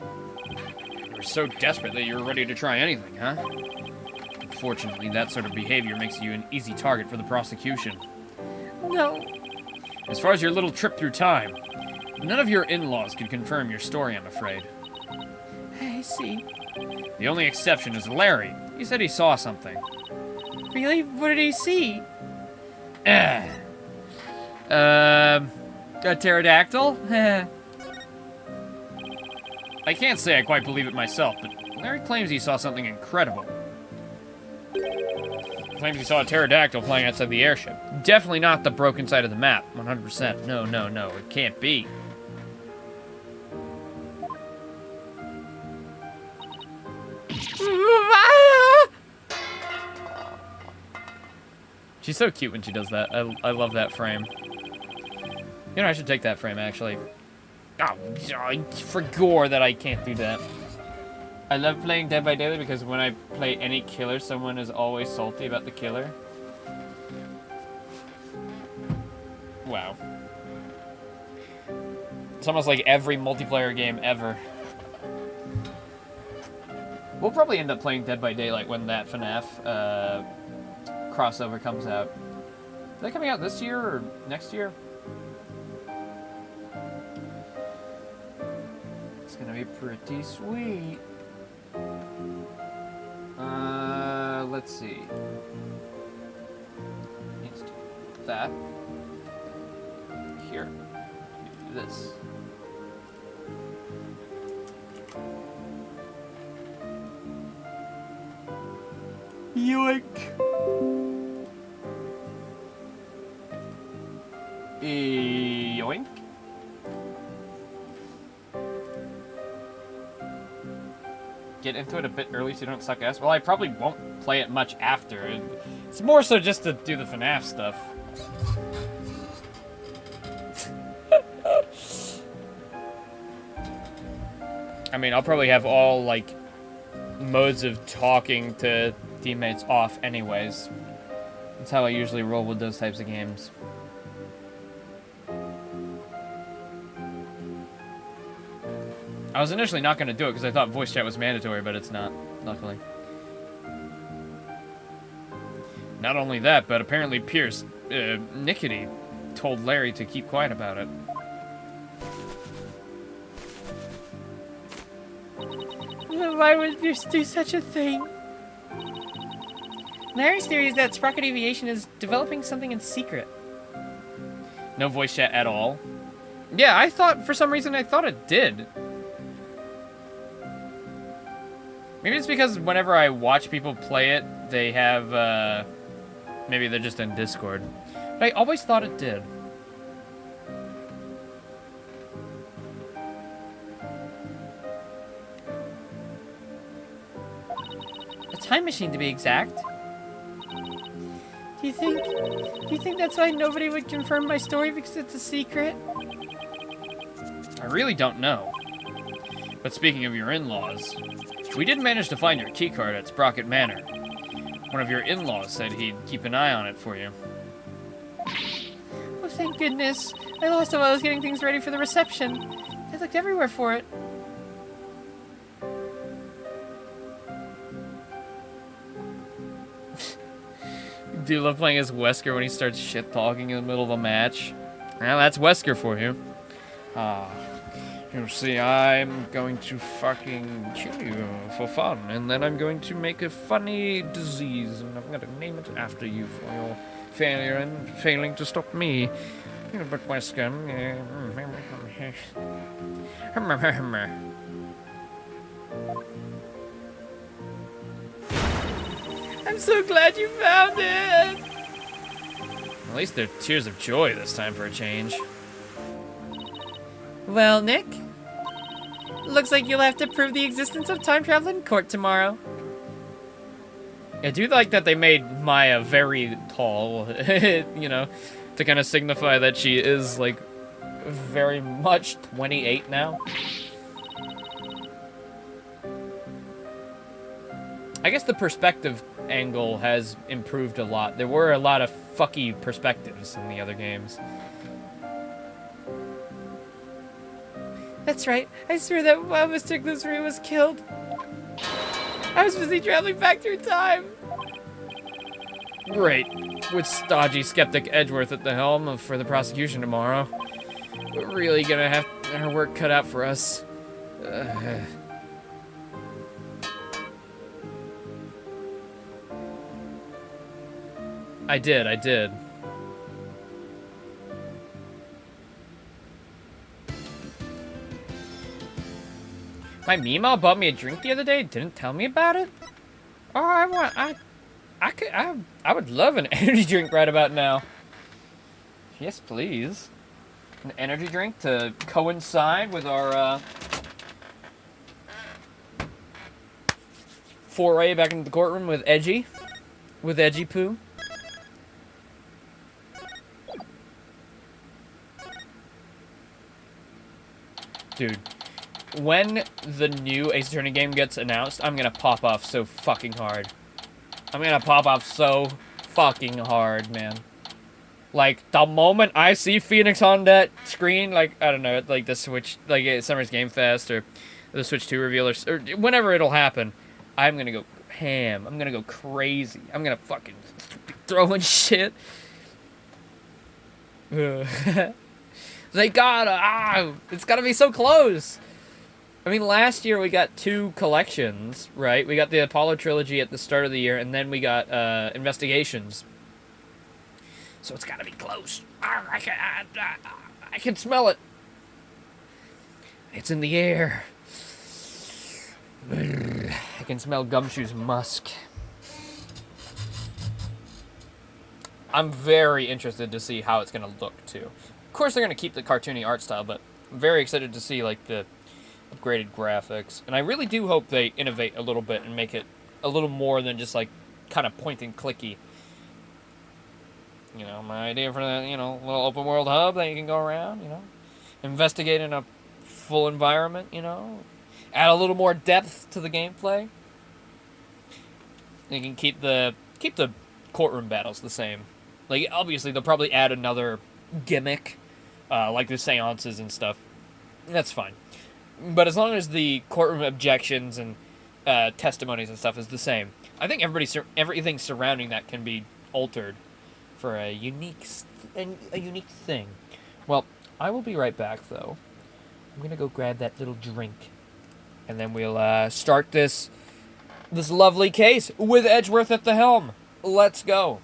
You were so desperate that you were ready to try anything, huh? Unfortunately, that sort of behavior makes you an easy target for the prosecution. No. As far as your little trip through time, none of your in-laws could confirm your story, I'm afraid. I see. The only exception is Larry. He said he saw something. Really? What did he see? A pterodactyl? I can't say I quite believe it myself, but Larry claims he saw something incredible. He claims he saw a pterodactyl flying outside the airship. Definitely not the broken side of the map, 100%. No, no, no, it can't be. She's so cute when she does that. I love that frame. You know, I should take that frame, actually. Oh, for gore that I can't do that. I love playing Dead by Daylight because when I play any killer, someone is always salty about the killer. Wow. It's almost like every multiplayer game ever. We'll probably end up playing Dead by Daylight when that FNAF crossover comes out. Is that coming out this year or next year? It's gonna be pretty sweet. Let's see. Let's do that. Here. Do this. Yoink. Yoink. Get into it a bit early so you don't suck ass. Well, I probably won't play it much after. It's more so just to do the FNAF stuff. I mean, I'll probably have all, like, modes of talking to teammates off anyways. That's how I usually roll with those types of games. I was initially not going to do it because I thought voice chat was mandatory, but it's not, luckily. Not only that, but apparently Pierce, Nickety, told Larry to keep quiet about it. Why would Pierce do such a thing? Larry's theory is that Sprocket Aviation is developing something in secret. No voice chat at all? Yeah, I thought, for some reason, I thought it did. Maybe it's because whenever I watch people play it, they have, maybe they're just in Discord. But I always thought it did. A time machine, to be exact. Do you think that's why nobody would confirm my story because it's a secret? I really don't know. But speaking of your in-laws, we did manage to find your keycard at Sprocket Manor. One of your in-laws said he'd keep an eye on it for you. Oh, thank goodness. I lost it while I was getting things ready for the reception. I looked everywhere for it. Do you love playing as Wesker when he starts shit-talking in the middle of a match? Well, that's Wesker for you. You see, I'm going to fucking kill you for fun, and then I'm going to make a funny disease, and I'm going to name it after you for your failure and failing to stop me. But Wesker... I'm I'm so glad you found it. At least they're tears of joy this time for a change. Well, Nick, looks like you'll have to prove the existence of time travel in court tomorrow. I do like that they made Maya very tall, you know, to kind of signify that she is, like, very much 28 now. I guess the perspective angle has improved a lot. There were a lot of fucky perspectives in the other games. That's right. I swear that while Mr. Glycerin was killed, I was busy traveling back through time. Great. With stodgy skeptic Edgeworth at the helm for the prosecution tomorrow. We're really gonna have our work cut out for us. I did. My Meemaw bought me a drink the other day, didn't tell me about it? Oh, I would love an energy drink right about now. Yes, please. An energy drink to coincide with our, foray back into the courtroom with Edgy. With Edgy Poo. Dude. When the new Ace Attorney game gets announced, I'm gonna pop off so fucking hard. I'm gonna pop off so fucking hard, man. Like, the moment I see Phoenix on that screen, like, I don't know, like the Switch, like Summer's Game Fest or the Switch 2 reveal or whenever it'll happen, I'm gonna go ham. I'm gonna go crazy. I'm gonna fucking throwing shit. They gotta, it's gotta be so close. I mean, last year we got 2 collections, right? We got the Apollo trilogy at the start of the year, and then we got Investigations. So it's gotta be close. I can smell it. It's in the air. I can smell Gumshoe's musk. I'm very interested to see how it's gonna look, too. Of course, they're gonna keep the cartoony art style, but I'm very excited to see, like, the upgraded graphics. And I really do hope they innovate a little bit and make it a little more than just, like, kind of point and clicky. You know, my idea for that, you know, little open world hub that you can go around, you know, investigate in a full environment, you know, add a little more depth to the gameplay. You can keep the courtroom battles the same. Like, obviously, they'll probably add another gimmick, like the seances and stuff. That's fine. But as long as the courtroom objections and testimonies and stuff is the same, I think everything surrounding that can be altered for a unique thing. Well, I will be right back, though. I'm gonna go grab that little drink, and then we'll start this lovely case with Edgeworth at the helm. Let's go.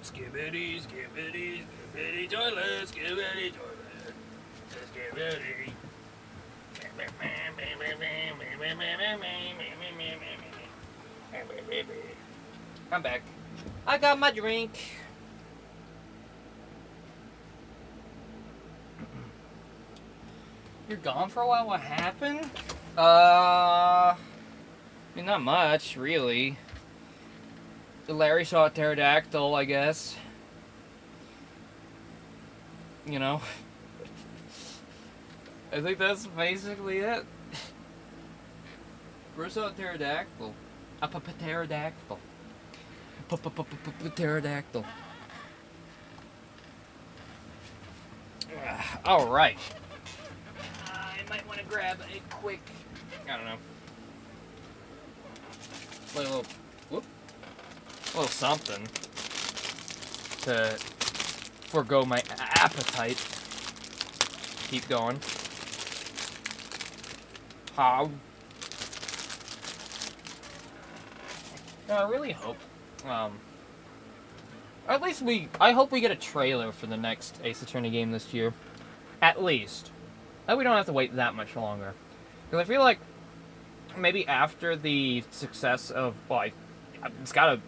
Skibbity, skibbity, skibbity toilet, skibbity toilet, skibbity. I'm back. I got my drink. You're gone for a while? What happened? I mean, not much, really. Larry saw a pterodactyl, I guess. You know? I think that's basically it. Bruce saw a pterodactyl. A pterodactyl. Pterodactyl. Alright. I might want to grab a quick, I don't know. A little something to forego my appetite. Keep going. How? I really hope, at least I hope we get a trailer for the next Ace Attorney game this year. At least. That we don't have to wait that much longer. Because I feel like maybe after the success of, well, it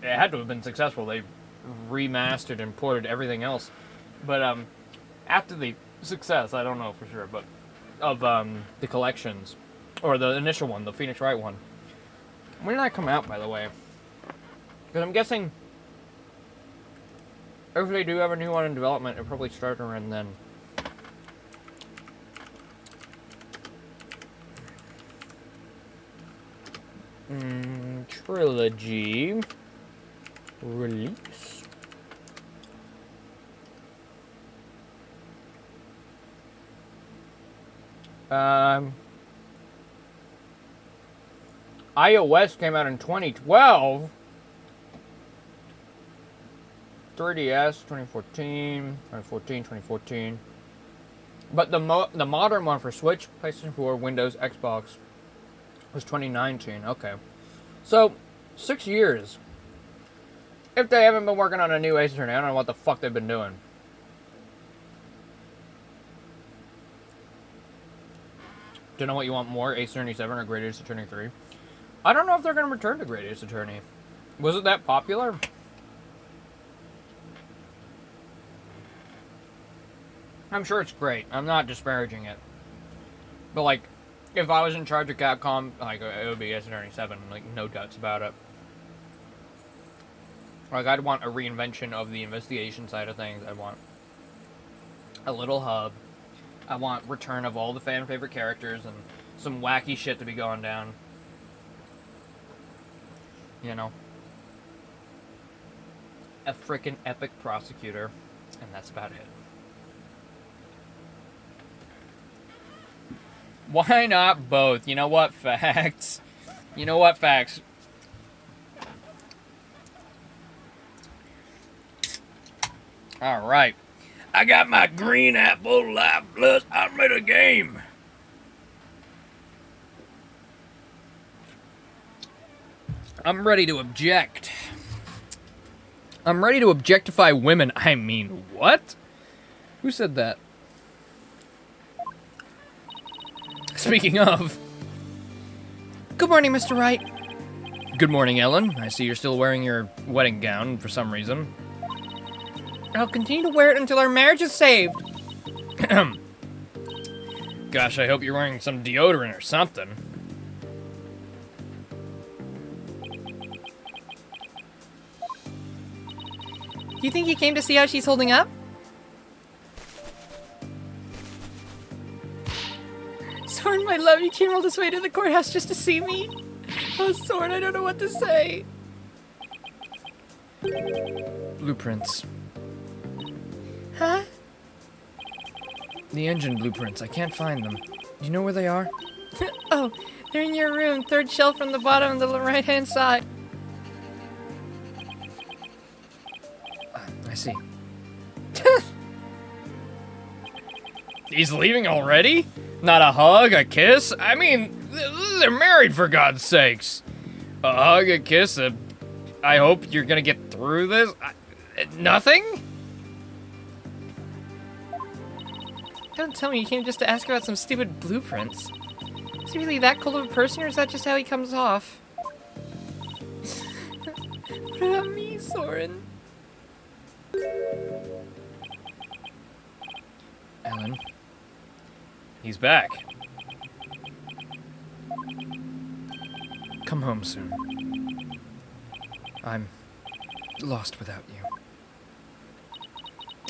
had to have been successful. They remastered and ported everything else. But, after the success, I don't know for sure, but of, the collections, or the initial one, the Phoenix Wright one. When did that come out, by the way? Because I'm guessing if they do have a new one in development, it'll probably start around then. Trilogy release. iOS came out in 2012. 3DS 2014. But the modern one for Switch, PlayStation 4, Windows, Xbox was 2019. Okay. So, 6 years. If they haven't been working on a new Ace Attorney, I don't know what the fuck they've been doing. Do you know what you want more? Ace Attorney 7 or Great Ace Attorney 3? I don't know if they're going to return to Great Ace Attorney. Was it that popular? I'm sure it's great. I'm not disparaging it. But, like, if I was in charge of Capcom, like, it would be Ace Attorney 7. Like, no doubts about it. Like, I'd want a reinvention of the investigation side of things. I'd want a little hub. I want return of all the fan favorite characters and some wacky shit to be going down. You know? A frickin' epic prosecutor. And that's about it. Why not both? You know what? Facts. You know what? Facts. Alright. I got my green apple life plus I'm ready to game. I'm ready to object. I'm ready to objectify women. I mean, what? Who said that? Speaking of. Good morning, Mr. Wright. Good morning, Ellen. I see you're still wearing your wedding gown for some reason. I'll continue to wear it until our marriage is saved. Gosh, I hope you're wearing some deodorant or something. Do you think you came to see how she's holding up? Soren, my love, you came all this way to the courthouse just to see me? Oh, Soren, I don't know what to say. Blueprints. Huh? The engine blueprints. I can't find them. Do you know where they are? Oh, they're in your room, third shelf from the bottom on the right-hand side. I see. He's leaving already? Not a hug, a kiss? I mean, they're married for God's sakes. A hug, a kiss, I hope you're gonna get through this. Nothing? Don't tell me you came just to ask about some stupid blueprints. Is he really that cold of a person, or is that just how he comes off? What about me, Soren? Ellen. He's back. Come home soon. I'm lost without you.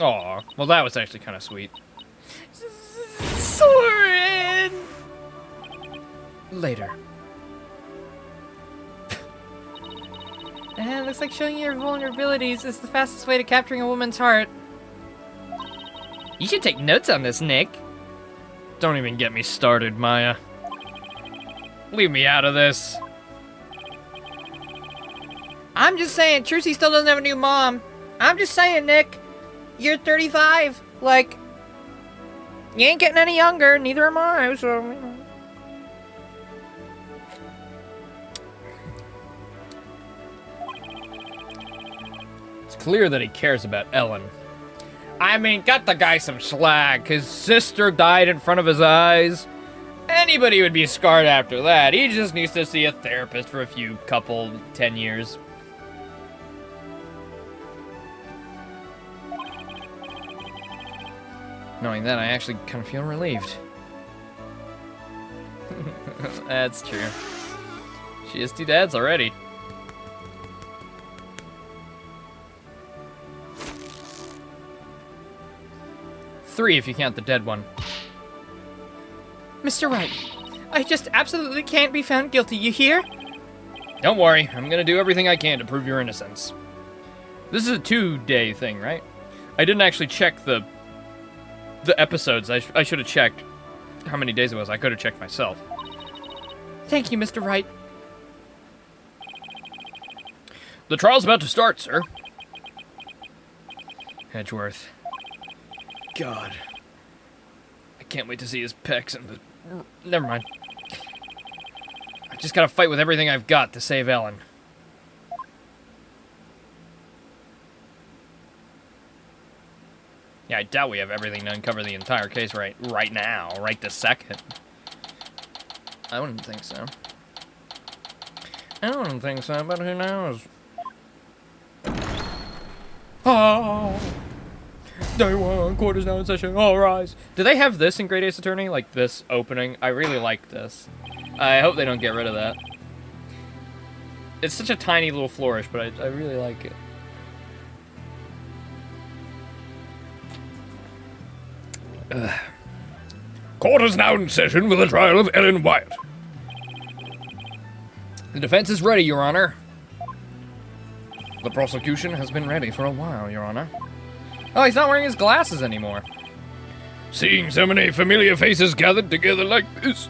Aw, well that was actually kind of sweet. Soren! Later. Looks like showing your vulnerabilities is the fastest way to capturing a woman's heart. You should take notes on this, Nick. Don't even get me started, Maya. Leave me out of this. I'm just saying, Trucy still doesn't have a new mom. I'm just saying, Nick. You're 35. Like, you ain't getting any younger, neither am I, so, you know. It's clear that he cares about Ellen. I mean, cut the guy some slack. His sister died in front of his eyes. Anybody would be scarred after that. He just needs to see a therapist for a couple 10 years. Knowing that, I actually kind of feel relieved. That's true. She has 2 dads already. Three if you count the dead one. Mr. Wright, I just absolutely can't be found guilty, you hear? Don't worry, I'm gonna do everything I can to prove your innocence. This is a 2-day thing, right? I didn't actually check the episodes. I should have checked how many days it was. I could have checked myself. Thank you, Mr. Wright. The trial's about to start, sir. Edgeworth. God. I can't wait to see his pecs and the... Never mind. I just gotta fight with everything I've got to save Ellen. Yeah, I doubt we have everything to uncover the entire case right now, right this second. I wouldn't think so. I wouldn't think so, but who knows? Oh! Day 1, quarters now in session, all rise. Do they have this in Great Ace Attorney? Like this opening? I really like this. I hope they don't get rid of that. It's such a tiny little flourish, but I really like it. Court is now in session for the trial of Ellen Wyatt. The defense is ready, Your Honor. The prosecution has been ready for a while, Your Honor. Oh, he's not wearing his glasses anymore. Seeing so many familiar faces gathered together like this,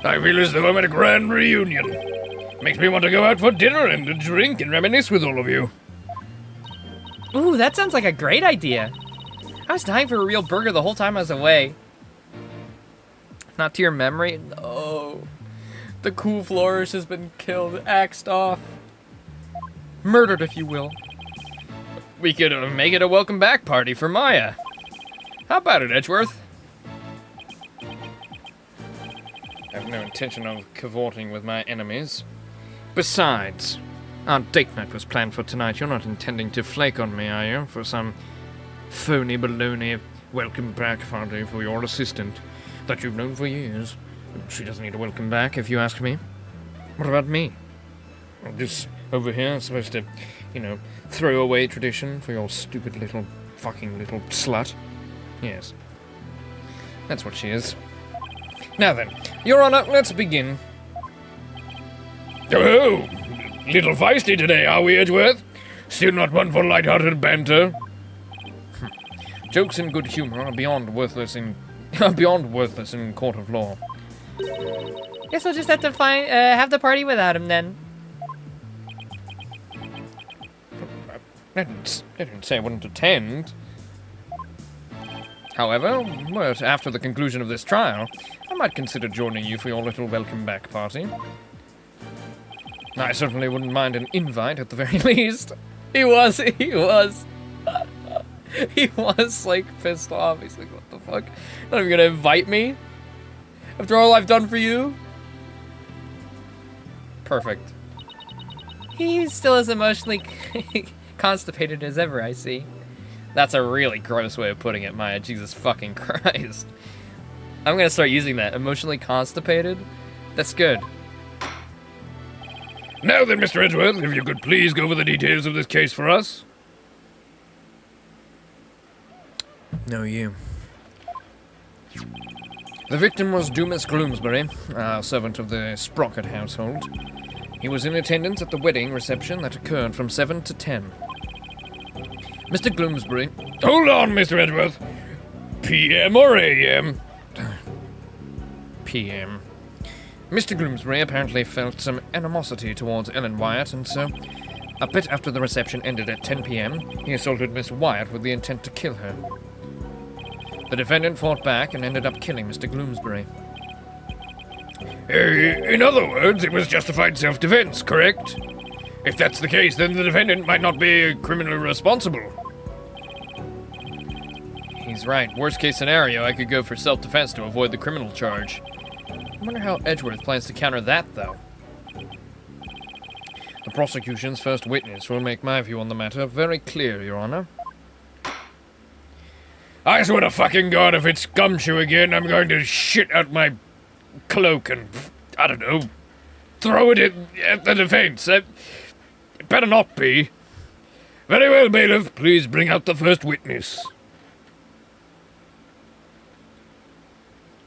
I feel as though I'm at a grand reunion. Makes me want to go out for dinner and a drink and reminisce with all of you. Ooh, that sounds like a great idea. I was dying for a real burger the whole time I was away. Not to your memory? No. The cool flourish has been killed, axed off. Murdered, if you will. We could make it a welcome back party for Maya. How about it, Edgeworth? I have no intention of cavorting with my enemies. Besides, our date night was planned for tonight. You're not intending to flake on me, are you? For some phony baloney welcome back party for your assistant that you've known for years. She doesn't need a welcome back, if you ask me. What about me? This over here is supposed to, you know, throw away tradition for your stupid little fucking little slut? Yes. That's what she is. Now then, Your Honor, let's begin. Oh, little feisty today, are we, Edgeworth? Still not one for light-hearted banter? Jokes and good humor are beyond worthless in court of law. Guess we'll just have to have the party without him then. I didn't say I wouldn't attend. However, after the conclusion of this trial, I might consider joining you for your little welcome back party. I certainly wouldn't mind an invite at the very least. He was. He was, like, pissed off. He's like, what the fuck? Not even gonna invite me? After all I've done for you? Perfect. He's still as emotionally constipated as ever, I see. That's a really gross way of putting it, Maya. Jesus fucking Christ. I'm gonna start using that. Emotionally constipated? That's good. Now then, Mr. Edgeworth, if you could please go over the details of this case for us. No, you. The victim was Dumas Gloomsbury, a servant of the Sprocket household. He was in attendance at the wedding reception that occurred from 7 to 10. Mr. Gloomsbury... Hold on, Mr. Edgeworth. PM or AM? PM. Mr. Gloomsbury apparently felt some animosity towards Ellen Wyatt, and so, a bit after the reception ended at 10 p.m., he assaulted Miss Wyatt with the intent to kill her. The defendant fought back and ended up killing Mr. Gloomsbury. In other words, it was justified self-defense, correct? If that's the case, then the defendant might not be criminally responsible. He's right. Worst case scenario, I could go for self-defense to avoid the criminal charge. I wonder how Edgeworth plans to counter that, though. The prosecution's first witness will make my view on the matter very clear, Your Honor. I swear to fucking God, if it's Gumshoe again, I'm going to shit out my cloak and, I don't know, throw it at the defense. It better not be. Very well, bailiff, please bring out the first witness.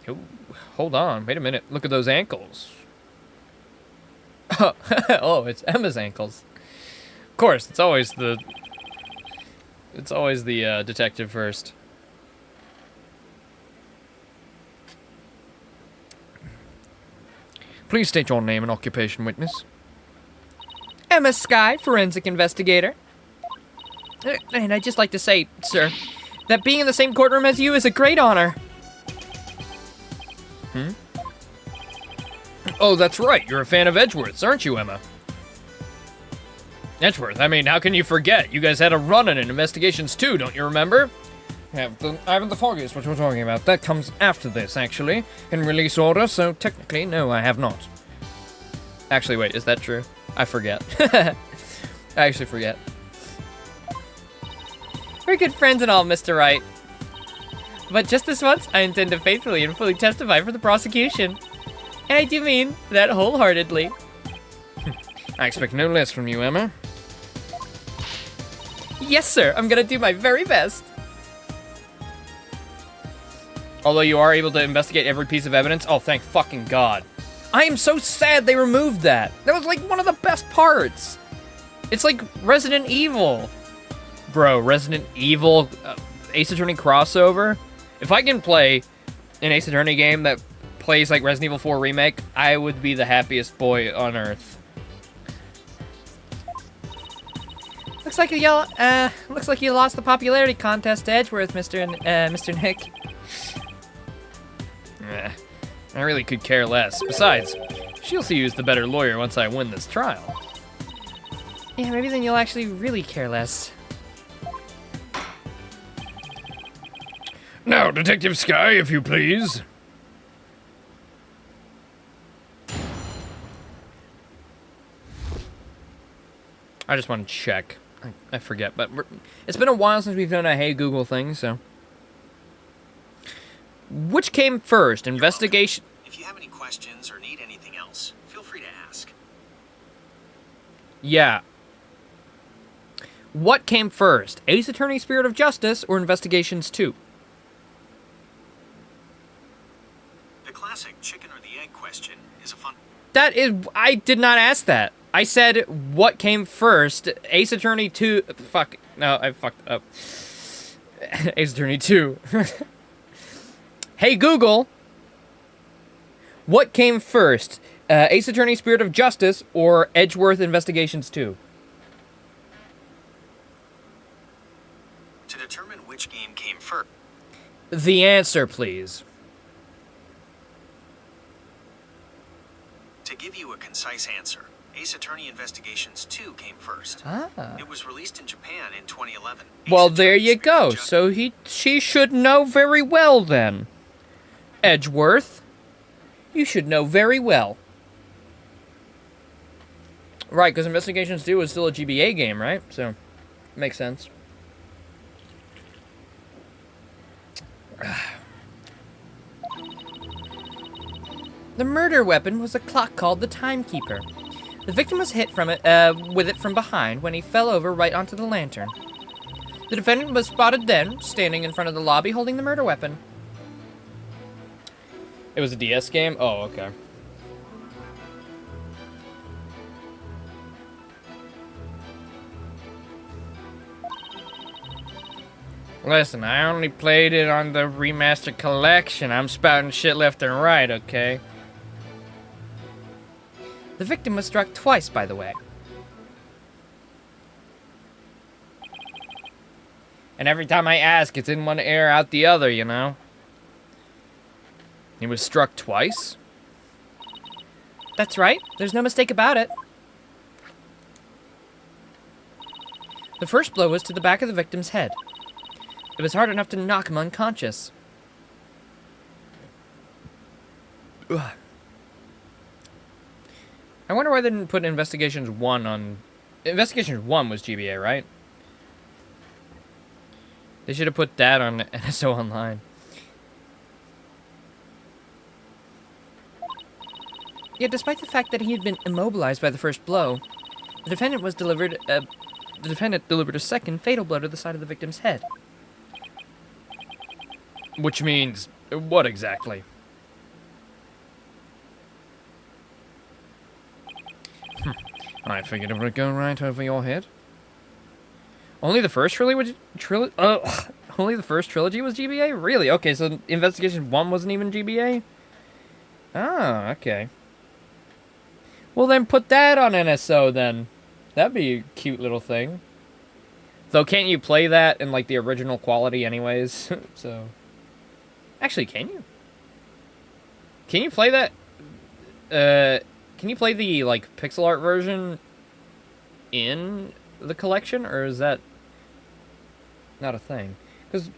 Oh, hold on, wait a minute. Look at those ankles. Oh, it's Emma's ankles. Of course, it's always the detective first. Please state your name and occupation, witness. Emma Skye, forensic investigator. And I'd just like to say, sir, that being in the same courtroom as you is a great honor. Oh, that's right. You're a fan of Edgeworth's, aren't you, Emma? Edgeworth, I mean, how can you forget? You guys had a run-in in Investigations 2, don't you remember? I haven't the foggiest what we're talking about. That comes after this, actually, in release order, so technically, no, I have not. Actually, wait, is that true? I forget. I actually forget. We're good friends and all, Mr. Wright. But just this once, I intend to faithfully and fully testify for the prosecution. And I do mean that wholeheartedly. I expect no less from you, Emma. Yes, sir. I'm gonna do my very best. Although you are able to investigate every piece of evidence. Oh, thank fucking God. I am so sad they removed that. That was like one of the best parts. It's like Resident Evil. Bro, Resident Evil Ace Attorney crossover. If I can play an Ace Attorney game that plays like Resident Evil 4 Remake, I would be the happiest boy on earth. Looks like you lost the popularity contest to Edgeworth, Mr. Nick. I really could care less. Besides, she'll see who's the better lawyer once I win this trial. Yeah, maybe then you'll actually really care less. Now, Detective Skye, if you please. I just want to check. I forget, but it's been a while since we've done a Hey Google thing, so. Which came first, investigation? If you have any questions or need anything else, feel free to ask. Yeah. What came first, Ace Attorney Spirit of Justice or Investigations 2? The classic chicken or the egg question is a fun... That is, I did not ask that. I said, what came first, Ace Attorney 2, fuck, no, I fucked up. Ace Attorney 2. Hey Google, what came first, Ace Attorney Spirit of Justice or Edgeworth Investigations 2? To determine which game came first. The answer, please. To give you a concise answer, Ace Attorney Investigations 2 came first. Ah. It was released in Japan in 2011. Well, Ace there Attorney you Spirit go. of Justice- So she should know very well then. Edgeworth, you should know very well. Right, because Investigations 2 is still a GBA game, right? So, makes sense. The murder weapon was a clock called the Timekeeper. The victim was hit with it from behind when he fell over right onto the lantern. The defendant was spotted then, standing in front of the lobby holding the murder weapon. It was a DS game? Oh, okay. Listen, I only played it on the remastered collection. I'm spouting shit left and right, okay? The victim was struck twice, by the way. And every time I ask, it's in one ear, out the other, you know? He was struck twice? That's right. There's no mistake about it. The first blow was to the back of the victim's head. It was hard enough to knock him unconscious. Ugh. I wonder why they didn't put Investigations 1 on... Investigations 1 was GBA, right? They should have put that on NSO Online. Yet despite the fact that he had been immobilized by the first blow, the defendant delivered a second fatal blow to the side of the victim's head. Which means what exactly? I figured it would go right over your head. Only the first only the first trilogy was GBA? Really? Okay, so Investigation 1 wasn't even GBA? Ah, okay. Well then put that on NSO then. That'd be a cute little thing. Though can't you play that in like the original quality anyways? So actually, can you? Can you play that? Can you play the like pixel art version in the collection, or is that not a thing? Because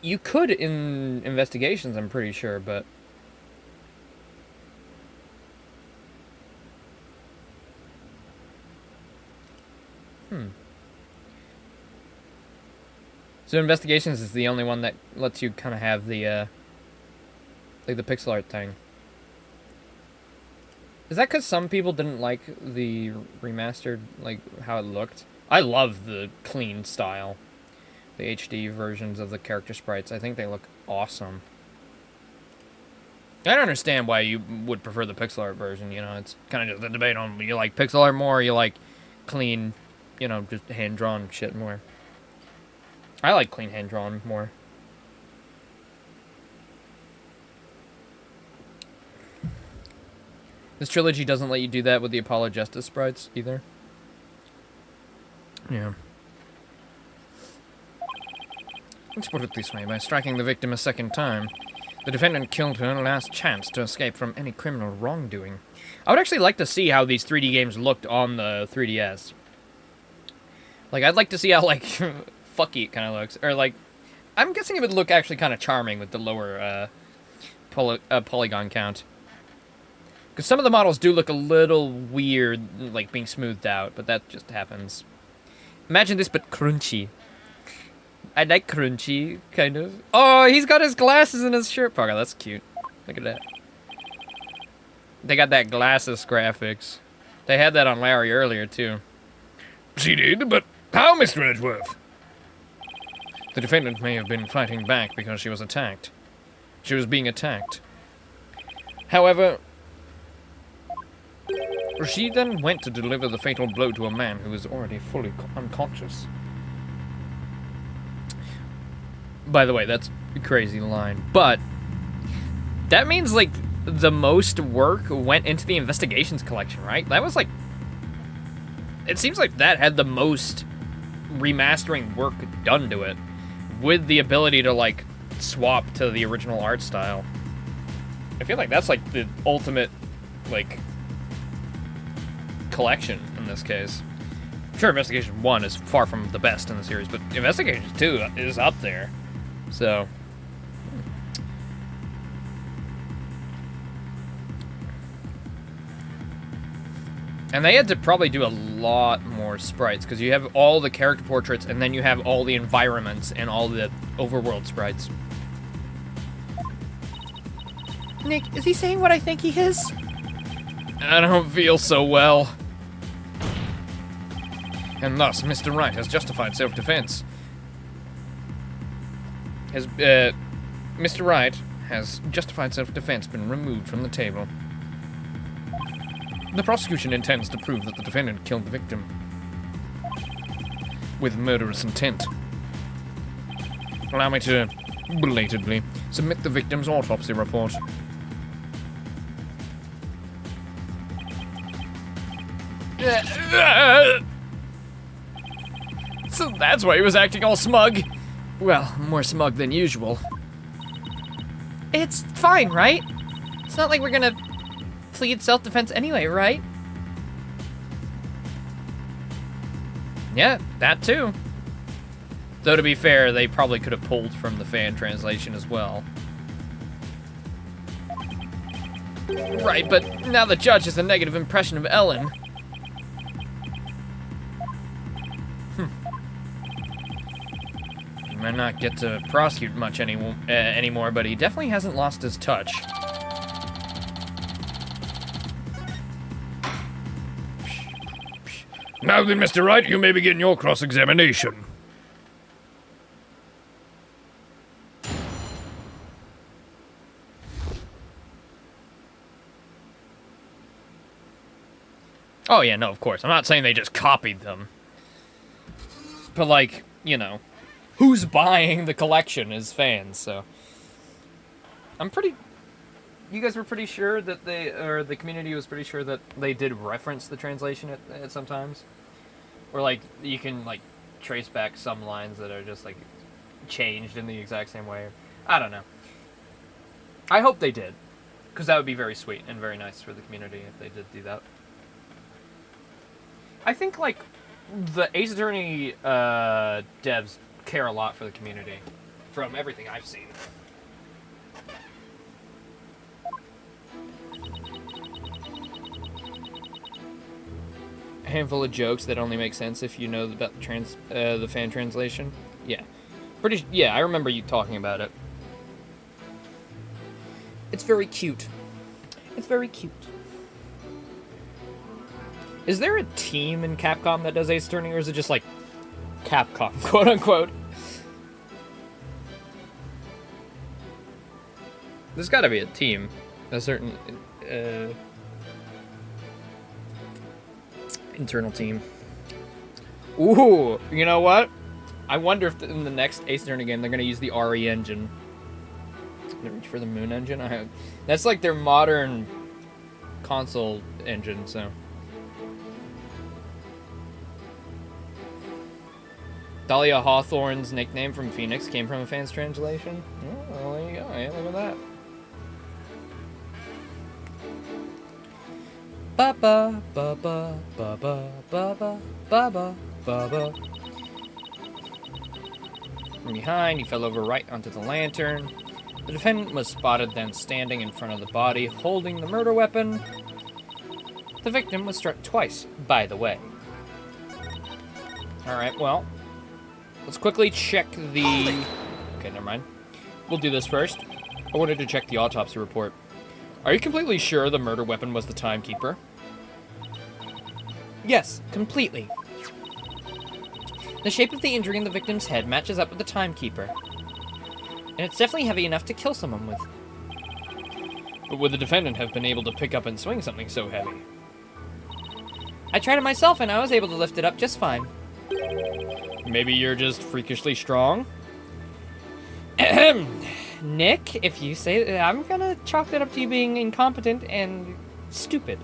you could in Investigations, I'm pretty sure, but so Investigations is the only one that lets you kind of have the like the pixel art thing. Is that because some people didn't like the remastered, like, how it looked? I love the clean style. The HD versions of the character sprites. I think they look awesome. I don't understand why you would prefer the pixel art version, you know? It's kind of just a debate on you like pixel art more or you like clean, you know, just hand-drawn shit more. I like clean hand-drawn more. This trilogy doesn't let you do that with the Apollo Justice sprites, either. Yeah. Let's put it this way. By striking the victim a second time, the defendant killed her last chance to escape from any criminal wrongdoing. I would actually like to see how these 3D games looked on the 3DS. Like, I'd like to see how, like, fucky it kind of looks. Or, like, I'm guessing it would look actually kind of charming with the lower polygon count. Because some of the models do look a little weird, like being smoothed out, but that just happens. Imagine this, but crunchy. I like crunchy, kind of. Oh, he's got his glasses in his shirt pocket. That's cute. Look at that. They got that glasses graphics. They had that on Larry earlier, too. She did, but how, Mr. Edgeworth? The defendant may have been fighting back because she was attacked. She was being attacked. However, she then went to deliver the fatal blow to a man who was already fully unconscious. By the way, that's a crazy line. But that means, like, the most work went into the Investigations collection, right? That was, like... It seems like that had the most remastering work done to it. With the ability to, like, swap to the original art style. I feel like that's, like, the ultimate, like... collection in this case. Sure, Investigation 1 is far from the best in the series, but Investigation 2 is up there. So... And they had to probably do a lot more sprites, because you have all the character portraits, and then you have all the environments and all the overworld sprites. Nick, is he saying what I think he is? I don't feel so well. And thus, Mr. Wright has justified self-defense. Mr. Wright has justified self-defense been removed from the table. The prosecution intends to prove that the defendant killed the victim with murderous intent. Allow me to belatedly submit the victim's autopsy report. So that's why he was acting all smug. Well, more smug than usual. It's fine, right? It's not like we're gonna plead self-defense anyway, right? Yeah, that too. Though to be fair, they probably could have pulled from the fan translation as well. Right, but now the judge has a negative impression of Ellen. He might not get to prosecute much anymore, but he definitely hasn't lost his touch. Now then, Mr. Wright, you may begin your cross-examination. Oh yeah, no, of course. I'm not saying they just copied them. But like, you know, who's buying the collection is fans, so. You guys were pretty sure that the community was pretty sure that they did reference the translation at sometimes? Or like, you can like trace back some lines that are just like changed in the exact same way. I don't know. I hope they did. Because that would be very sweet and very nice for the community if they did do that. I think like the Ace Attorney devs care a lot for the community from everything I've seen. A handful of jokes that only make sense if you know about the fan translation. Yeah, I remember you talking about it. It's very cute. It's very cute. Is there a team in Capcom that does Ace Attorney, or is it just like Capcom, quote unquote? There's got to be a team, a certain internal team. Ooh, you know what? I wonder if in the next Ace Attorney game they're gonna use the RE engine. They reach for the Moon engine. That's like their modern console engine. So. Dahlia Hawthorne's nickname from Phoenix came from a fan's translation. Oh, well, there you go. Hey, look at that. Ba ba ba ba ba ba ba ba ba ba ba ba. From behind, he fell over right onto the lantern. The defendant was spotted then standing in front of the body, holding the murder weapon. The victim was struck twice, by the way. Alright, well, let's quickly check the... Okay, never mind. We'll do this first. I wanted to check the autopsy report. Are you completely sure the murder weapon was the timekeeper? Yes, completely. The shape of the injury in the victim's head matches up with the timekeeper. And it's definitely heavy enough to kill someone with. But would the defendant have been able to pick up and swing something so heavy? I tried it myself and I was able to lift it up just fine. Maybe you're just freakishly strong? Nick, if you say that, I'm gonna chalk that up to you being incompetent and stupid.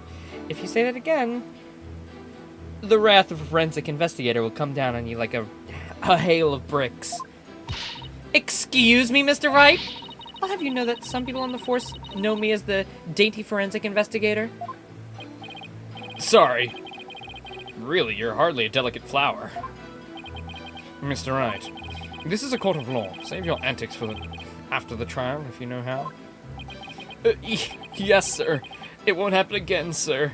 If you say that again, the wrath of a forensic investigator will come down on you like a hail of bricks. Excuse me, Mr. Wright? I'll have you know that some people on the force know me as the dainty forensic investigator. Sorry. Really, you're hardly a delicate flower. Mr. Wright, this is a court of law. Save your antics for after the trial, if you know how. Yes, sir. It won't happen again, sir.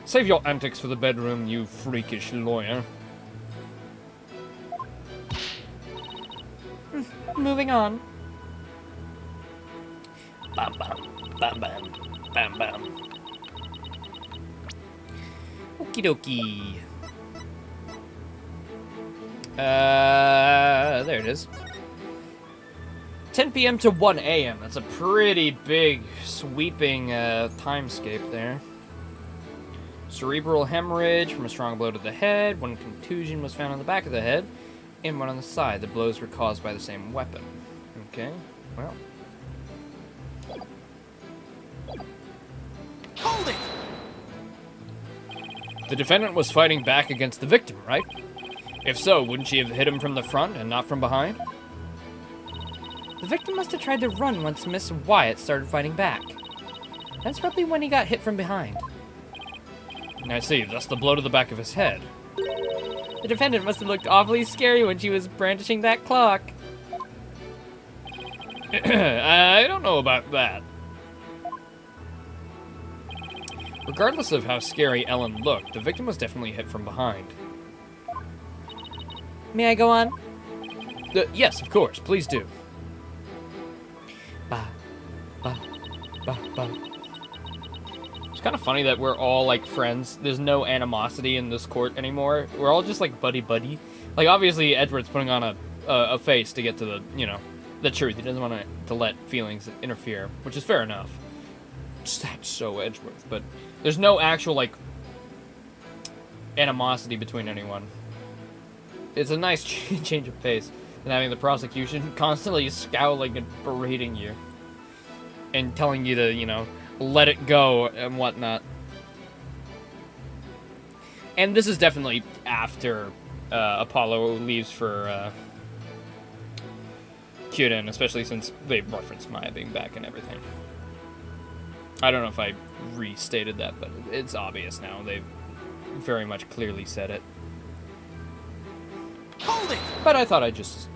Save your antics for the bedroom, you freakish lawyer. Moving on. Bam bam, bam bam, bam bam. Okie dokie. There it is. 10 p.m. to 1 a.m. That's a pretty big, sweeping timescape there. Cerebral hemorrhage from a strong blow to the head. One contusion was found on the back of the head, and one on the side. The blows were caused by the same weapon. Okay, well. Hold it! The defendant was fighting back against the victim, right? If so, wouldn't she have hit him from the front and not from behind? The victim must have tried to run once Miss Wyatt started fighting back. That's probably when he got hit from behind. I see, that's the blow to the back of his head. The defendant must have looked awfully scary when she was brandishing that clock. I don't know about that. Regardless of how scary Ellen looked, the victim was definitely hit from behind. May I go on? Yes, of course, please do. Ba, ba, ba, ba. It's kind of funny that we're all, like, friends. There's no animosity in this court anymore. We're all just, like, buddy-buddy. Like, obviously, Edward's putting on a face to get to the, you know, the truth. He doesn't want to let feelings interfere, which is fair enough. Just that's so Edgeworth. But there's no actual, like, animosity between anyone. It's a nice change of pace than having the prosecution constantly scowling and berating you. And telling you to, you know, let it go and whatnot. And this is definitely after Apollo leaves for Kyuden, especially since they referenced Maya being back and everything. I don't know if I restated that, but it's obvious now. They've very much clearly said it. Hold it! But I thought I'd just,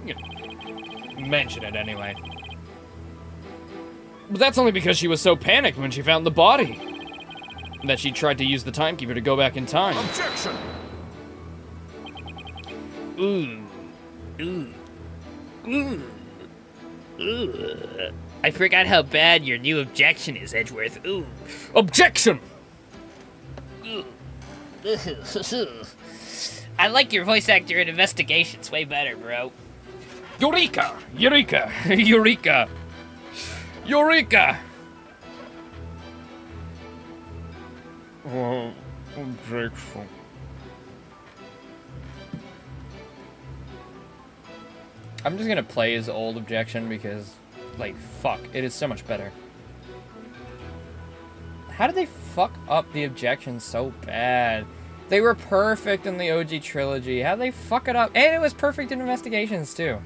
you know, mention it anyway. But that's only because she was so panicked when she found the body. That she tried to use the timekeeper to go back in time. Objection! Ooh. Ooh. Ooh. Ooh. I forgot how bad your new objection is, Edgeworth. Ooh. Objection! Ooh. I like your voice actor in Investigations way better, bro. Eureka! Eureka! Eureka! Eureka! Oh, objection. I'm just gonna play his old objection because, like, fuck, it is so much better. How did they fuck up the objections so bad? They were perfect in the OG trilogy. How'd they fuck it up? And it was perfect in Investigations, too.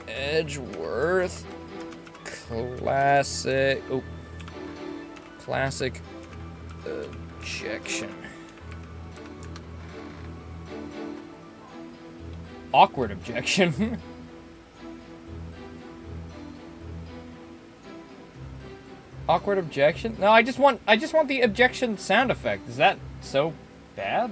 Edgeworth. Classic. Oh. Classic objection. Awkward objection. Awkward objection? No, I just want the objection sound effect. Is that so bad?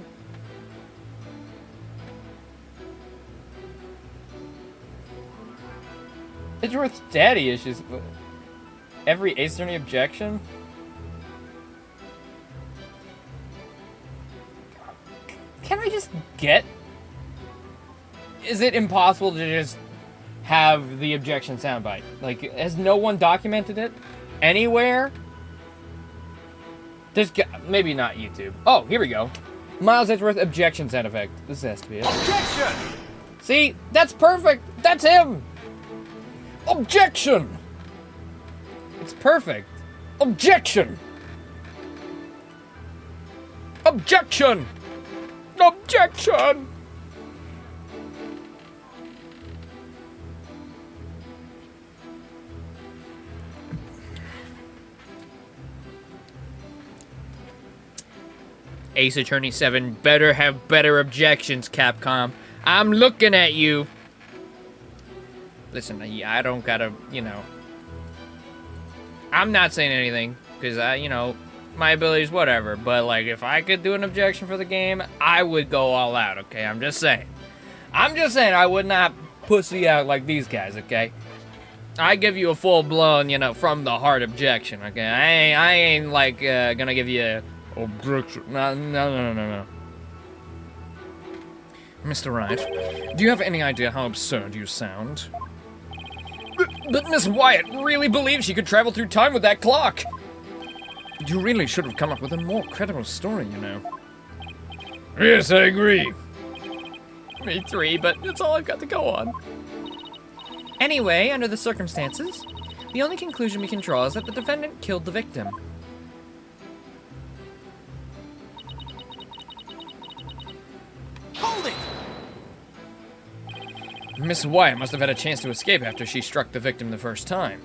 Edgeworth's daddy issues, but every Ace Attorney objection? Can I just get? Is it impossible to just have the objection soundbite? Like, has no one documented it anywhere? There's maybe not YouTube. Oh, here we go. Miles Edgeworth objection sound effect. This has to be it. Objection! See, that's perfect. That's him. Objection. It's perfect. Objection. Objection. Objection. Ace Attorney 7 better have better objections, Capcom. I'm looking at you. Listen, I don't gotta, I'm not saying anything, because my abilities, whatever. But, like, if I could do an objection for the game, I would go all out, okay? I'm just saying I would not pussy out like these guys, okay? I give you a full-blown, from the heart objection, okay? I ain't like, gonna give you a objection. No. Mr. Wright, do you have any idea how absurd you sound? But Miss Wyatt really believes she could travel through time with that clock. You really should have come up with a more credible story, Yes, I agree. Me three, but that's all I've got to go on. Anyway, under the circumstances, the only conclusion we can draw is that the defendant killed the victim. Hold it! Miss Wyatt must have had a chance to escape after she struck the victim the first time.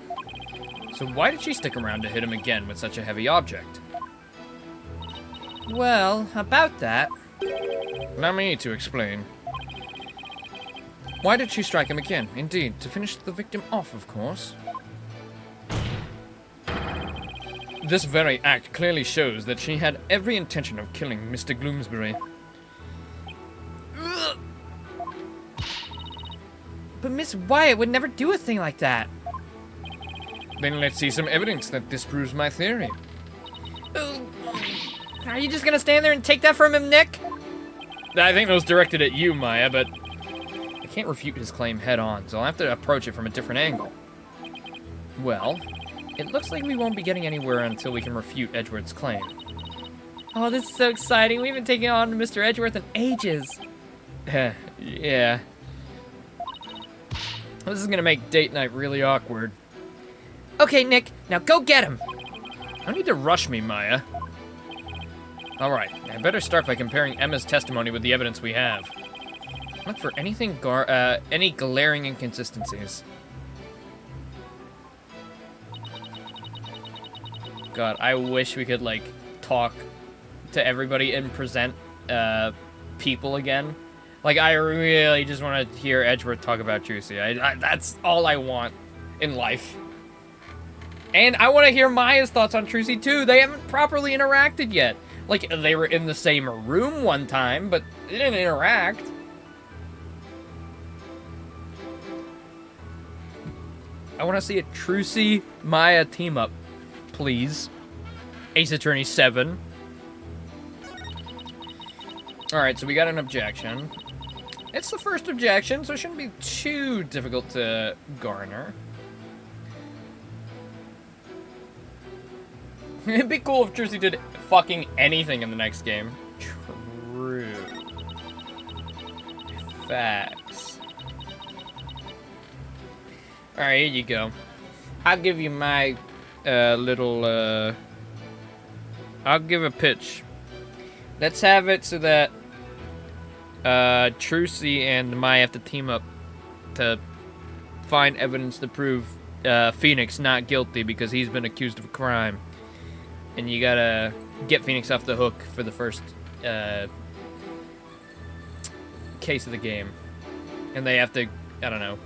So why did she stick around to hit him again with such a heavy object? Well, about that. Allow me to explain. Why did she strike him again? Indeed, to finish the victim off, of course. This very act clearly shows that she had every intention of killing Mr. Gloomsbury. But Miss Wyatt would never do a thing like that. Then let's see some evidence that disproves my theory. Are you just gonna stand there and take that from him, Nick? I think that was directed at you, Maya, but I can't refute his claim head on, so I'll have to approach it from a different angle. Well, it looks like we won't be getting anywhere until we can refute Edgeworth's claim. Oh, this is so exciting. We haven't taken on Mr. Edgeworth in ages. Yeah. This is gonna make date night really awkward. Okay, Nick, now go get him. No need to rush me, Maya. Alright, I better start by comparing Emma's testimony with the evidence we have. Look for anything any glaring inconsistencies. God, I wish we could, like, talk to everybody and present, people again. Like, I really just want to hear Edgeworth talk about Juicy. That's all I want in life. And I want to hear Maya's thoughts on Trucy, too. They haven't properly interacted yet. Like, they were in the same room one time, but they didn't interact. I want to see a Trucy Maya team up, please. Ace Attorney 7. Alright, so we got an objection. It's the first objection, so it shouldn't be too difficult to garner. It'd be cool if Trucy did fucking anything in the next game. True. Facts. Alright, here you go. I'll give you my little I'll give a pitch. Let's have it so that Trucy and Maya have to team up to find evidence to prove Phoenix not guilty because he's been accused of a crime. And you gotta get Phoenix off the hook for the first case of the game. And they have to, I don't know,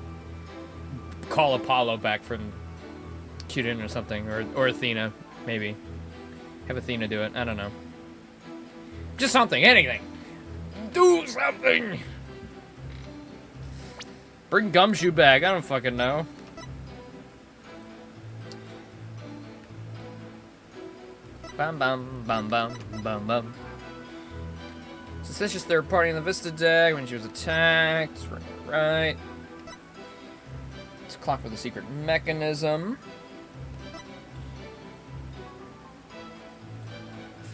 call Apollo back from Kyuden or something, or Athena, maybe. Have Athena do it, I don't know. Just something, anything. Do something! Bring Gumshoe back, I don't fucking know. Bum bum bum bum bum bum. Suspicious third party in the Vista deck when she was attacked. Right. It's a clock with a secret mechanism.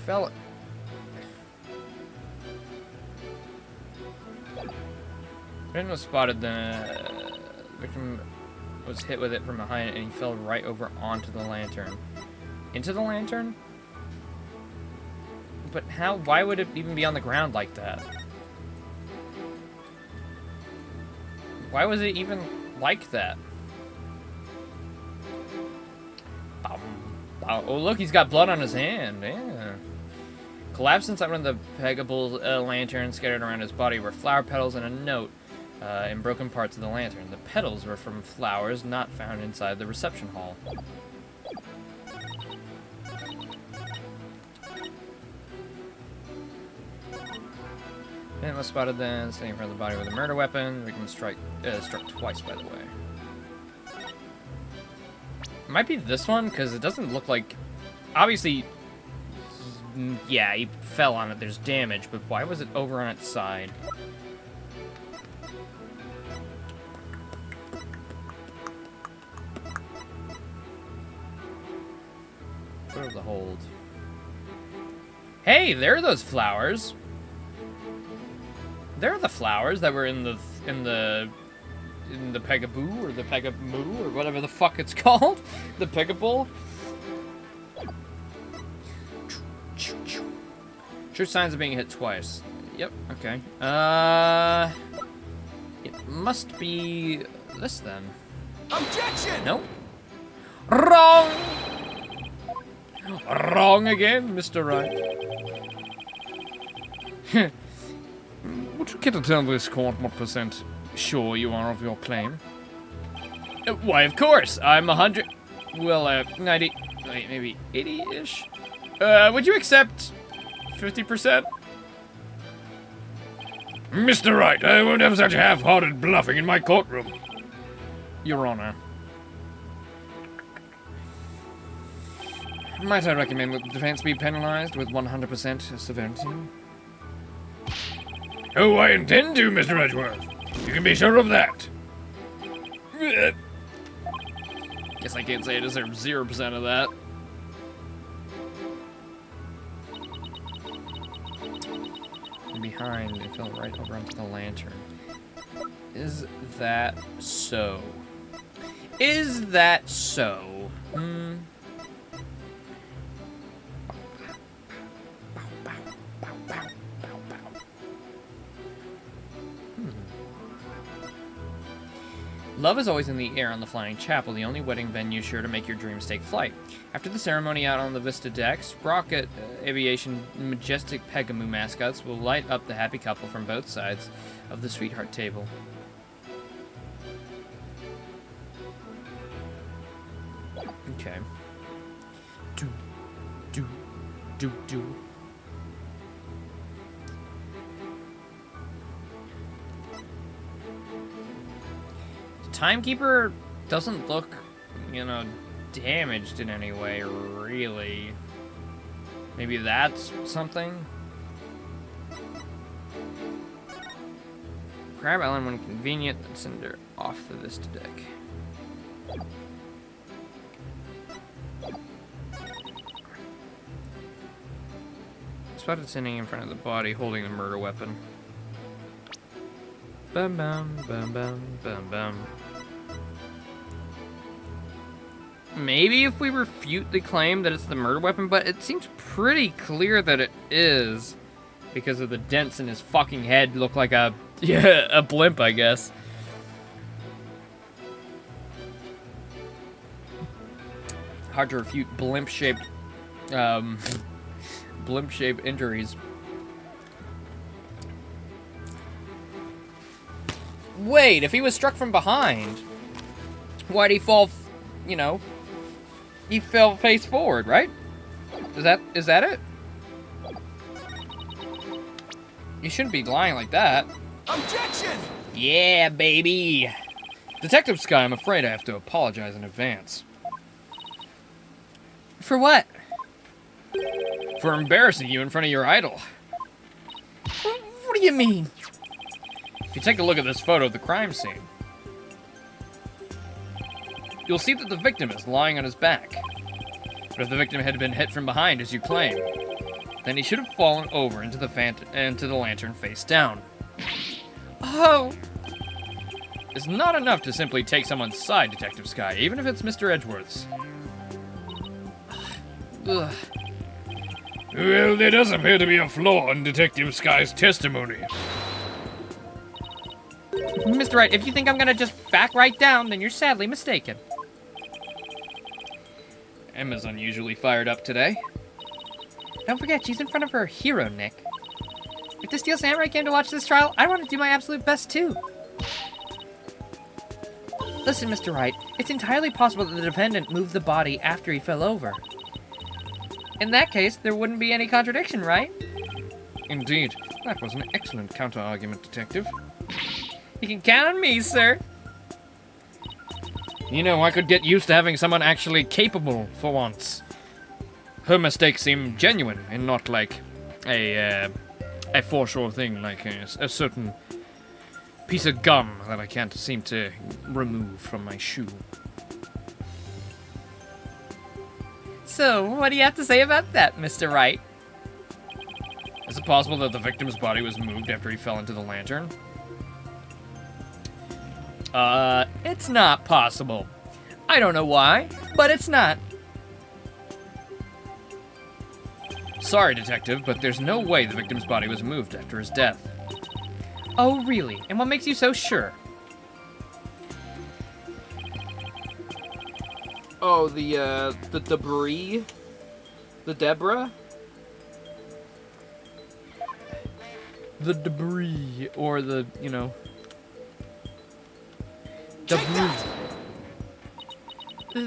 Fell. Victim was spotted. The victim was hit with it from behind, and he fell right over onto the lantern. Into the lantern? But how? Why would it even be on the ground like that? Why was it even like that? Oh, look, he's got blood on his hand. Yeah. Collapsed inside one of the Pegable lanterns. Scattered around his body were flower petals and a note in broken parts of the lantern. The petals were from flowers not found inside the reception hall. Pantless spotted then, standing in front of the body with a murder weapon. Victim struck twice, by the way. It might be this one, because it doesn't look like... Obviously, yeah, he fell on it. There's damage, but why was it over on its side? Photo of the hold. Hey, there are those flowers. There are the flowers that were in the Pegaboo or the Pegamoo or whatever the fuck it's called. The Pegable. Sure signs of being hit twice. Yep, okay. It must be this then. Objection! Nope. Wrong! Wrong again, Mr. Wright. Would you care to tell this court what percent sure you are of your claim? Why, of course. I'm 100... Well, 90... Wait, maybe 80-ish? Would you accept 50%? Mr. Wright, I won't have such half-hearted bluffing in my courtroom. Your Honor. Might I recommend that the defense be penalized with 100% severity? Oh, I intend to, Mr. Edgeworth. You can be sure of that. Guess I can't say I deserve 0% of that. Behind and fell right over onto the lantern. Is that so? Is that so? Love is always in the air on the Flying Chapel, the only wedding venue sure to make your dreams take flight. After the ceremony out on the Vista decks, Rocket Aviation majestic Pegamoo mascots will light up the happy couple from both sides of the sweetheart table. Okay. Do. Timekeeper doesn't look, you know, damaged in any way, really. Maybe that's something? Crab Island when convenient, then send her off the Vista deck. Spotted sitting in front of the body, holding the murder weapon. Bum bum bum bum bum bum. Maybe if we refute the claim that it's the murder weapon, but it seems pretty clear that it is. Because of the dents in his fucking head look like a blimp, I guess. Hard to refute blimp-shaped injuries. Wait, if he was struck from behind, why'd he fall, you know, he fell face forward, right? Is that it? You shouldn't be lying like that. Objection! Yeah, baby. Detective Sky, I'm afraid I have to apologize in advance. For what? For embarrassing you in front of your idol. What do you mean? If you take a look at this photo of the crime scene, you'll see that the victim is lying on his back. But if the victim had been hit from behind, as you claim, then he should have fallen over into the lantern face down. Oh! It's not enough to simply take someone's side, Detective Sky, even if it's Mr. Edgeworth's. Ugh. Well, there does appear to be a flaw in Detective Sky's testimony. Mr. Wright, if you think I'm gonna just back right down, then you're sadly mistaken. Emma's unusually fired up today. Don't forget, she's in front of her hero, Nick. If the Steel Samurai came to watch this trial, I want to do my absolute best too. Listen, Mr. Wright, it's entirely possible that the defendant moved the body after he fell over. In that case, there wouldn't be any contradiction, right? Indeed. That was an excellent counter-argument, Detective. You can count on me, sir. You know, I could get used to having someone actually capable for once. Her mistakes seem genuine and not like a foreshore thing, like a certain piece of gum that I can't seem to remove from my shoe. So, what do you have to say about that, Mr. Wright? Is it possible that the victim's body was moved after he fell into the lantern? It's not possible. I don't know why, but it's not. Sorry, Detective, but there's no way the victim's body was moved after his death. Oh, really? And what makes you so sure? Oh, the debris? The Deborah? The debris, or the, you know... Debris.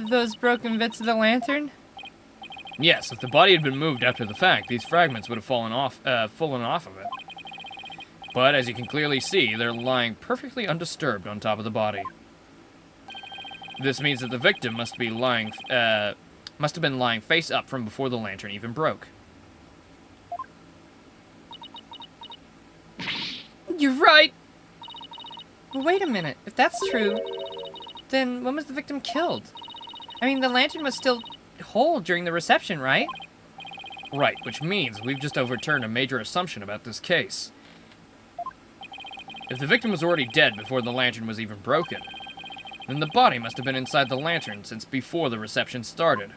Those broken bits of the lantern? Yes, if the body had been moved after the fact, these fragments would have fallen off of it. But as you can clearly see, they're lying perfectly undisturbed on top of the body. This means that the victim must have been lying face up from before the lantern even broke. You're right! Well, wait a minute. If that's true, then when was the victim killed? I mean, the lantern was still whole during the reception, right? Right, which means we've just overturned a major assumption about this case. If the victim was already dead before the lantern was even broken, then the body must have been inside the lantern since before the reception started.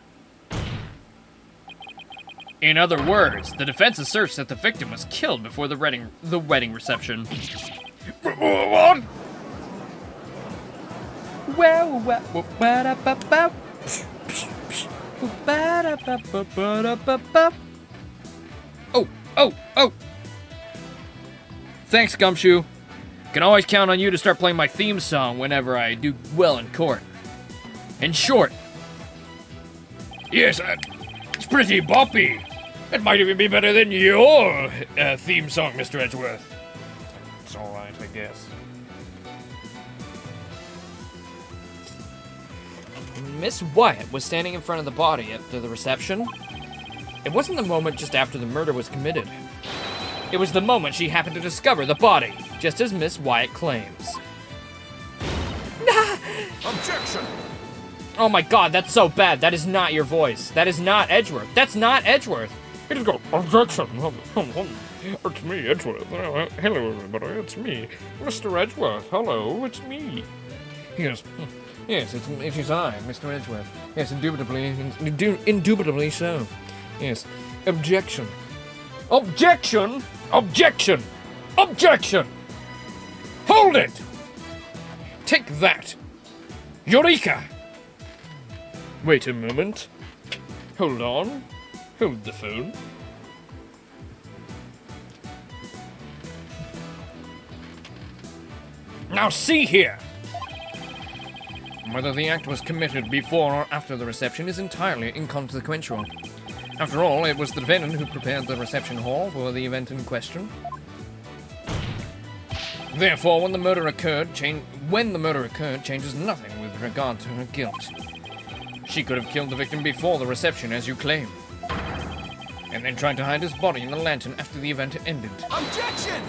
In other words, the defense asserts that the victim was killed before the wedding reception. What? Well, Oh! Thanks, Gumshoe. Can always count on you to start playing my theme song whenever I do well in court. In short. Yes, it's pretty boppy. It might even be better than your theme song, Mr. Edgeworth. It's alright, I guess. Miss Wyatt was standing in front of the body after the reception. It wasn't the moment just after the murder was committed. It was the moment she happened to discover the body, just as Miss Wyatt claims. Objection! Oh my god, that's so bad. That is not your voice. That is not Edgeworth. That's not Edgeworth. You just go, objection. It's me, Edgeworth. Hello, everybody. It's me, Mr. Edgeworth. Hello, it's me. He goes, Yes, it is I, Mr. Edgeworth. Yes, indubitably so. Yes, objection. objection! Objection! Objection! Hold it! Take that! Eureka! Wait a moment. Hold on. Hold the phone. Now see here! Whether the act was committed before or after the reception is entirely inconsequential. After all, it was the defendant who prepared the reception hall for the event in question. Therefore, when the murder occurred changes nothing with regard to her guilt. She could have killed the victim before the reception, as you claim, and then tried to hide his body in the lantern after the event ended. Objection!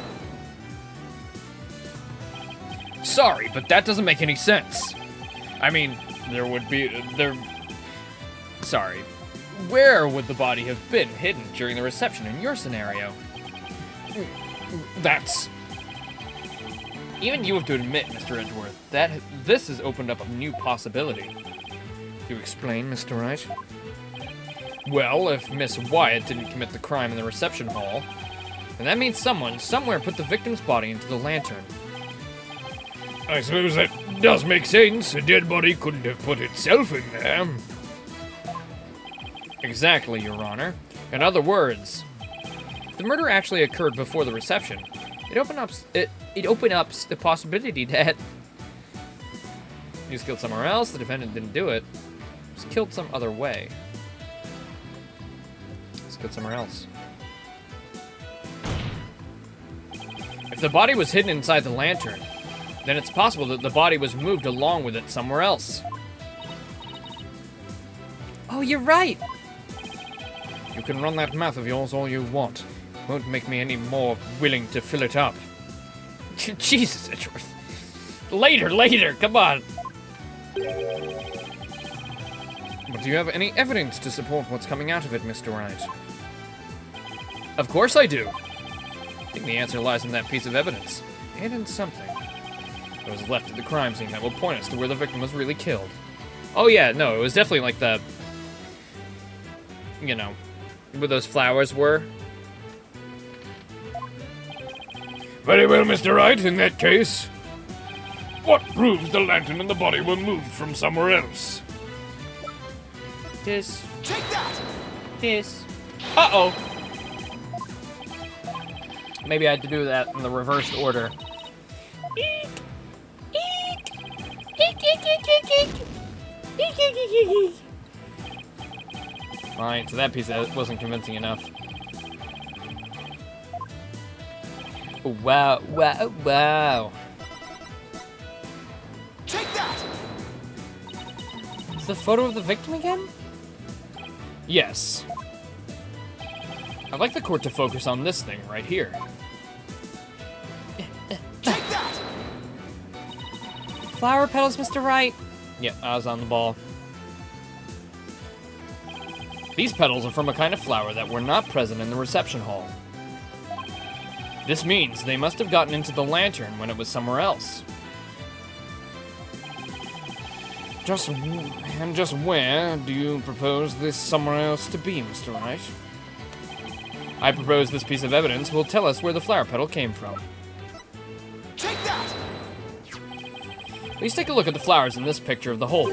Sorry, but that doesn't make any sense. I mean, Sorry. Where would the body have been hidden during the reception in your scenario? That's... Even you have to admit, Mr. Edgeworth, that this has opened up a new possibility. You explain, Mr. Wright? Well, if Miss Wyatt didn't commit the crime in the reception hall, then that means someone, somewhere, put the victim's body into the lantern. I suppose that does make sense. A dead body couldn't have put itself in there. Exactly, Your Honor. In other words, if the murder actually occurred before the reception, it opens up the possibility that he was killed somewhere else, the defendant didn't do it, he was killed some other way. He was killed somewhere else. If the body was hidden inside the lantern, then it's possible that the body was moved along with it somewhere else. Oh, you're right! You can run that mouth of yours all you want. Won't make me any more willing to fill it up. Jesus, Edgeworth. Later, come on! But do you have any evidence to support what's coming out of it, Mr. Wright? Of course I do. I think the answer lies in that piece of evidence. And in something that was left at the crime scene that will point us to where the victim was really killed. Oh yeah, no, it was definitely like the... You know, where those flowers were. Very well, Mr. Wright, in that case. What proves the lantern and the body were moved from somewhere else? This. Take that! This. Uh-oh. Maybe I had to do that in the reversed order. Fine, so that piece wasn't convincing enough. Oh, wow, wow, wow. Take that! Is the photo of the victim again? Yes. I'd like the court to focus on this thing right here. Take that! Flower petals, Mr. Wright. Yep, I was on the ball. These petals are from a kind of flower that were not present in the reception hall. This means they must have gotten into the lantern when it was somewhere else. Just where do you propose this somewhere else to be, Mr. Wright? I propose this piece of evidence will tell us where the flower petal came from. Take that! Please take a look at the flowers in this picture of the hold.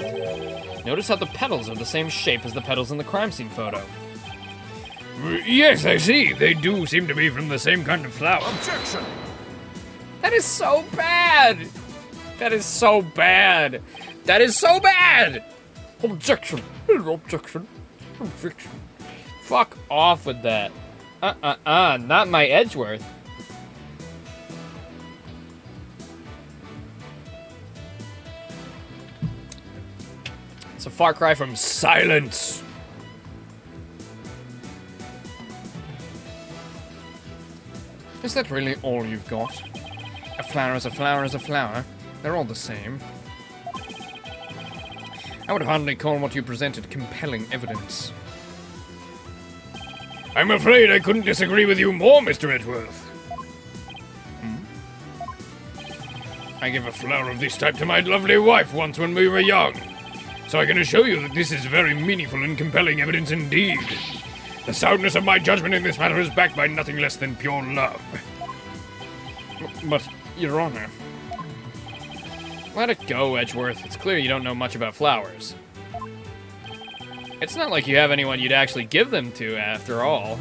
Notice how the petals are the same shape as the petals in the crime scene photo. Yes, I see. They do seem to be from the same kind of flower. Objection! That is so bad! That is so bad! That is so bad! Objection! Objection! Objection! Fuck off with that. Not my Edgeworth. It's a far cry from silence. Is that really all you've got? A flower is a flower is a flower. They're all the same. I would hardly call what you presented compelling evidence. I'm afraid I couldn't disagree with you more, Mr. Edgeworth. I gave a flower of this type to my lovely wife once when we were young. So I can assure you that this is very meaningful and compelling evidence indeed. The soundness of my judgment in this matter is backed by nothing less than pure love. But, Your Honor... Let it go, Edgeworth. It's clear you don't know much about flowers. It's not like you have anyone you'd actually give them to, after all.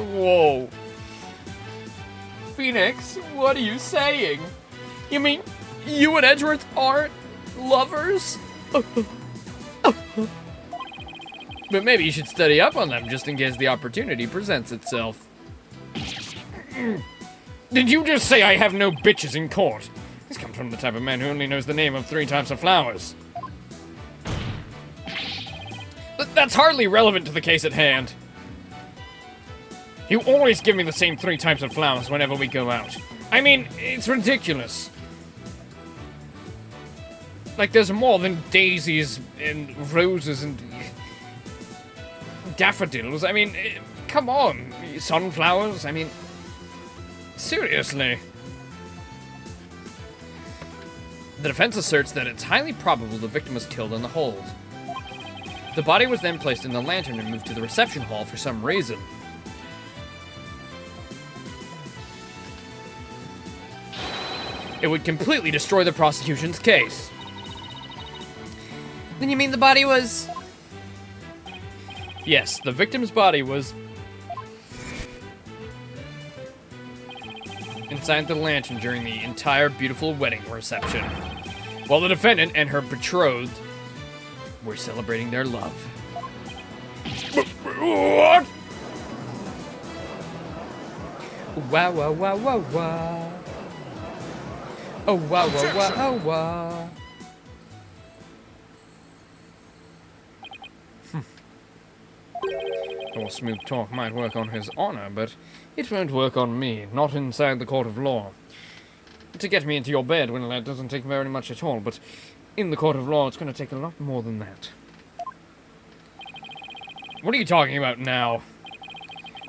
Whoa. Phoenix, what are you saying? You mean you and Edgeworth aren't lovers? But maybe you should study up on them just in case the opportunity presents itself. Did you just say I have no bitches in court? This comes from the type of man who only knows the name of 3 types of flowers. That's hardly relevant to the case at hand. You always give me the same 3 types of flowers whenever we go out. I mean, it's ridiculous. Like, there's more than daisies and roses and daffodils. I mean, come on. Sunflowers, I mean, seriously. The defense asserts that it's highly probable the victim was killed in the hold. The body was then placed in the lantern and moved to the reception hall for some reason. It would completely destroy the prosecution's case. Then you mean the body was... Yes, the victim's body was inside the lantern during the entire beautiful wedding reception, while the defendant and her betrothed were celebrating their love. What? Wow, wow, wow, wow, wow. Oh, wow, wow, wow, oh, wow. Your smooth talk might work on his honor, but it won't work on me, not inside the court of law. To get me into your bed, well, that doesn't take very much at all, but in the court of law, it's going to take a lot more than that. What are you talking about now?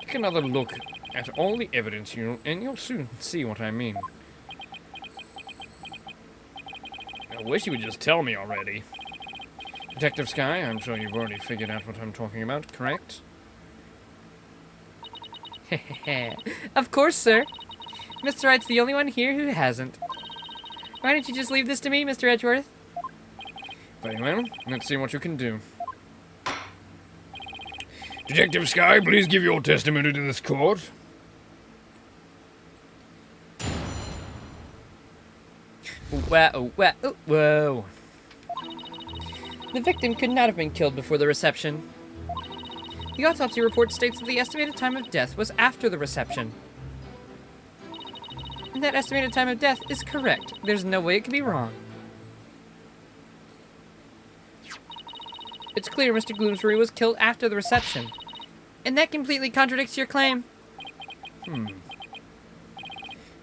Take another look at all the evidence, and you'll soon see what I mean. I wish you would just tell me already. Detective Sky, I'm sure you've already figured out what I'm talking about, correct? Of course, sir. Mr. Wright's the only one here who hasn't. Why don't you just leave this to me, Mr. Edgeworth? Very well, let's see what you can do. Detective Sky, please give your testimony to this court. Whoa. The victim could not have been killed before the reception. The autopsy report states that the estimated time of death was after the reception. And that estimated time of death is correct. There's no way it could be wrong. It's clear Mr. Gloomsbury was killed after the reception. And that completely contradicts your claim.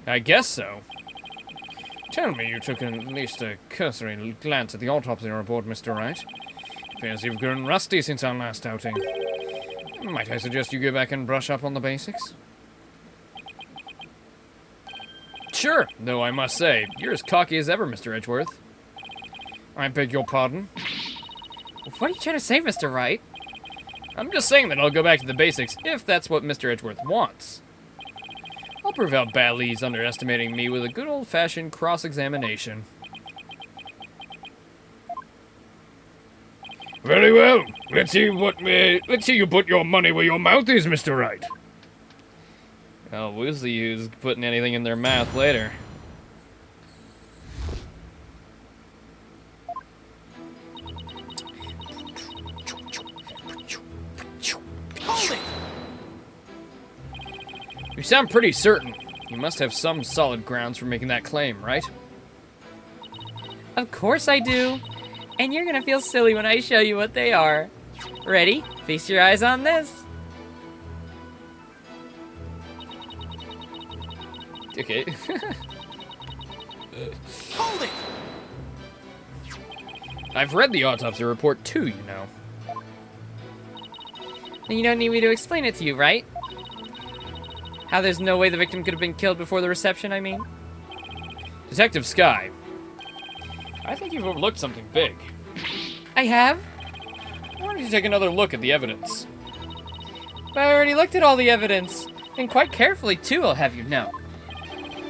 I guess so. Tell me you took at least a cursory glance at the autopsy report, Mr. Wright. Appears you've grown rusty since our last outing. Might I suggest you go back and brush up on the basics? Sure, though I must say, you're as cocky as ever, Mr. Edgeworth. I beg your pardon? What are you trying to say, Mr. Wright? I'm just saying that I'll go back to the basics if that's what Mr. Edgeworth wants. I'll prove how badly he's underestimating me with a good old-fashioned cross-examination. Very well. Let's see you put your money where your mouth is, Mr. Wright. Oh, we'll see who's putting anything in their mouth later. Hold it! You sound pretty certain. You must have some solid grounds for making that claim, right? Of course I do. And you're gonna feel silly when I show you what they are. Ready? Feast your eyes on this. Okay. Hold it! I've read the autopsy report too, you know. And you don't need me to explain it to you, right? How there's no way the victim could have been killed before the reception, I mean? Detective Sky, I think you've overlooked something big. I have? Why don't you take another look at the evidence? But I already looked at all the evidence. And quite carefully, too, I'll have you know.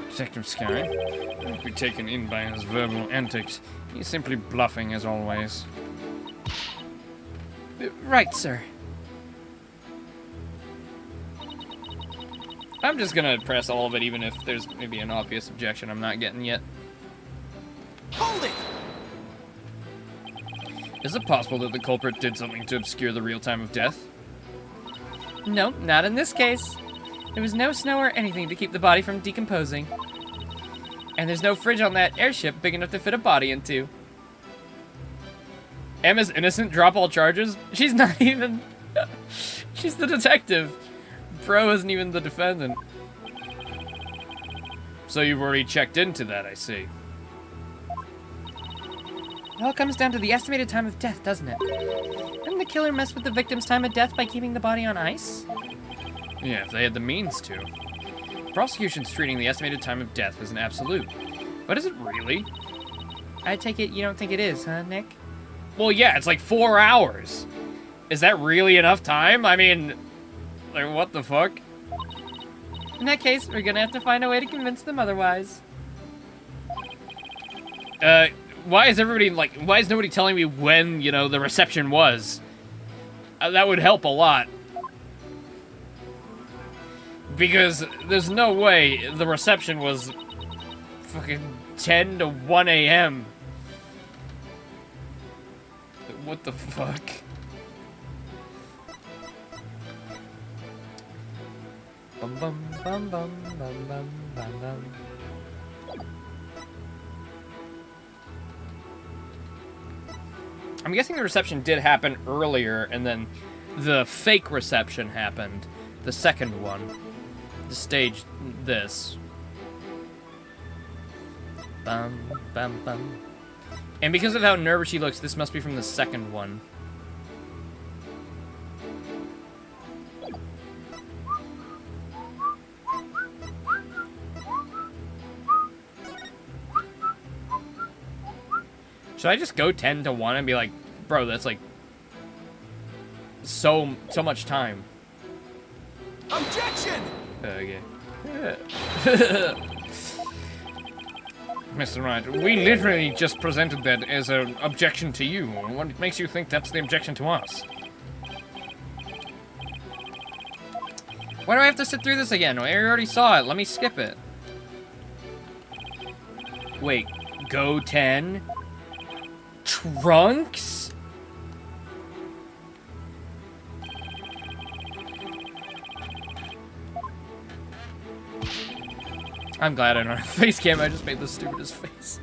Detective Sky, don't be taken in by his verbal antics. He's simply bluffing, as always. Right, sir. I'm just gonna press all of it, even if there's maybe an obvious objection I'm not getting yet. Hold it! Is it possible that the culprit did something to obscure the real time of death? No, not in this case. There was no snow or anything to keep the body from decomposing. And there's no fridge on that airship big enough to fit a body into. Emma's innocent, drop all charges? She's not even... She's the detective. Bro isn't even the defendant. So you've already checked into that, I see. It all comes down to the estimated time of death, doesn't it? Didn't the killer mess with the victim's time of death by keeping the body on ice? Yeah, if they had the means to. Prosecution's treating the estimated time of death as an absolute. But is it really? I take it you don't think it is, huh, Nick? Well, yeah, it's like 4 hours. Is that really enough time? I mean, like, what the fuck? In that case, we're gonna have to find a way to convince them otherwise. Why is everybody, like, why is nobody telling me when, you know, the reception was? That would help a lot. Because there's no way the reception was fucking 10 to 1 a.m. What the fuck? Bum bum bum bum bum bum bum bum. I'm guessing the reception did happen earlier, and then the fake reception happened. The second one. The stage this. Bum, bum, bum. And because of how nervous she looks, this must be from the second one. Should I just go 10 to 1 and be like, bro, that's like so much time. Objection! Okay. Mr. Wright, we literally just presented that as an objection to you. What makes you think that's the objection to us? Why do I have to sit through this again? I already saw it. Let me skip it. Wait, go 10? Trunks? I'm glad I don't have a face cam. I just made the stupidest face.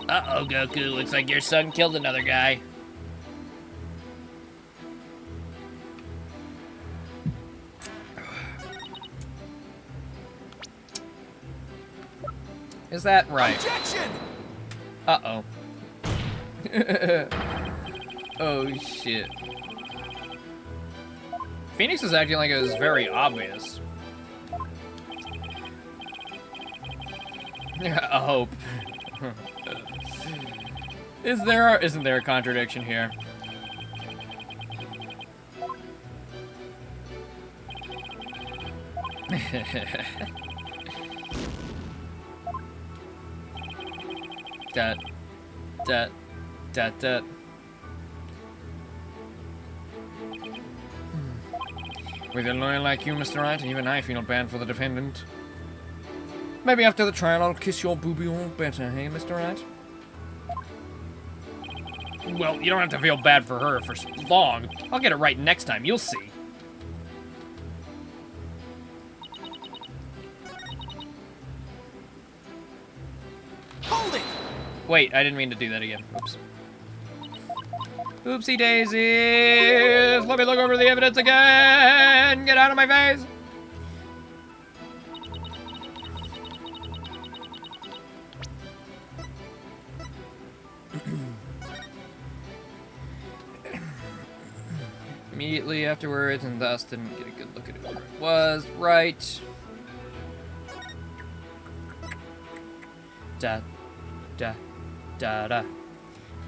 Uh-oh, Goku. Looks like your son killed another guy. Is that right? Objection! Uh-oh. Oh, shit. Phoenix is acting like it was very obvious. I hope. Isn't there a contradiction here? that. With a lawyer like you, Mr. Wright, even I feel bad for the defendant. Maybe after the trial I'll kiss your booby all better, hey, Mr. Wright? Well, you don't have to feel bad for her for long. I'll get it right next time, you'll see. Hold it! Wait, I didn't mean to do that again. Oops. Oopsie daisies! Let me look over the evidence again! Get out of my face! Immediately afterwards, and thus didn't get a good look at it where it was. Right. Da, da, da, da,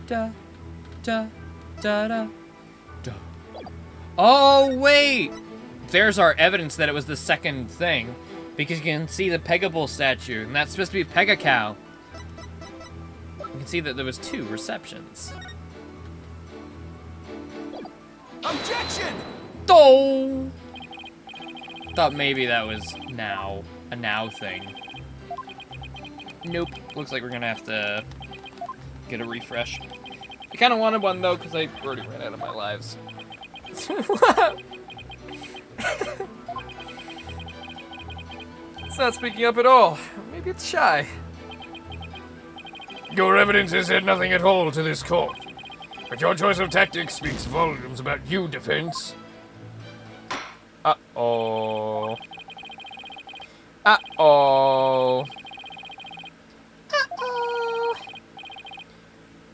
da, da. Da, da, da. Oh, wait! There's our evidence that it was the second thing. Because you can see the Pegabull statue, and that's supposed to be Pegacow. You can see that there was 2 receptions. Objection! Oh! Thought maybe that was now. A now thing. Nope. Looks like we're gonna have to get a refresh. I kind of wanted one, though, because I already ran out of my lives. It's not speaking up at all. Maybe it's shy. Your evidence has said nothing at all to this court. But your choice of tactics speaks volumes about you, defense. Uh-oh. Uh-oh. Uh-oh.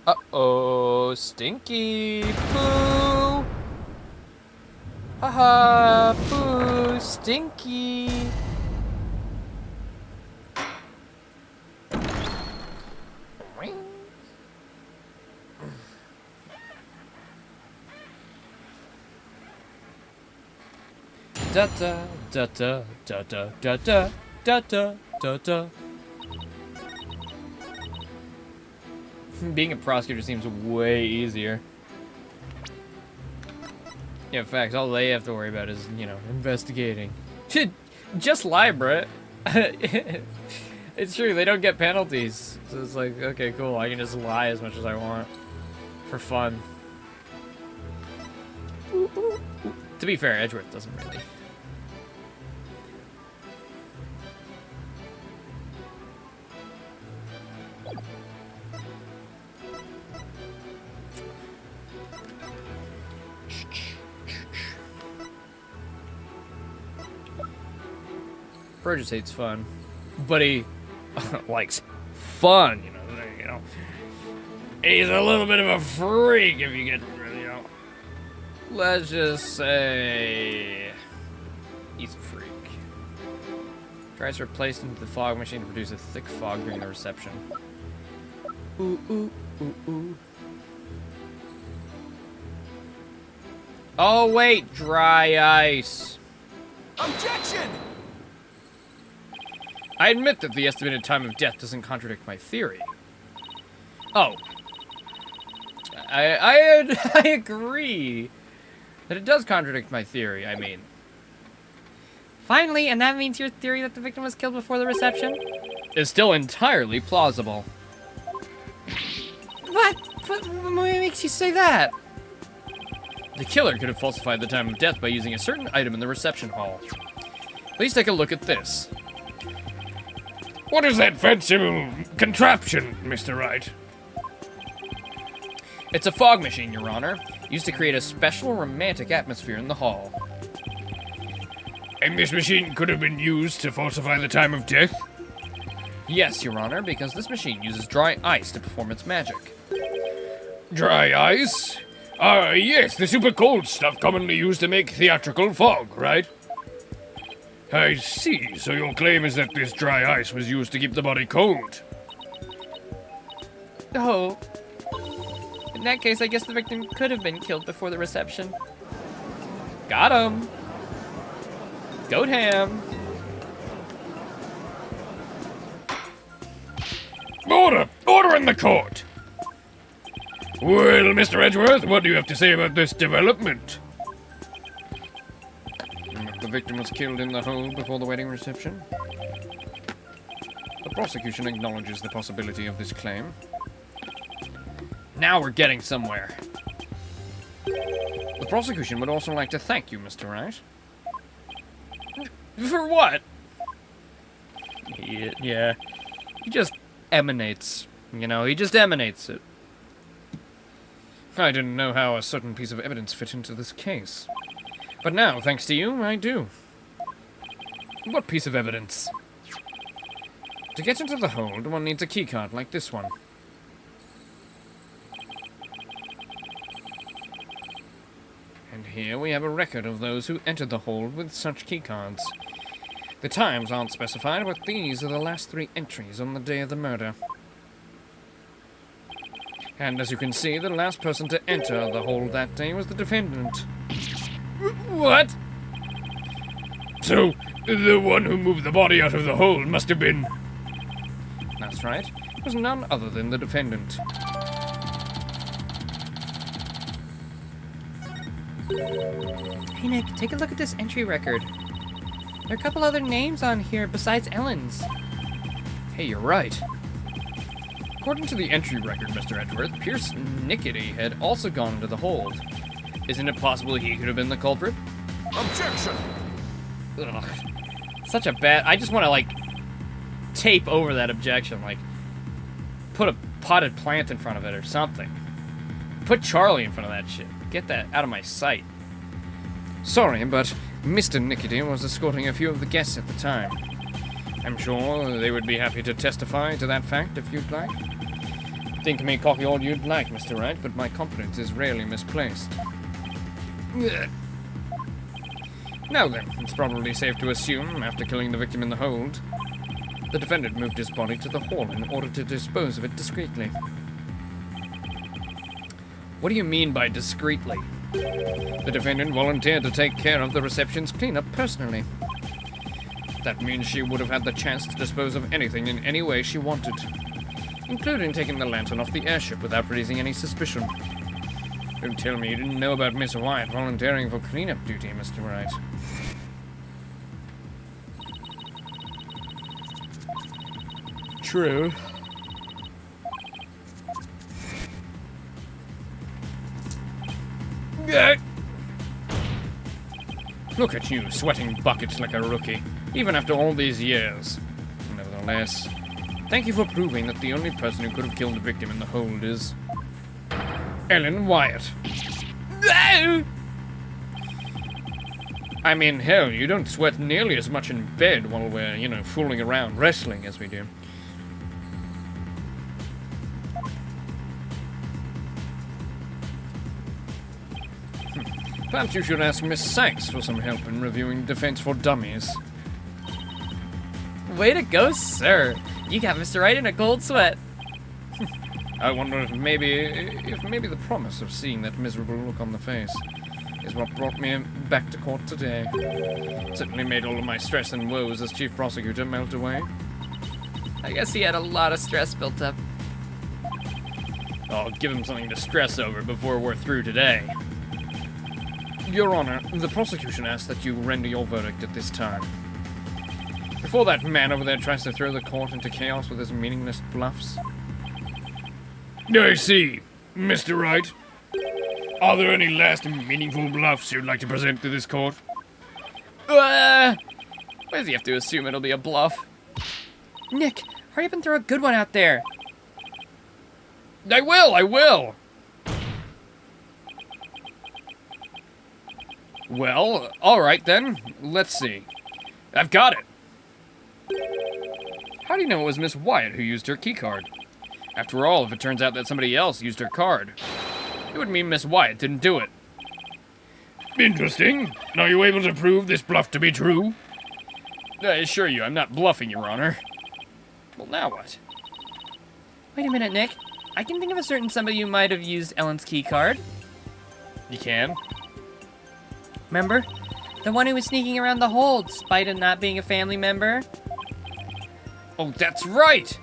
Uh-oh. Stinky. Boo. Haha. Boo. Stinky. Da da da da da da da da da da da. Being a prosecutor seems way easier. Yeah, facts. All they have to worry about is, you know, investigating. Just lie, Brett. It's true, they don't get penalties. So it's like, okay, cool, I can just lie as much as I want. For fun. Ooh, ooh, ooh. To be fair, Edgeworth doesn't really. Burgess hates fun, but he likes fun, you know. He's a little bit of a freak if you get, you know. Let's just say he's a freak. Tries to replace into the fog machine to produce a thick fog during the reception. Ooh, ooh, ooh, ooh. Oh wait, dry ice. Objection! I admit that the estimated time of death doesn't contradict my theory. Oh. I agree that it does contradict my theory, I mean. Finally, and that means your theory that the victim was killed before the reception? Is still entirely plausible. What makes you say that? The killer could have falsified the time of death by using a certain item in the reception hall. Please take a look at this. What is that fanciful contraption, Mr. Wright? It's a fog machine, Your Honor, used to create a special romantic atmosphere in the hall. And this machine could have been used to falsify the time of death? Yes, Your Honor, because this machine uses dry ice to perform its magic. Dry ice? Yes, the super cold stuff commonly used to make theatrical fog, right? I see, so your claim is that this dry ice was used to keep the body cold. Oh. In that case, I guess the victim could have been killed before the reception. Got him! Goat ham! Order! Order in the court! Well, Mr. Edgeworth, what do you have to say about this development? The victim was killed in the hold before the wedding reception. The prosecution acknowledges the possibility of this claim. Now we're getting somewhere. The prosecution would also like to thank you, Mr. Wright. For what? Yeah. He just emanates. You know, he just emanates it. I didn't know how a certain piece of evidence fit into this case. But now, thanks to you, I do. What piece of evidence? To get into the hold, one needs a keycard like this one. And here we have a record of those who entered the hold with such keycards. The times aren't specified, but these are the last 3 entries on the day of the murder. And as you can see, the last person to enter the hold that day was the defendant. What? So, the one who moved the body out of the hole must have been... That's right. It was none other than the defendant. Hey Nick, take a look at this entry record. There are a couple other names on here besides Ellen's. Hey, you're right. According to the entry record, Mr. Edgeworth, Pierce Nickety had also gone into the hold. Isn't it possible he could have been the culprit? Objection! Ugh. Such a bad... I just want to, like, tape over that objection. Like, put a potted plant in front of it or something. Put Charlie in front of that shit. Get that out of my sight. Sorry, but Mr. Nickety was escorting a few of the guests at the time. I'm sure they would be happy to testify to that fact if you'd like. Think me cocky all you'd like, Mr. Wright, but my confidence is rarely misplaced. Now then, it's probably safe to assume, after killing the victim in the hold, the defendant moved his body to the hall in order to dispose of it discreetly. What do you mean by discreetly? The defendant volunteered to take care of the reception's cleanup personally. That means she would have had the chance to dispose of anything in any way she wanted. including taking the lantern off the airship without raising any suspicion. Don't tell me you didn't know about Miss Wyatt volunteering for cleanup duty, Mr. Wright. True. Look at you, sweating buckets like a rookie, even after all these years. Nevertheless, thank you for proving that the only person who could have killed the victim in the hold is Ellen Wyatt. I mean, hell, you don't sweat nearly as much in bed while we're, fooling around wrestling as we do. Perhaps you should ask Miss Sykes for some help in reviewing Defense for Dummies. Way to go, sir. You got Mr. Wright in a cold sweat. I wonder if maybe the promise of seeing that miserable look on the face is what brought me back to court today. Certainly made all of my stress and woes as chief prosecutor melt away. I guess he had a lot of stress built up. I'll give him something to stress over before we're through today. Your Honor, the prosecution asks that you render your verdict at this time. Before that man over there tries to throw the court into chaos with his meaningless bluffs. I see, Mr. Wright. Are there any last meaningful bluffs you'd like to present to this court? Why does he have to assume it'll be a bluff? Nick, hurry up and throw a good one out there. I will! Well, alright then. Let's see. I've got it. How do you know it was Miss Wyatt who used her keycard? After all, if it turns out that somebody else used her card, it would mean Miss Wyatt didn't do it. Interesting. Are you able to prove this bluff to be true? I assure you, I'm not bluffing, Your Honor. Well, now what? Wait a minute, Nick. I can think of a certain somebody who might have used Ellen's key card. You can? Remember? The one who was sneaking around the hold, despite him not being a family member. Oh, that's right!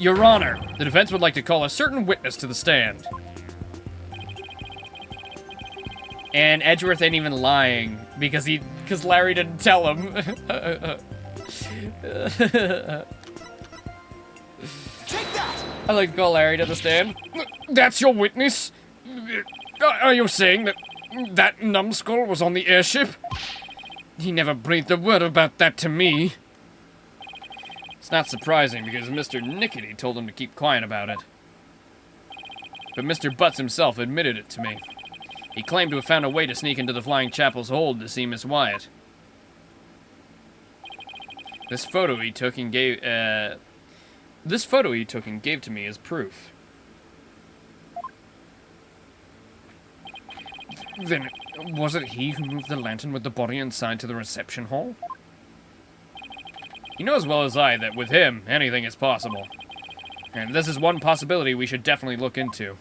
Your Honor, the defense would like to call a certain witness to the stand. And Edgeworth ain't even lying, because Larry didn't tell him. Take that! I like to call Larry to the stand. That's your witness? Are you saying that numbskull was on the airship? He never breathed a word about that to me. It's not surprising, because Mr. Nickety told him to keep quiet about it. But Mr. Butts himself admitted it to me. He claimed to have found a way to sneak into the Flying Chapel's hold to see Miss Wyatt. This photo he took and gave to me as proof. Then, was it he who moved the lantern with the body inside to the reception hall? You know as well as I that with him, anything is possible. And this is one possibility we should definitely look into.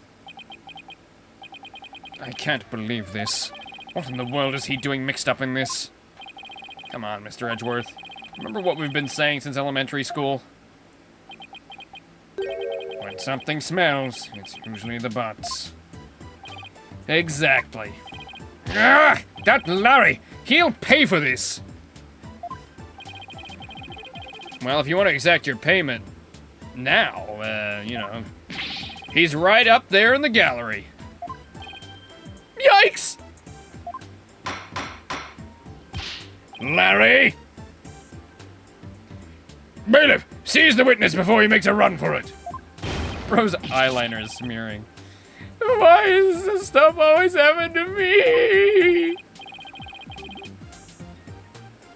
I can't believe this. What in the world is he doing mixed up in this? Come on, Mr. Edgeworth. Remember what we've been saying since elementary school? When something smells, it's usually the butts. Exactly. Ah! That Larry! He'll pay for this! Well, if you want to exact your payment now, he's right up there in the gallery. Yikes! Larry! Bailiff, seize the witness before he makes a run for it. Bro's eyeliner is smearing. Why is this stuff always happening to me?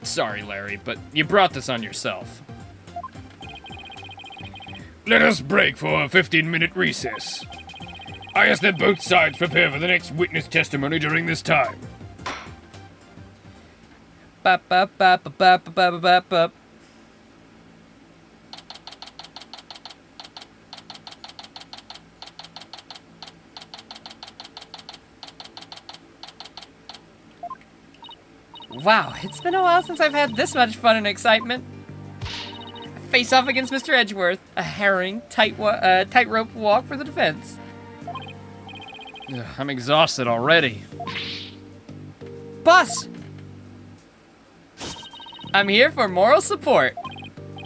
Sorry, Larry, but you brought this on yourself. Let us break for a 15-minute recess. I ask that both sides prepare for the next witness testimony during this time. Bop, bop, bop, bop, bop, bop, bop, bop. Wow, it's been a while since I've had this much fun and excitement. I face off against Mr. Edgeworth. A harrowing tightrope walk for the defense. Ugh, I'm exhausted already. Boss! I'm here for moral support.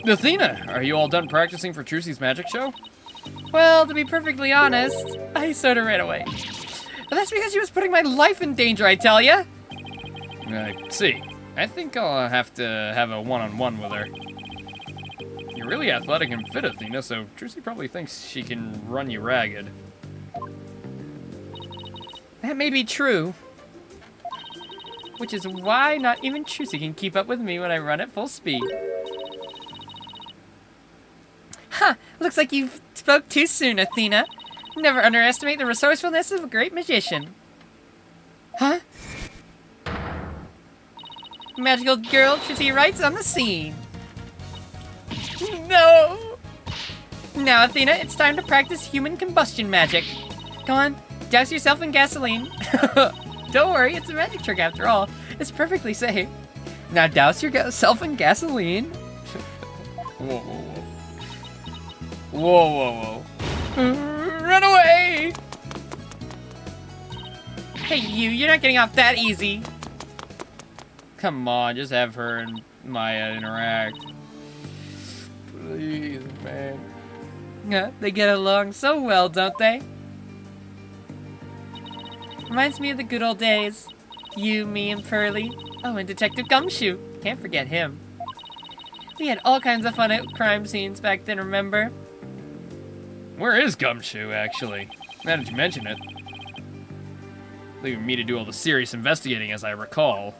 Athena, are you all done practicing for Trucy's magic show? Well, to be perfectly honest, I sort of ran away. But that's because she was putting my life in danger, I tell ya. I see. I think I'll have to have a one-on-one with her. You're really athletic and fit, Athena, so Trucy probably thinks she can run you ragged. That may be true. Which is why not even Trucy can keep up with me when I run at full speed. Huh, looks like you spoke too soon, Athena. Never underestimate the resourcefulness of a great magician. Huh? Magical girl Trucy Wright's on the scene. No! Now, Athena, it's time to practice human combustion magic. Go on, douse yourself in gasoline. Don't worry, it's a magic trick after all. It's perfectly safe. Now douse yourself in gasoline. Whoa, whoa, whoa. Whoa, whoa, whoa. Run away! Hey, you're not getting off that easy. Come on, just have her and Maya interact. Please, man. Yeah, they get along so well, don't they? Reminds me of the good old days. You, me, and Pearlie. Oh, and Detective Gumshoe. Can't forget him. We had all kinds of fun at crime scenes back then, remember? Where is Gumshoe, actually? Now that you mention it. Leaving me to do all the serious investigating, as I recall.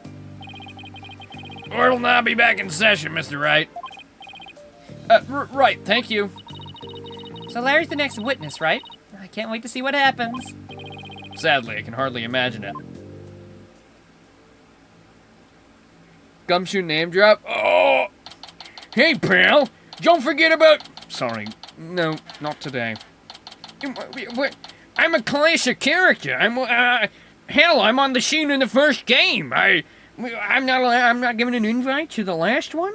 Order'll now be back in session, Mr. Wright. Right, thank you. So Larry's the next witness, right? I can't wait to see what happens. Sadly, I can hardly imagine it. Gumshoe name drop? Oh! Hey, pal! Don't forget about... Sorry. No, not today. I'm a classic character. Hell, I'm on the scene in the first game. I'm not given an invite to the last one?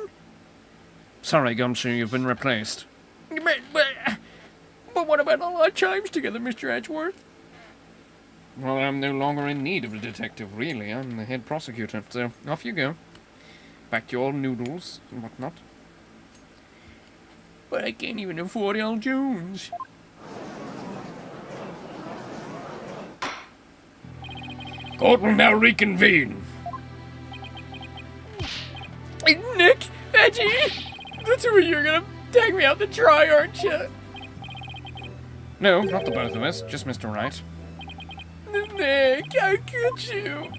Sorry, Gumshoe, you've been replaced. But what about all our times together, Mr. Edgeworth? Well, I'm no longer in need of a detective, really. I'm the head prosecutor, so off you go. Back to your noodles and whatnot. But I can't even afford Al Jones. Court will now reconvene. Hey, Nick! Edgy! The two of you are gonna tag me out to dry, aren't you? No, not the both of us, just Mr. Wright. Nick, how could you?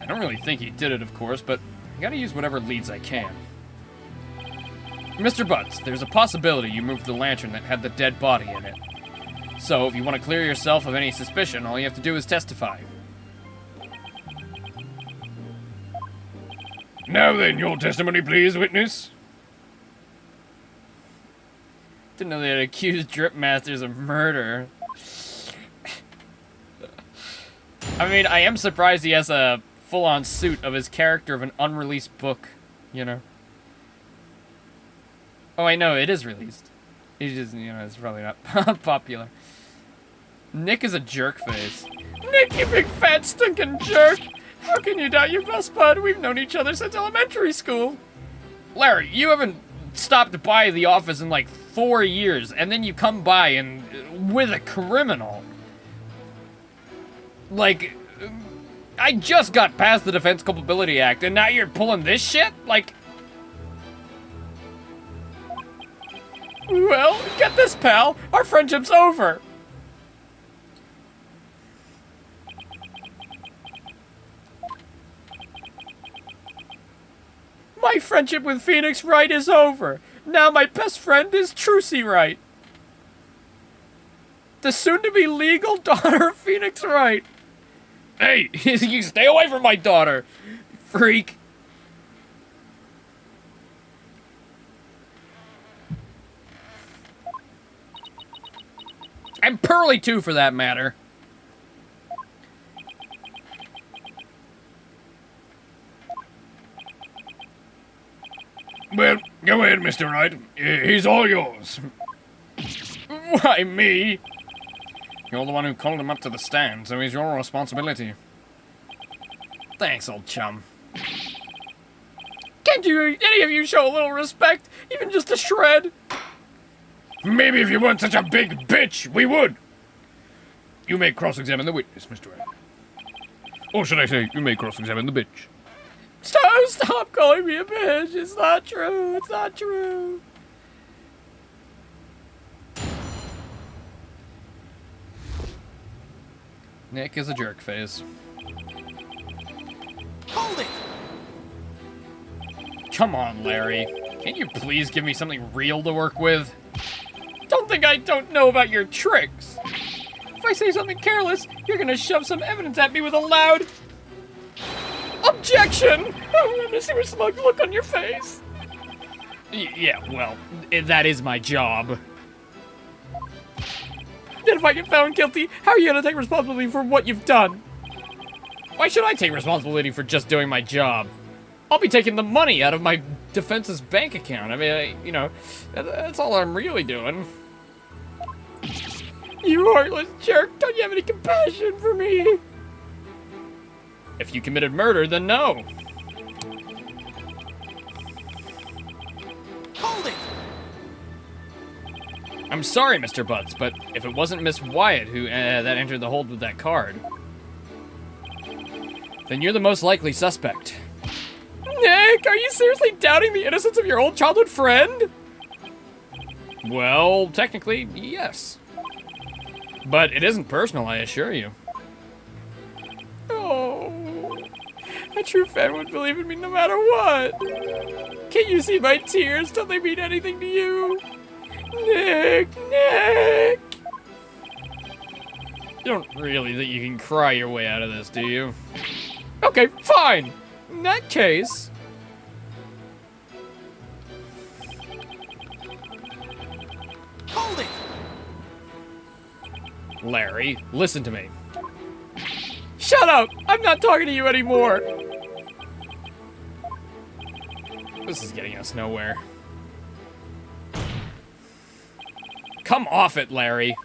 I don't really think he did it, of course, but I gotta use whatever leads I can. Mr. Butts, there's a possibility you moved the lantern that had the dead body in it. So, if you want to clear yourself of any suspicion, all you have to do is testify. Now then, your testimony, please, witness. Didn't know they had accused Drip Masters of murder. I mean, I am surprised he has a full-on suit of his character of an unreleased book, you know? Oh, I know, it is released. He's just, you know, it's probably not popular. Nick is a jerk face. Nick, you big fat stinking jerk! How can you doubt your best bud? We've known each other since elementary school. Larry, you haven't stopped by the office in like 4 years, and then you come by and with a criminal. Like, I just got past the Defense Culpability Act, and now you're pulling this shit? Like... Well, get this, pal. Our friendship's over. My friendship with Phoenix Wright is over. Now my best friend is Trucy Wright. The soon-to-be legal daughter of Phoenix Wright. Hey, you stay away from my daughter, freak. And Pearlie, too, for that matter. Well, go ahead, Mr. Wright. He's all yours. Why, me? You're the one who called him up to the stand, so he's your responsibility. Thanks, old chum. Can't any of you show a little respect? Even just a shred? Maybe if you weren't such a big bitch, we would. You may cross-examine the witness, Mr. Wright. Or should I say, you may cross-examine the bitch. Stop calling me a bitch. It's not true. It's not true. Nick is a jerk face. Hold it! Come on, Larry. Can't you please give me something real to work with? Don't think I don't know about your tricks. If I say something careless, you're gonna shove some evidence at me with a loud objection! I'm gonna see a smug look on your face. Yeah, well, that is my job. Then if I get found guilty, how are you gonna take responsibility for what you've done? Why should I take responsibility for just doing my job? I'll be taking the money out of my defense's bank account. I mean, you know, that's all I'm really doing. You heartless jerk, don't you have any compassion for me? If you committed murder, then no. Hold it! I'm sorry, Mr. Butts, but if it wasn't Miss Wyatt who that entered the hold with that card, then you're the most likely suspect. Nick, are you seriously doubting the innocence of your old childhood friend? Well, technically, yes. But it isn't personal, I assure you. Oh, a true fan would believe in me no matter what. Can't you see my tears? Don't they mean anything to you? Nick! You don't really think you can cry your way out of this, do you? Okay, fine! In that case... Hold it! Larry, listen to me. Shut up! I'm not talking to you anymore! This is getting us nowhere. Come off it, Larry.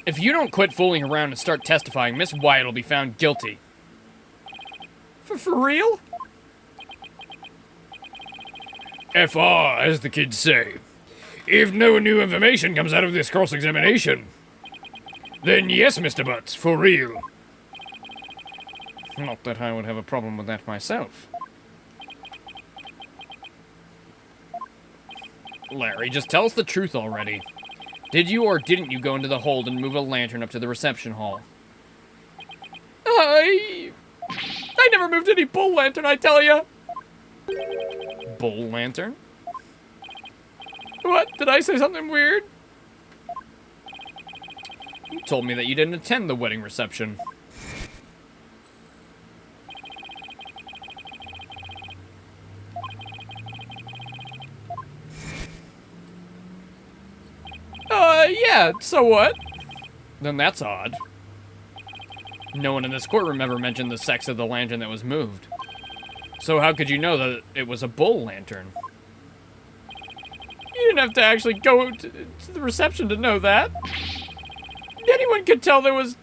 If you don't quit fooling around and start testifying, Miss Wyatt will be found guilty. For real? FR, as the kids say. If no new information comes out of this cross-examination, then yes, Mr. Butts, for real. Not that I would have a problem with that myself. Larry, just tell us the truth already. Did you or didn't you go into the hold and move a lantern up to the reception hall? I never moved any bull lantern, I tell ya! Bull lantern? What? Did I say something weird? You told me that you didn't attend the wedding reception. Yeah, so what? Then that's odd. No one in this courtroom ever mentioned the sex of the lantern that was moved. So how could you know that it was a bull lantern? You didn't have to actually go to the reception to know that. Anyone could tell there was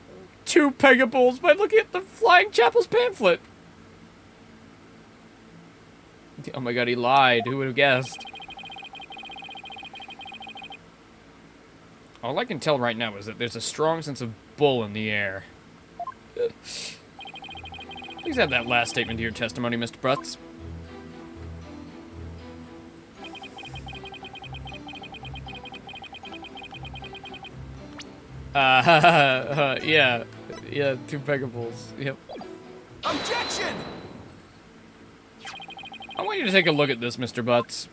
2 Pegabulls by looking at the Flying Chapel's pamphlet. Oh my god, he lied. Who would have guessed? All I can tell right now is that there's a strong sense of bull in the air. Please add that last statement to your testimony, Mr. Butts. Yeah, 2 Pegabulls. Yep. Objection! I want you to take a look at this, Mr. Butts.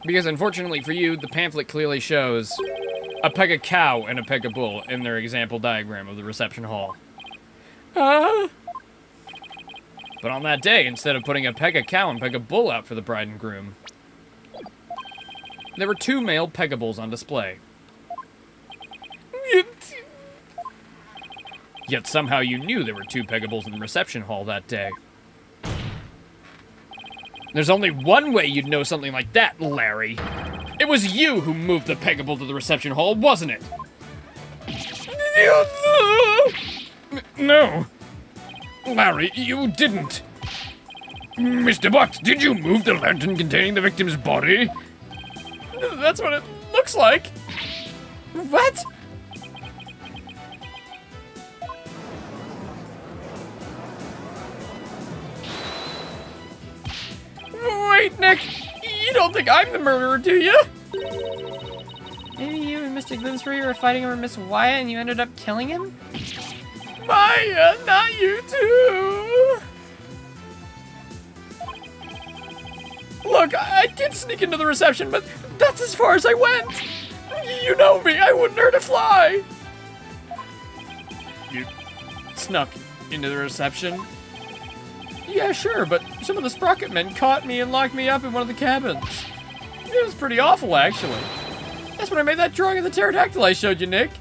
Because unfortunately for you, the pamphlet clearly shows a Pega cow and a Pega bull in their example diagram of the reception hall. But on that day, instead of putting a Pega cow and Pega bull out for the bride and groom, there were 2 male Pegabulls on display. Yet somehow you knew there were 2 Pegabulls in the reception hall that day. There's only one way you'd know something like that, Larry. It was you who moved the Pegable to the reception hall, wasn't it? No. Larry, you didn't. Mr. Butts, did you move the lantern containing the victim's body? That's what it looks like. What? Wait, Nick, you don't think I'm the murderer, do you? Maybe you and Mr. Gloomsbury were fighting over Miss Wyatt and you ended up killing him? Maya, not you too. Look, I did sneak into the reception, but that's as far as I went. You know me, I wouldn't hurt a fly. You snuck into the reception? Yeah, sure, but some of the Sprocket men caught me and locked me up in one of the cabins. It was pretty awful, actually. That's when I made that drawing of the pterodactyl I showed you, Nick.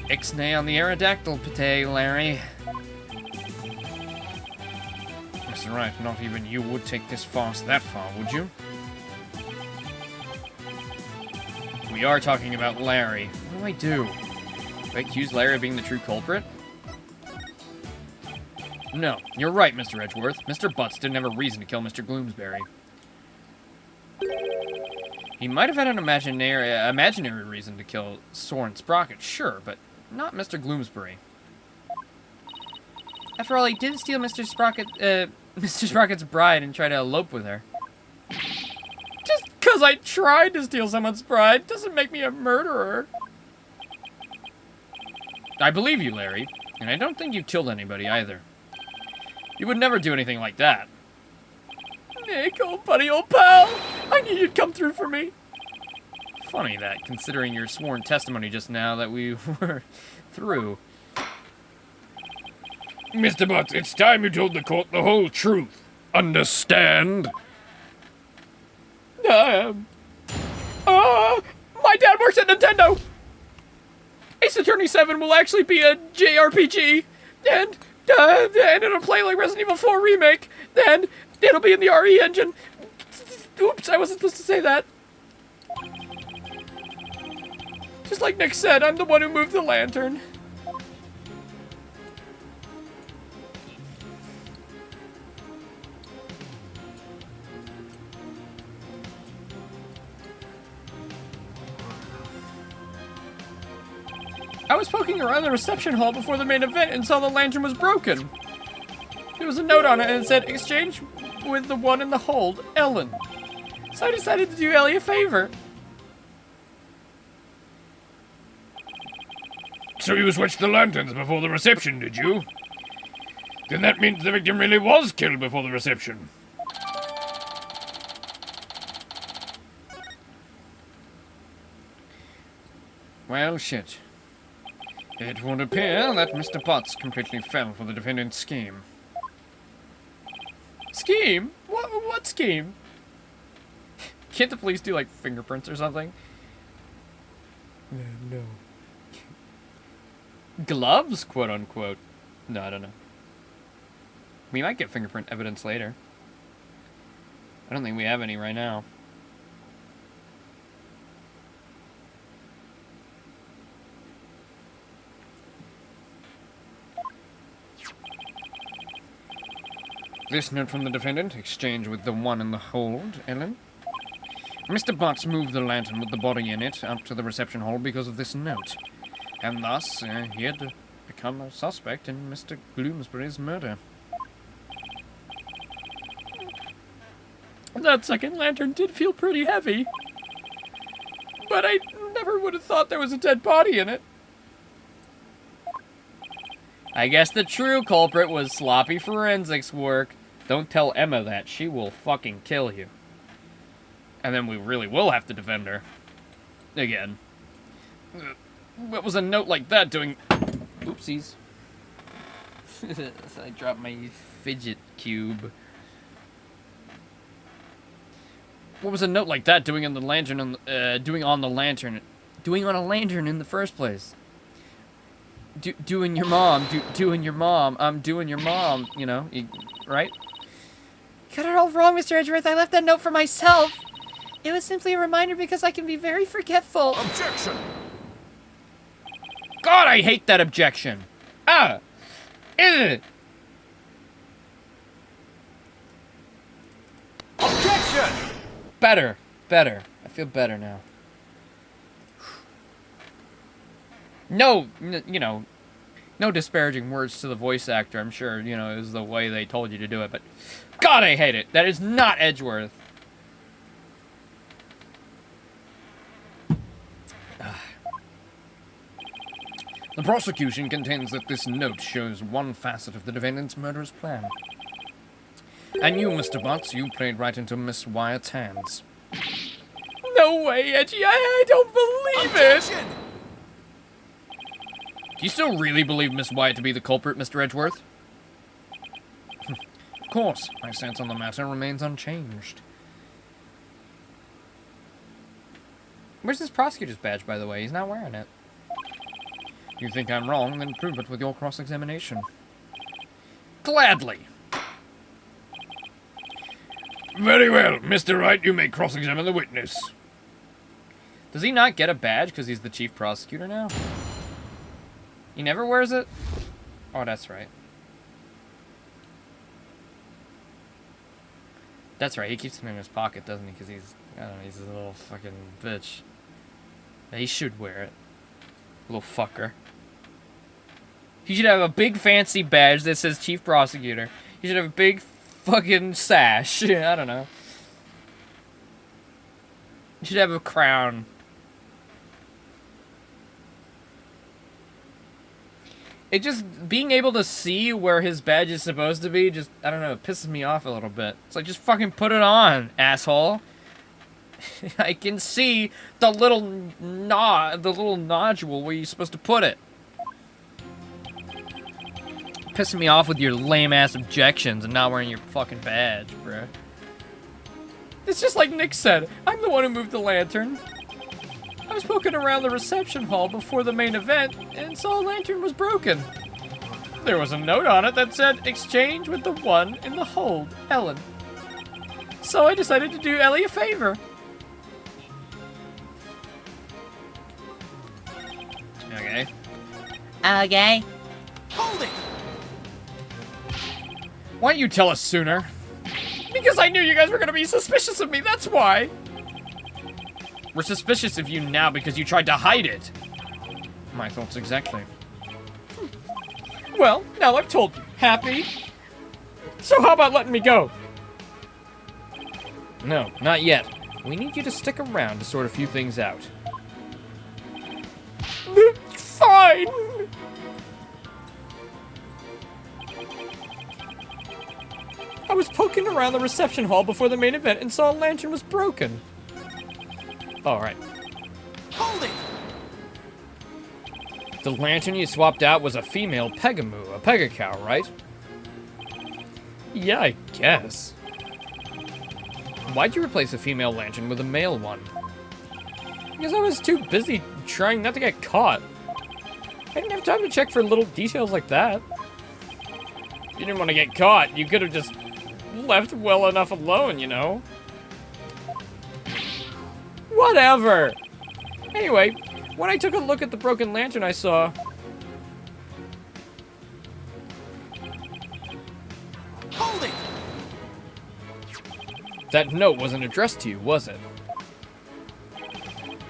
Ixnay on the Aerodactyl, Pate, Larry. That's right, not even you would take this farce that far, would you? We are talking about Larry. What do I do? Do I accuse Larry of being the true culprit? No, you're right, Mr. Edgeworth. Mr. Butts didn't have a reason to kill Mr. Gloomsbury. He might have had an imaginary reason to kill Soren Sprocket, sure, but not Mr. Gloomsbury. After all, he did steal Mr. Sprocket's bride and try to elope with her. Just because I tried to steal someone's bride doesn't make me a murderer. I believe you, Larry, and I don't think you killed anybody either. You would never do anything like that. Nick, old buddy, old pal, I knew you'd come through for me. Funny that, considering your sworn testimony just now that we were through. Mr. Butts, it's time you told the court the whole truth. Understand? My dad works at Nintendo. Ace Attorney 7 will actually be a JRPG, and it'll play like Resident Evil 4 Remake, and it'll be in the RE engine. Oops, I wasn't supposed to say that. Just like Nick said, I'm the one who moved the lantern. I was poking around the reception hall before the main event and saw the lantern was broken. There was a note on it and it said, exchange with the one in the hold, Ellen. So I decided to do Ellie a favor. So you switched the lanterns before the reception, did you? Then that means the victim really was killed before the reception. Well, shit. It would appear that Mr. Potts completely fell for the defendant's scheme. Scheme? What scheme? Can't the police do, like, fingerprints or something? No. Gloves, quote unquote. No, I don't know. We might get fingerprint evidence later. I don't think we have any right now. This note from the defendant, exchange with the one in the hold, Ellen. Mr. Butts moved the lantern with the body in it up to the reception hall because of this note. And thus, he had become a suspect in Mr. Gloomsbury's murder. That second lantern did feel pretty heavy. But I never would have thought there was a dead body in it. I guess the true culprit was sloppy forensics work. Don't tell Emma that. She will fucking kill you. And then we really will have to defend her. Again. What was a note like that doing... Oopsies. I dropped my fidget cube. What was a note like that doing on the lantern? Doing on a lantern in the first place? Doing your mom. Doing your mom. I'm doing your mom. You know, right? You got it all wrong, Mr. Edgeworth. I left that note for myself. It was simply a reminder because I can be very forgetful. Objection! God, I hate that objection. Ah. Ugh. Objection! Better. Better. I feel better now. No, you know, no disparaging words to the voice actor. I'm sure, you know, it was the way they told you to do it, but God, I hate it. That is not Edgeworth. The prosecution contends that this note shows one facet of the defendant's murderous plan. And you, Mr. Butts, you played right into Miss Wyatt's hands. No way, Edgy. I don't believe it. Objection! Do you still really believe Miss Wyatt to be the culprit, Mr. Edgeworth? Of course, my stance on the matter remains unchanged. Where's his prosecutor's badge, by the way? He's not wearing it. You think I'm wrong, then prove it with your cross-examination. Gladly. Very well, Mr. Wright, you may cross-examine the witness. Does he not get a badge because he's the chief prosecutor now? He never wears it? Oh, that's right. That's right, he keeps him in his pocket, doesn't he? Because he's, I don't know, he's a little fucking bitch. Yeah, he should wear it. Little fucker. He should have a big fancy badge that says chief prosecutor. He should have a big fucking sash. I don't know. He should have a crown. It just, being able to see where his badge is supposed to be, just, I don't know, it pisses me off a little bit. It's like, just fucking put it on, asshole. I can see the little nodule where you're supposed to put it. Pissing me off with your lame-ass objections and not wearing your fucking badge, bruh. It's just like Nick said. I'm the one who moved the lantern. I was poking around the reception hall before the main event and saw a lantern was broken. There was a note on it that said, exchange with the one in the hold, Ellen. So I decided to do Ellie a favor. Okay. Okay. Hold it! Why don't you tell us sooner? Because I knew you guys were gonna be suspicious of me, that's why. We're suspicious of you now because you tried to hide it. My thoughts exactly. Well, now I've told you. Happy? So how about letting me go? No, not yet. We need you to stick around to sort a few things out. Fine. I was poking around the reception hall before the main event and saw a lantern was broken. Alright. Hold it! The lantern you swapped out was a female Pegamoo, a Pegacow, right? Yeah, I guess. Why'd you replace a female lantern with a male one? Because I was too busy trying not to get caught. I didn't have time to check for little details like that. You didn't want to get caught. You could have just left well enough alone, you know? Whatever! Anyway, when I took a look at the broken lantern I saw... Hold it! That note wasn't addressed to you, was it?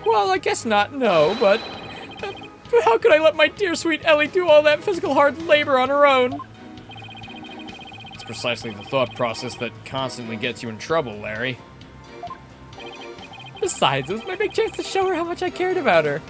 Well, I guess not, no, but how could I let my dear sweet Ellie do all that physical hard labor on her own? It's precisely the thought process that constantly gets you in trouble, Larry. Besides, it was my big chance to show her how much I cared about her.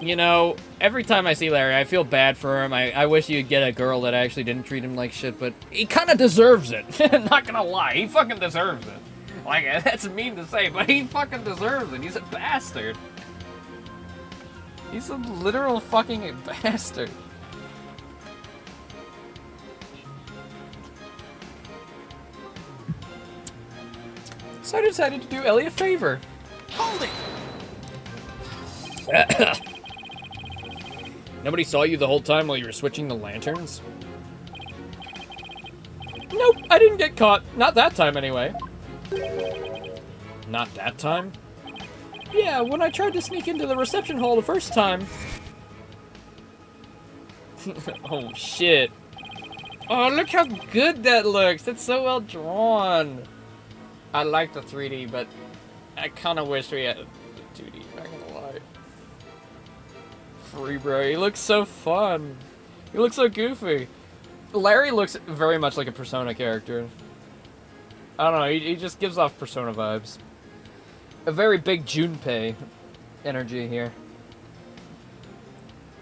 You know, every time I see Larry, I feel bad for him. I wish you'd get a girl that actually didn't treat him like shit, but he kind of deserves it. Not gonna lie, he fucking deserves it. Like, that's mean to say, but he fucking deserves it. He's a bastard. He's a literal fucking bastard. So I decided to do Ellie a favor. Hold it! Nobody saw you the whole time while you were switching the lanterns? Nope, I didn't get caught. Not that time, anyway. Not that time? Yeah, when I tried to sneak into the reception hall the first time. Oh, shit. Oh, look how good that looks. That's so well drawn. I like the 3D, but I kind of wish we had the 2D, not gonna lie. Free bro, he looks so fun. He looks so goofy. Larry looks very much like a Persona character. I don't know, he just gives off Persona vibes. A very big Junpei energy here.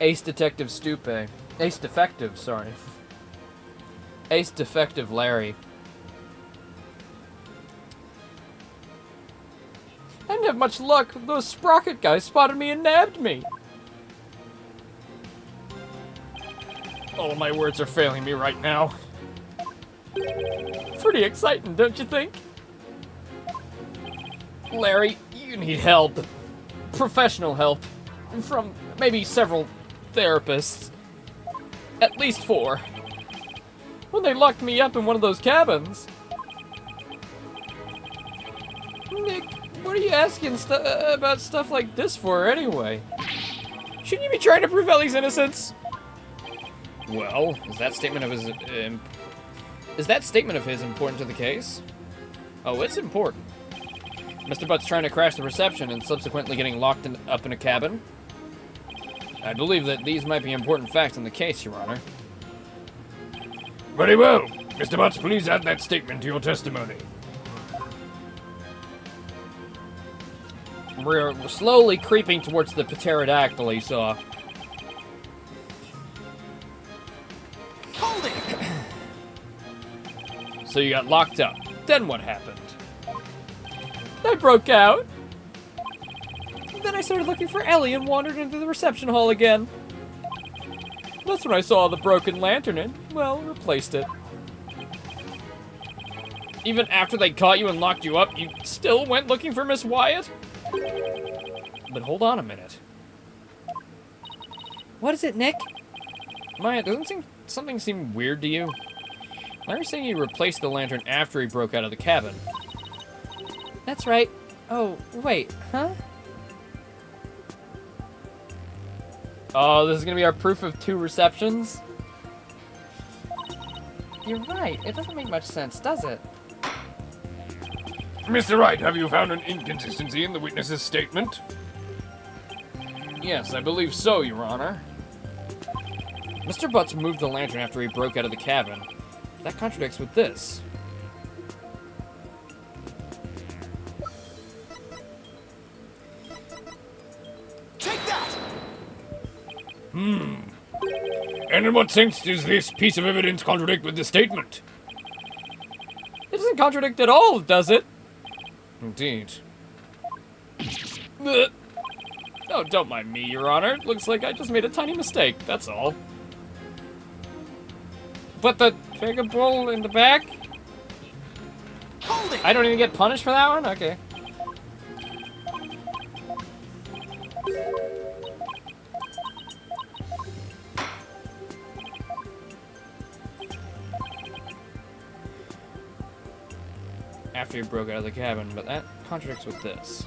Ace Detective Stupe. Ace Defective, sorry. Ace Defective Larry. I didn't have much luck. Those Sprocket guys spotted me and nabbed me. All my words are failing me right now. Pretty exciting, don't you think? Larry, you need help. Professional help. From maybe several therapists. At least 4. When they locked me up in one of those cabins. Nick, what are you asking about stuff like this for anyway? Shouldn't you be trying to prove Ellie's innocence? Well, is that statement of his important to the case? Oh, it's important. Mr. Butt's trying to crash the reception and subsequently getting locked up in a cabin. I believe that these might be important facts in the case, Your Honor. Very well. Mr. Butts, please add that statement to your testimony. We're slowly creeping towards the pterodactyl he saw. Hold it! So you got locked up. Then what happened? I broke out. Then I started looking for Ellie and wandered into the reception hall again. That's when I saw the broken lantern and, well, replaced it. Even after they caught you and locked you up, you still went looking for Miss Wyatt? But hold on a minute. What is it, Nick? Maya, doesn't something seem weird to you? Larry's saying he replaced the lantern after he broke out of the cabin. That's right. Oh, wait, huh? Oh, this is gonna be our proof of 2 receptions? You're right. It doesn't make much sense, does it? Mr. Wright, have you found an inconsistency in the witness's statement? Yes, I believe so, Your Honor. Mr. Butts moved the lantern after he broke out of the cabin. That contradicts with this. Take that! And in what sense does this piece of evidence contradict with the statement? It doesn't contradict at all, does it? Indeed. Ugh. Oh, don't mind me, Your Honor. It looks like I just made a tiny mistake, that's all. But the pegable in the back? Hold it! I don't even get punished for that one? Okay. After he broke out of the cabin, but that contradicts with this.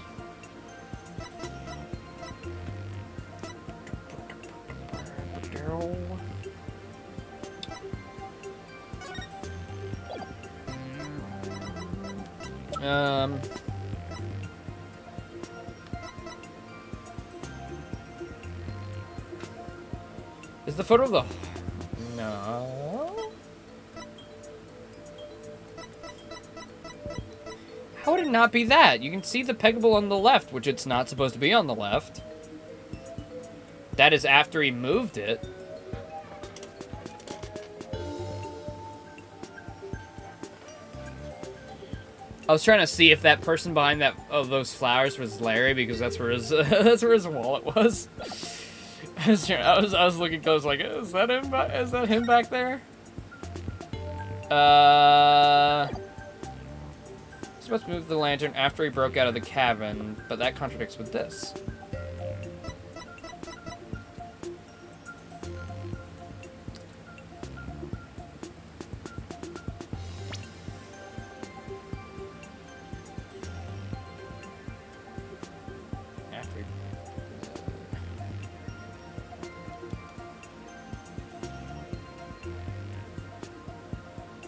Is the photo of the... No. How would it not be that? You can see the pegable on the left, which it's not supposed to be on the left. That is after he moved it. I was trying to see if that person behind that those flowers was Larry, because that's where his that's where his wallet was. I was looking close, like, is that him? Is that him back there? He's supposed to move the lantern after he broke out of the cabin, but that contradicts with this.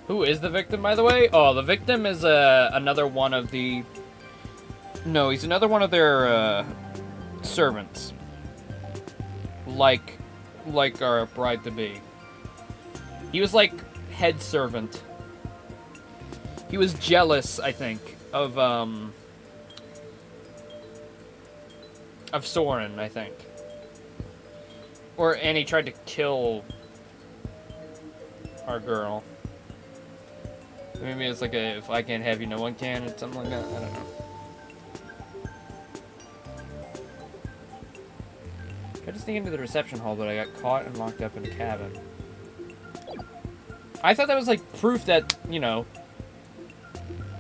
Who is the victim, by the way? Oh, the victim is another one of the... No, he's another one of their servants. Like our bride-to-be. He was like head servant. He was jealous, I think, of Soren, I think. And he tried to kill our girl. Maybe it's like a if I can't have you, no one can, or something like that. I don't know. I just sneak into the reception hall, but I got caught and locked up in a cabin. I thought that was like proof that, you know,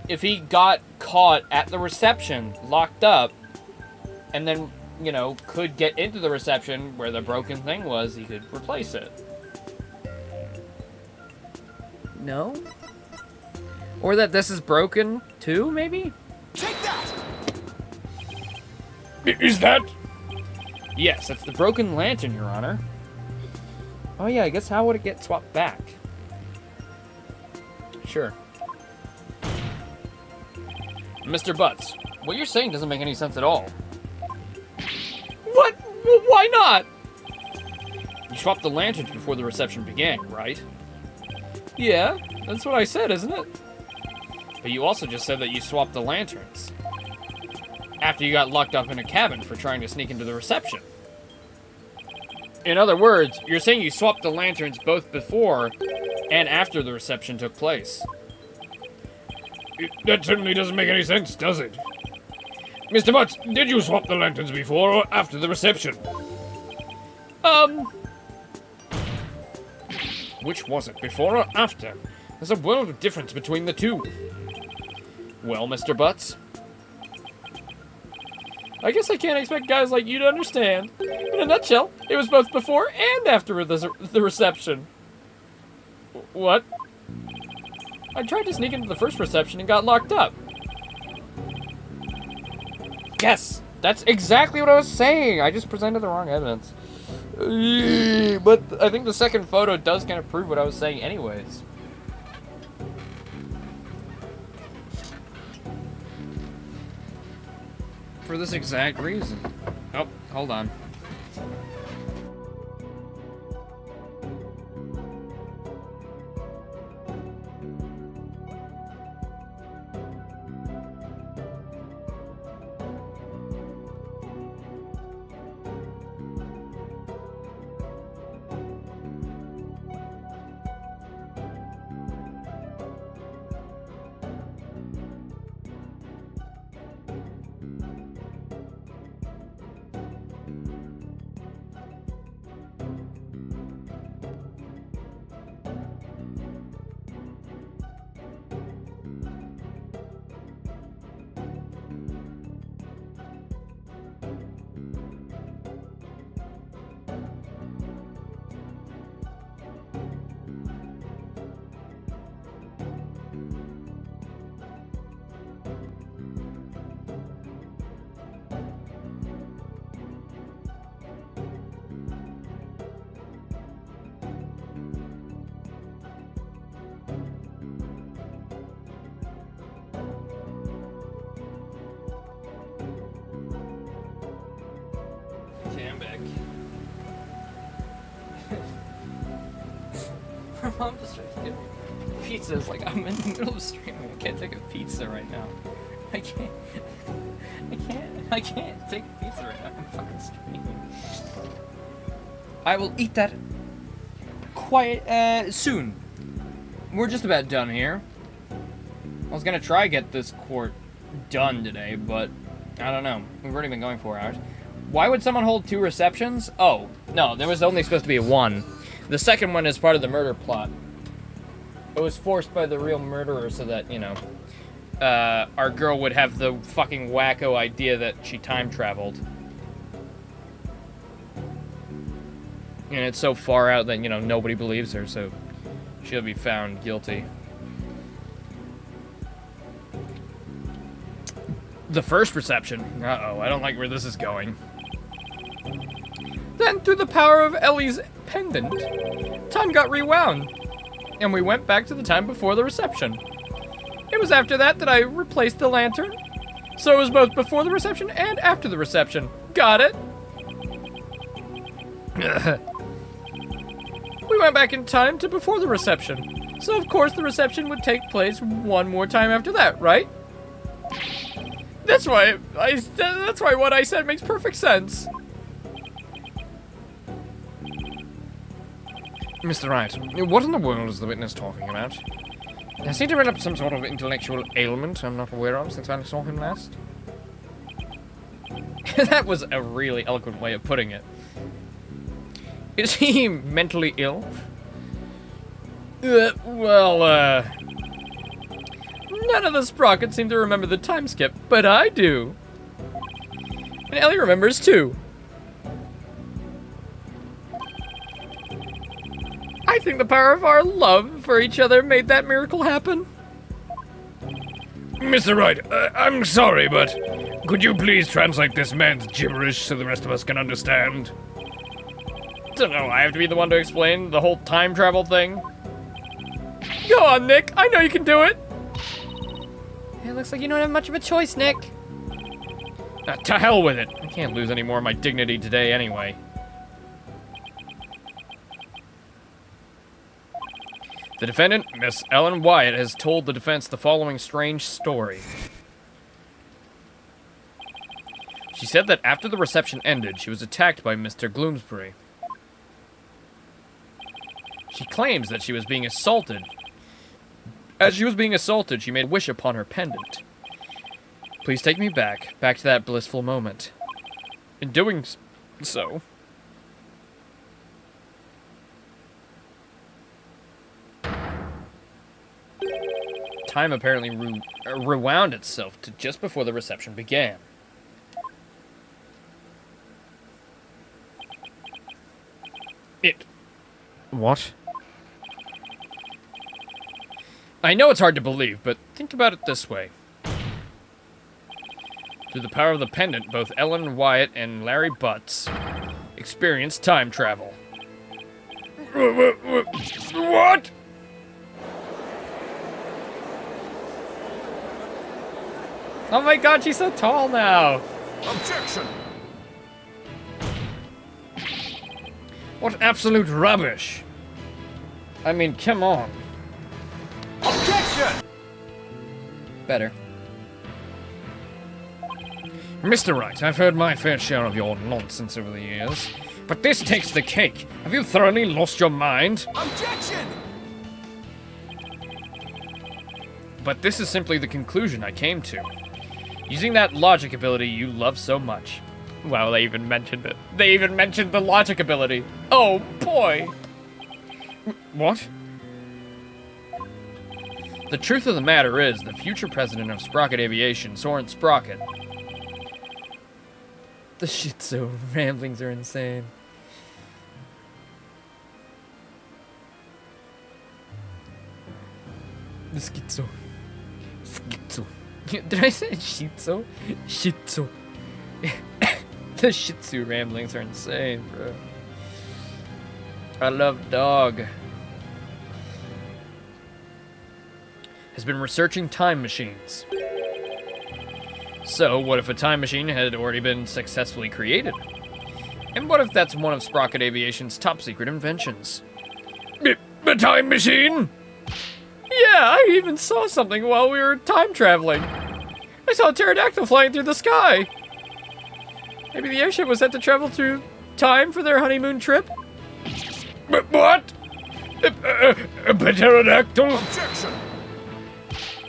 if he got caught at the reception, locked up, and then, you know, could get into the reception where the broken thing was, he could replace it. No? Or that this is broken too, maybe? Take that! Is that? Yes, it's the broken lantern, Your Honor. Oh yeah, I guess how would it get swapped back? Sure. Mr. Butts, what you're saying doesn't make any sense at all. What? Why not? You swapped the lanterns before the reception began, right? Yeah, that's what I said, isn't it? But you also just said that you swapped the lanterns after you got locked up in a cabin for trying to sneak into the reception. In other words, you're saying you swapped the lanterns both before and after the reception took place. That certainly doesn't make any sense, does it? Mr. Butts, did you swap the lanterns before or after the reception? Which was it, before or after? There's a world of difference between the two. Well, Mr. Butts, I guess I can't expect guys like you to understand. In a nutshell, it was both before and after the reception. What? I tried to sneak into the first reception and got locked up. Yes, that's exactly what I was saying. I just presented the wrong evidence. But I think the second photo does kind of prove what I was saying anyways. For this exact reason. Oh, hold on. Okay, I'm back. My mom just tried to get me pizzas. Like, I'm in the middle of streaming. I can't take a pizza right now. I can't take a pizza right now. I'm fucking streaming. I will eat that quite soon. We're just about done here. I was gonna try get this court done today, but I don't know. We've already been going 4 hours. Why would someone hold 2 receptions? Oh, no, there was only supposed to be 1. The second one is part of the murder plot. It was forced by the real murderer so that, you know, our girl would have the fucking wacko idea that she time traveled. And it's so far out that, you know, nobody believes her, so she'll be found guilty. The first reception. Uh-oh, I don't like where this is going. Then, through the power of Ellie's pendant, time got rewound. and we went back to the time before the reception. It was after that that I replaced the lantern. So it was both before the reception and after the reception. Got it? We went back in time to before the reception. So of course the reception would take place one more time after that, right? That's why what I said makes perfect sense. Mr. Wright, what in the world is the witness talking about? Has he developed some sort of intellectual ailment I'm not aware of since I saw him last? That was a really eloquent way of putting it. Is he mentally ill? None of the sprockets seem to remember the time skip, but I do. And Ellie remembers too. I think the power of our love for each other made that miracle happen. Mr. Wright, I'm sorry, but could you please translate this man's gibberish so the rest of us can understand? Don't know, I have to be the one to explain the whole time travel thing. Go on, Nick. I know you can do it. It looks like you don't have much of a choice, Nick. To hell with it. I can't lose any more of my dignity today anyway. The defendant, Miss Ellen Wyatt, has told the defense the following strange story. She said that after the reception ended, she was attacked by Mr. Gloomsbury. She claims that she was being assaulted. As she was being assaulted, she made wish upon her pendant. Please take me back to that blissful moment. In doing so... Time apparently rewound itself to just before the reception began. What? I know it's hard to believe, but think about it this way. Through the power of the pendant, both Ellen Wyatt and Larry Butts experienced time travel. What? Oh my god, she's so tall now! Objection! What absolute rubbish! I mean, come on. Objection! Better. Mr. Wright, I've heard my fair share of your nonsense over the years, but this takes the cake. Have you thoroughly lost your mind? Objection! But this is simply the conclusion I came to. Using that logic ability you love so much. Wow, they even mentioned it. They even mentioned the logic ability. Oh, boy! What? The truth of the matter is, the future president of Sprocket Aviation, Soren Sprocket... The Shitsu ramblings are insane. The Schizo. Schizo. Did I say Shitsu? Shitsu. The Shih Tzu ramblings are insane, bro. I love dog. Has been researching time machines. So, what if a time machine had already been successfully created? And what if that's one of Sprocket Aviation's top secret inventions? The time machine? Yeah, I even saw something while we were time traveling. I saw a pterodactyl flying through the sky. Maybe the airship was set to travel through time for their honeymoon trip? What? A pterodactyl? Objection!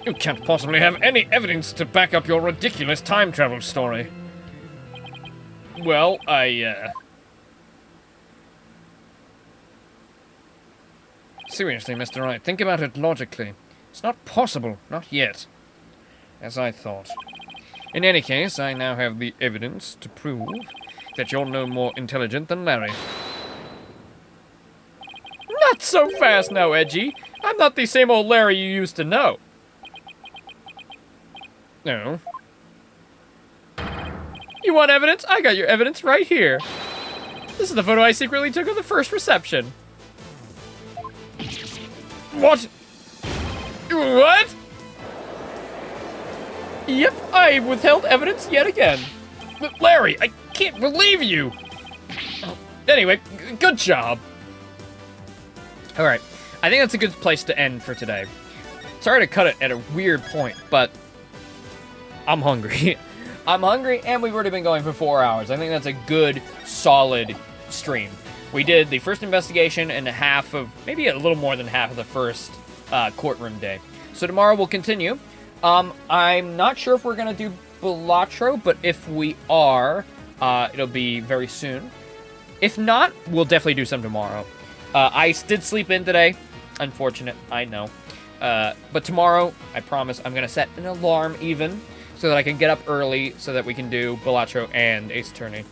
You can't possibly have any evidence to back up your ridiculous time travel story. Well, Seriously, Mr. Wright, think about it logically. It's not possible, not yet. As I thought. In any case, I now have the evidence to prove that you're no more intelligent than Larry. Not so fast now, Edgy. I'm not the same old Larry you used to know. No. You want evidence? I got your evidence right here. This is the photo I secretly took of the first reception. What? What? Yep, I withheld evidence yet again. Larry, I can't believe you. Anyway, good job. All right, I think that's a good place to end for today. Sorry to cut it at a weird point, but I'm hungry. I'm hungry, and we've already been going for 4 hours. I think that's a good, solid stream. We did the first investigation and half of, maybe a little more than half of the first courtroom day. So tomorrow we'll continue. I'm not sure if we're going to do Balatro, but if we are, it'll be very soon. If not, we'll definitely do some tomorrow. I did sleep in today. Unfortunate, I know. But tomorrow, I promise, I'm going to set an alarm even so that I can get up early so that we can do Balatro and Ace Attorney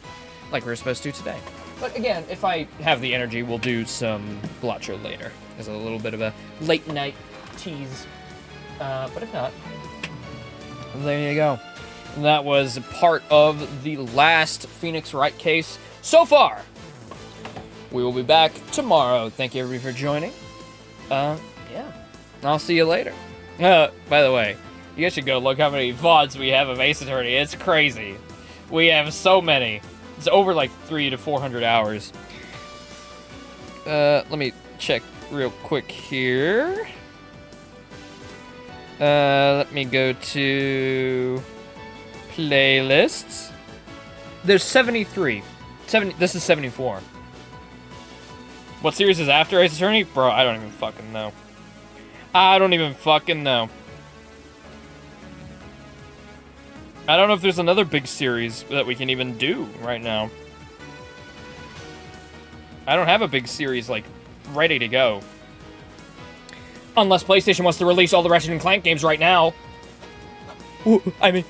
like we were supposed to today. But again, if I have the energy, we'll do some Balatro later as a little bit of a late night tease. But if not, there you go. That was part of the last Phoenix Wright case so far. We will be back tomorrow. Thank you everybody for joining. Yeah. I'll see you later. By the way, you guys should go look how many VODs we have of Ace Attorney. It's crazy. We have so many. It's over like 300 to 400 hours. Let me check real quick here. Let me go to playlists. There's 73. This is 74. What series is after Ace Attorney? Bro, I don't even fucking know. I don't even fucking know. I don't know if there's another big series that we can even do right now. I don't have a big series, like, ready to go. Unless PlayStation wants to release all the Ratchet & Clank games right now. Ooh, I mean,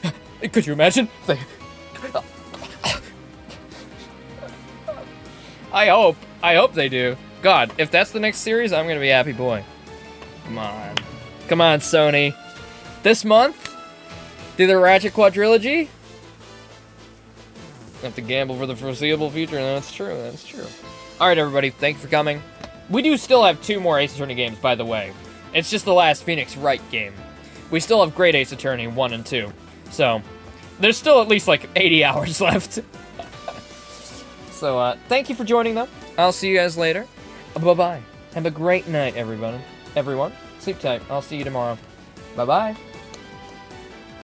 could you imagine? I hope they do. God, if that's the next series, I'm gonna be a happy boy. Come on. Come on, Sony. This month? Do the Ratchet Quadrilogy? Have to gamble for the foreseeable future. That's true, that's true. Alright, everybody, thank you for coming. We do still have 2 more Ace Attorney games, by the way. It's just the last Phoenix Wright game. We still have Great Ace Attorney 1 and 2. So, there's still at least like 80 hours left. So, thank you for joining them. I'll see you guys later. Bye-bye. Have a great night, everyone. Sleep tight. I'll see you tomorrow. Bye-bye.